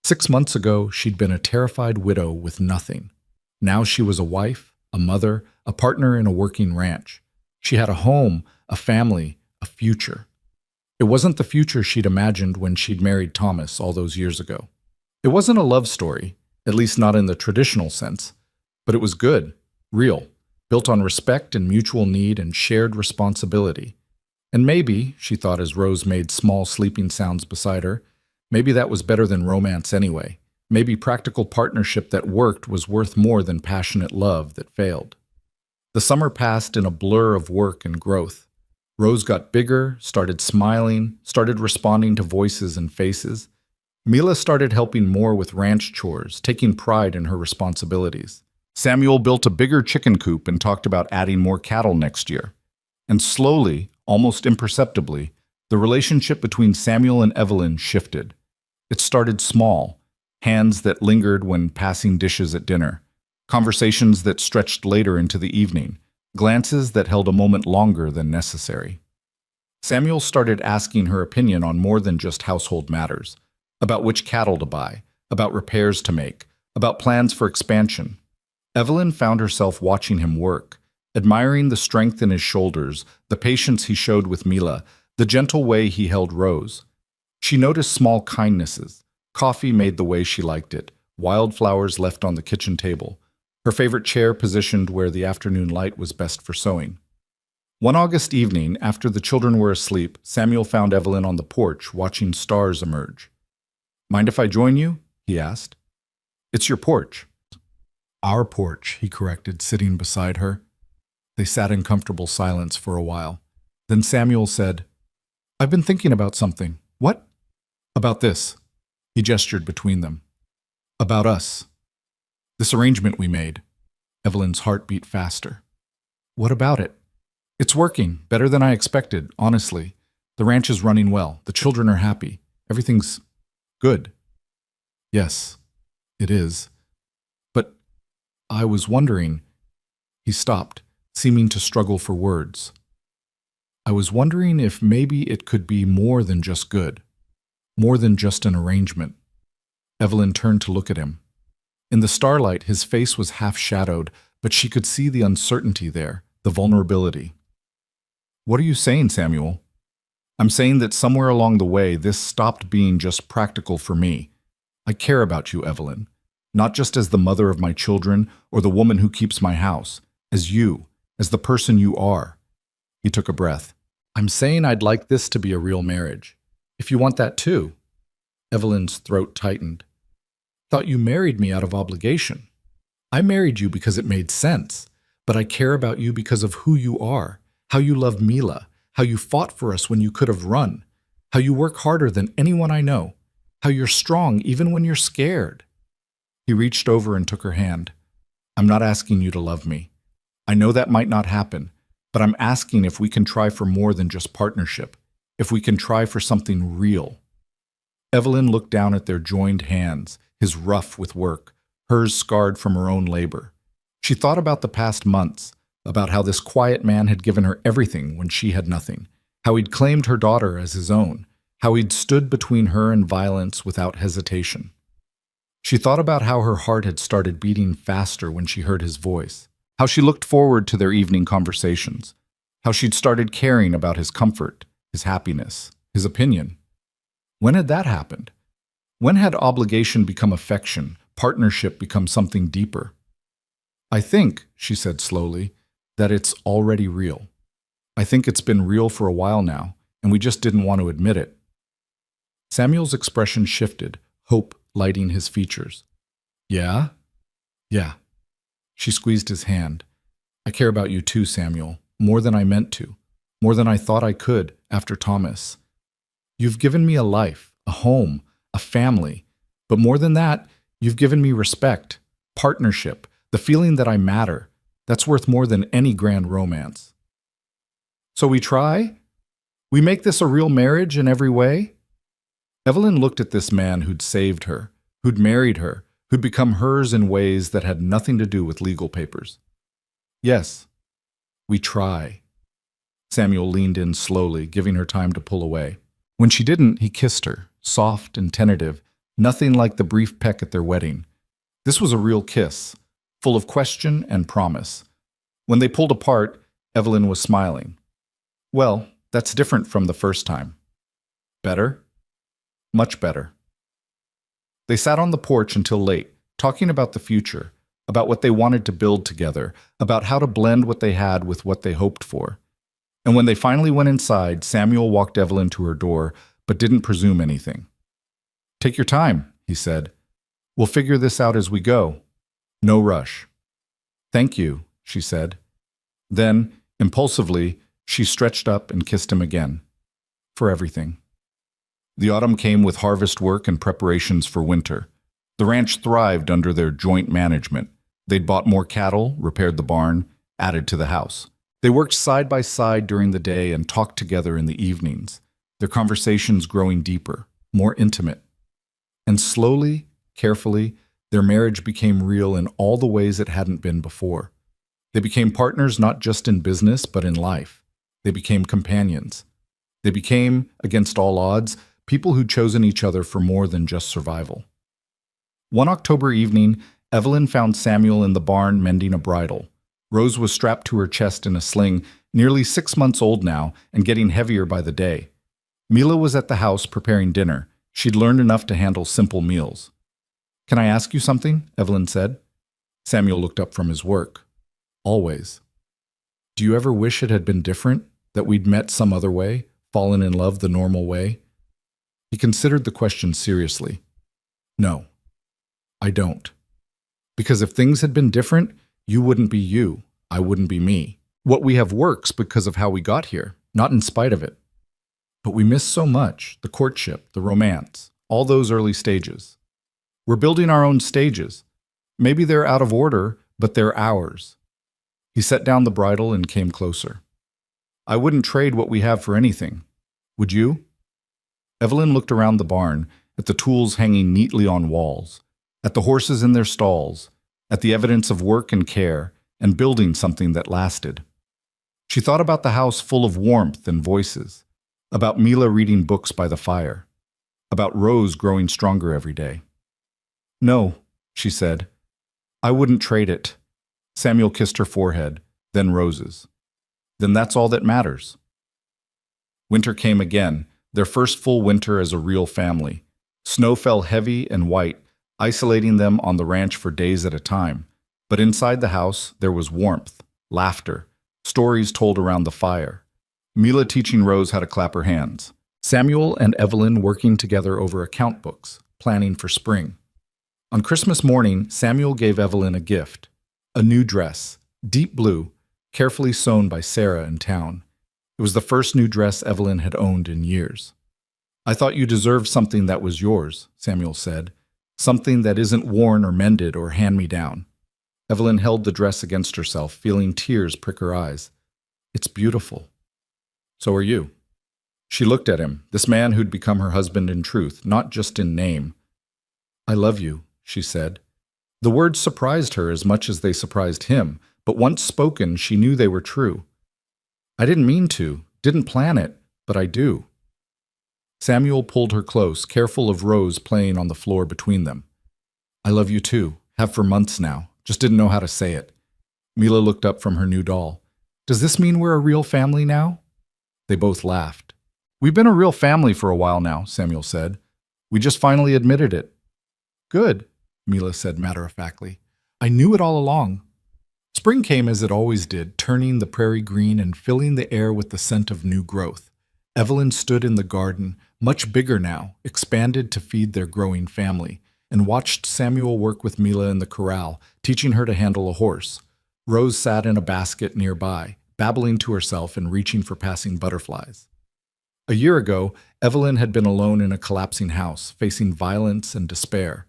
6 months ago, she'd been a terrified widow with nothing. Now she was a wife, a mother, a partner in a working ranch. She had a home, a family, a future. It wasn't the future she'd imagined when she'd married Thomas all those years ago. It wasn't a love story, at least not in the traditional sense, but it was good, real, built on respect and mutual need and shared responsibility. And maybe, she thought as Rose made small sleeping sounds beside her, maybe that was better than romance anyway. Maybe practical partnership that worked was worth more than passionate love that failed. The summer passed in a blur of work and growth. Rose got bigger, started smiling, started responding to voices and faces. Mila started helping more with ranch chores, taking pride in her responsibilities. Samuel built a bigger chicken coop and talked about adding more cattle next year. And slowly, almost imperceptibly, the relationship between Samuel and Evelyn shifted. It started small, hands that lingered when passing dishes at dinner, conversations that stretched later into the evening, glances that held a moment longer than necessary. Samuel started asking her opinion on more than just household matters, about which cattle to buy, about repairs to make, about plans for expansion. Evelyn found herself watching him work, admiring the strength in his shoulders, the patience he showed with Mila, the gentle way he held Rose. She noticed small kindnesses, coffee made the way she liked it, wildflowers left on the kitchen table, her favorite chair positioned where the afternoon light was best for sewing. One August evening, after the children were asleep, Samuel found Evelyn on the porch watching stars emerge. "Mind if I join you?" he asked. "It's your porch." "Our porch," he corrected, sitting beside her. They sat in comfortable silence for a while. Then Samuel said, "I've been thinking about something." "What?" "About this." He gestured between them. "About us. This arrangement we made." Evelyn's heart beat faster. "What about it?" "It's working, better than I expected, honestly. The ranch is running well. The children are happy. Everything's good." "Yes, it is. But I was wondering..." He stopped, seeming to struggle for words. "I was wondering if maybe it could be more than just good. More than just an arrangement." Evelyn turned to look at him. In the starlight, his face was half-shadowed, but she could see the uncertainty there, the vulnerability. "What are you saying, Samuel?" "I'm saying that somewhere along the way, this stopped being just practical for me. I care about you, Evelyn, not just as the mother of my children or the woman who keeps my house, as you, as the person you are." He took a breath. "I'm saying I'd like this to be a real marriage. If you want that too." Evelyn's throat tightened. "Thought you married me out of obligation." "I married you because it made sense, but I care about you because of who you are, how you love Mila, how you fought for us when you could have run, how you work harder than anyone I know, how you're strong even when you're scared." He reached over and took her hand. "I'm not asking you to love me. I know that might not happen, but I'm asking if we can try for more than just partnership, if we can try for something real." Evelyn looked down at their joined hands, his rough with work, hers scarred from her own labor. She thought about the past months, about how this quiet man had given her everything when she had nothing, how he'd claimed her daughter as his own, how he'd stood between her and violence without hesitation. She thought about how her heart had started beating faster when she heard his voice, how she looked forward to their evening conversations, how she'd started caring about his comfort, his happiness, his opinion. When had that happened? When had obligation become affection, partnership become something deeper? "I think," she said slowly, "that it's already real. I think it's been real for a while now, and we just didn't want to admit it." Samuel's expression shifted, hope lighting his features. "Yeah?" "Yeah." She squeezed his hand. "I care about you too, Samuel, more than I meant to, more than I thought I could after Thomas. You've given me a life, a home, a family, but more than that, you've given me respect, partnership, the feeling that I matter. That's worth more than any grand romance." "So we try? We make this a real marriage in every way?" Evelyn looked at this man who'd saved her, who'd married her, who'd become hers in ways that had nothing to do with legal papers. "Yes, we try." Samuel leaned in slowly, giving her time to pull away. When she didn't, he kissed her, soft and tentative, nothing like the brief peck at their wedding. This was a real kiss, full of question and promise. When they pulled apart, Evelyn was smiling. "Well, that's different from the first time." "Better?" "Much better." They sat on the porch until late, talking about the future, about what they wanted to build together, about how to blend what they had with what they hoped for. And when they finally went inside, Samuel walked Evelyn to her door, but didn't presume anything. "Take your time," he said. "We'll figure this out as we go. No rush." "Thank you," she said. Then, impulsively, she stretched up and kissed him again. For everything. The autumn came with harvest work and preparations for winter. The ranch thrived under their joint management. They'd bought more cattle, repaired the barn, added to the house. They worked side by side during the day and talked together in the evenings, their conversations growing deeper, more intimate. And slowly, carefully, their marriage became real in all the ways it hadn't been before. They became partners not just in business, but in life. They became companions. They became, against all odds, people who'd chosen each other for more than just survival. One October evening, Evelyn found Samuel in the barn mending a bridle. Rose was strapped to her chest in a sling, nearly 6 months old now, and getting heavier by the day. Mila was at the house preparing dinner. She'd learned enough to handle simple meals. "Can I ask you something?" Evelyn said. Samuel looked up from his work. "Always." "Do you ever wish it had been different? That we'd met some other way? Fallen in love the normal way?" He considered the question seriously. "No, I don't. Because if things had been different, you wouldn't be you, I wouldn't be me. What we have works because of how we got here, not in spite of it. But we miss so much, the courtship, the romance, all those early stages. We're building our own stages. Maybe they're out of order, but they're ours." He set down the bridle and came closer. "I wouldn't trade what we have for anything. Would you?" Evelyn looked around the barn, at the tools hanging neatly on walls, at the horses in their stalls, at the evidence of work and care, and building something that lasted. She thought about the house full of warmth and voices, about Mila reading books by the fire, about Rose growing stronger every day. "No," she said. "I wouldn't trade it." Samuel kissed her forehead, then Rose's. "Then that's all that matters." Winter came again, their first full winter as a real family. Snow fell heavy and white, isolating them on the ranch for days at a time. But inside the house, there was warmth, laughter, stories told around the fire. Mila teaching Rose how to clap her hands. Samuel and Evelyn working together over account books, planning for spring. On Christmas morning, Samuel gave Evelyn a gift. A new dress, deep blue, carefully sewn by Sarah in town. It was the first new dress Evelyn had owned in years. "I thought you deserved something that was yours," Samuel said. "Something that isn't worn or mended or hand-me-down." Evelyn held the dress against herself, feeling tears prick her eyes. "It's beautiful." "So are you." She looked at him, this man who'd become her husband in truth, not just in name. "I love you," she said. The words surprised her as much as they surprised him, but once spoken, she knew they were true. "I didn't mean to, didn't plan it, but I do." Samuel pulled her close, careful of Rose playing on the floor between them. "I love you too, have for months now, just didn't know how to say it." Mila looked up from her new doll. "Does this mean we're a real family now?" They both laughed. "We've been a real family for a while now," Samuel said. "We just finally admitted it." "Good," Mila said matter-of-factly. "I knew it all along." Spring came as it always did, turning the prairie green and filling the air with the scent of new growth. Evelyn stood in the garden, much bigger now, expanded to feed their growing family, and watched Samuel work with Mila in the corral, teaching her to handle a horse. Rose sat in a basket nearby, babbling to herself and reaching for passing butterflies. A year ago, Evelyn had been alone in a collapsing house, facing violence and despair.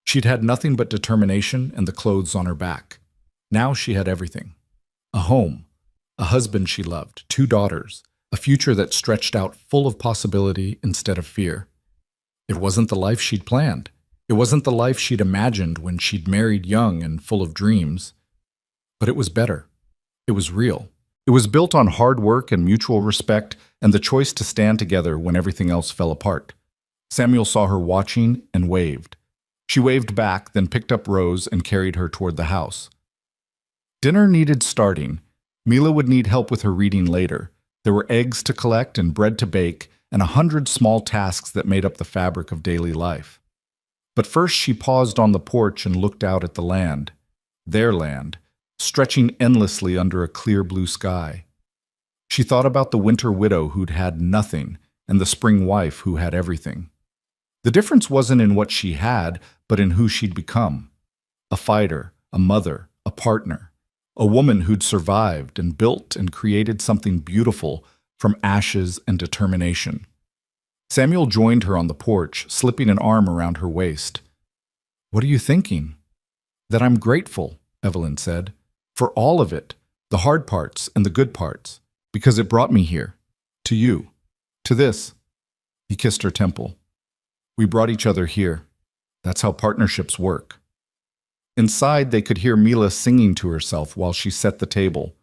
She'd had nothing but determination and the clothes on her back. Now she had everything. A home, a husband she loved, 2 daughters, a future that stretched out full of possibility instead of fear. It wasn't the life she'd planned. It wasn't the life she'd imagined when she'd married young and full of dreams. But it was better. It was real. It was built on hard work and mutual respect and the choice to stand together when everything else fell apart. Samuel saw her watching and waved. She waved back, then picked up Rose and carried her toward the house. Dinner needed starting. Mila would need help with her reading later. There were eggs to collect and bread to bake, and 100 small tasks that made up the fabric of daily life. But first she paused on the porch and looked out at the land, their land, stretching endlessly under a clear blue sky. She thought about the winter widow who'd had nothing and the spring wife who had everything. The difference wasn't in what she had, but in who she'd become. A fighter, a mother, a partner, a woman who'd survived and built and created something beautiful from ashes and determination. Samuel joined her on the porch, slipping an arm around her waist. "What are you thinking?" "That I'm grateful," Evelyn said, "for all of it, the hard parts and the good parts, because it brought me here, to you, to this." He kissed her temple. "We brought each other here. That's how partnerships work." Inside, they could hear Mila singing to herself while she set the table.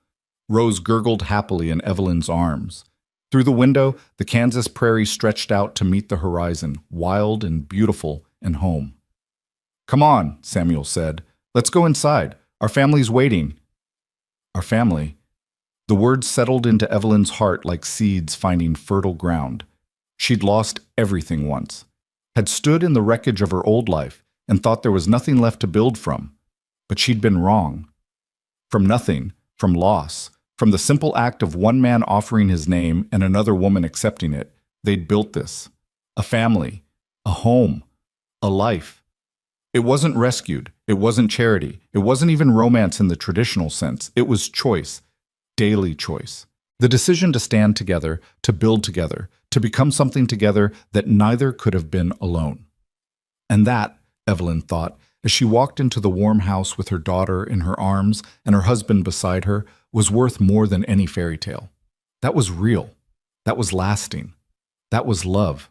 Rose gurgled happily in Evelyn's arms. Through the window, the Kansas prairie stretched out to meet the horizon, wild and beautiful and home. "Come on," Samuel said. "Let's go inside. Our family's waiting." Our family. The words settled into Evelyn's heart like seeds finding fertile ground. She'd lost everything once, had stood in the wreckage of her old life and thought there was nothing left to build from. But she'd been wrong. From nothing, from loss, from the simple act of one man offering his name and another woman accepting it, they'd built this. A family, a home, a life. It wasn't rescued. It wasn't charity. It wasn't even romance in the traditional sense. It was choice, daily choice. The decision to stand together, to build together, to become something together that neither could have been alone. And that, Evelyn thought, as she walked into the warm house with her daughter in her arms and her husband beside her, was worth more than any fairy tale. That was real. That was lasting. That was love.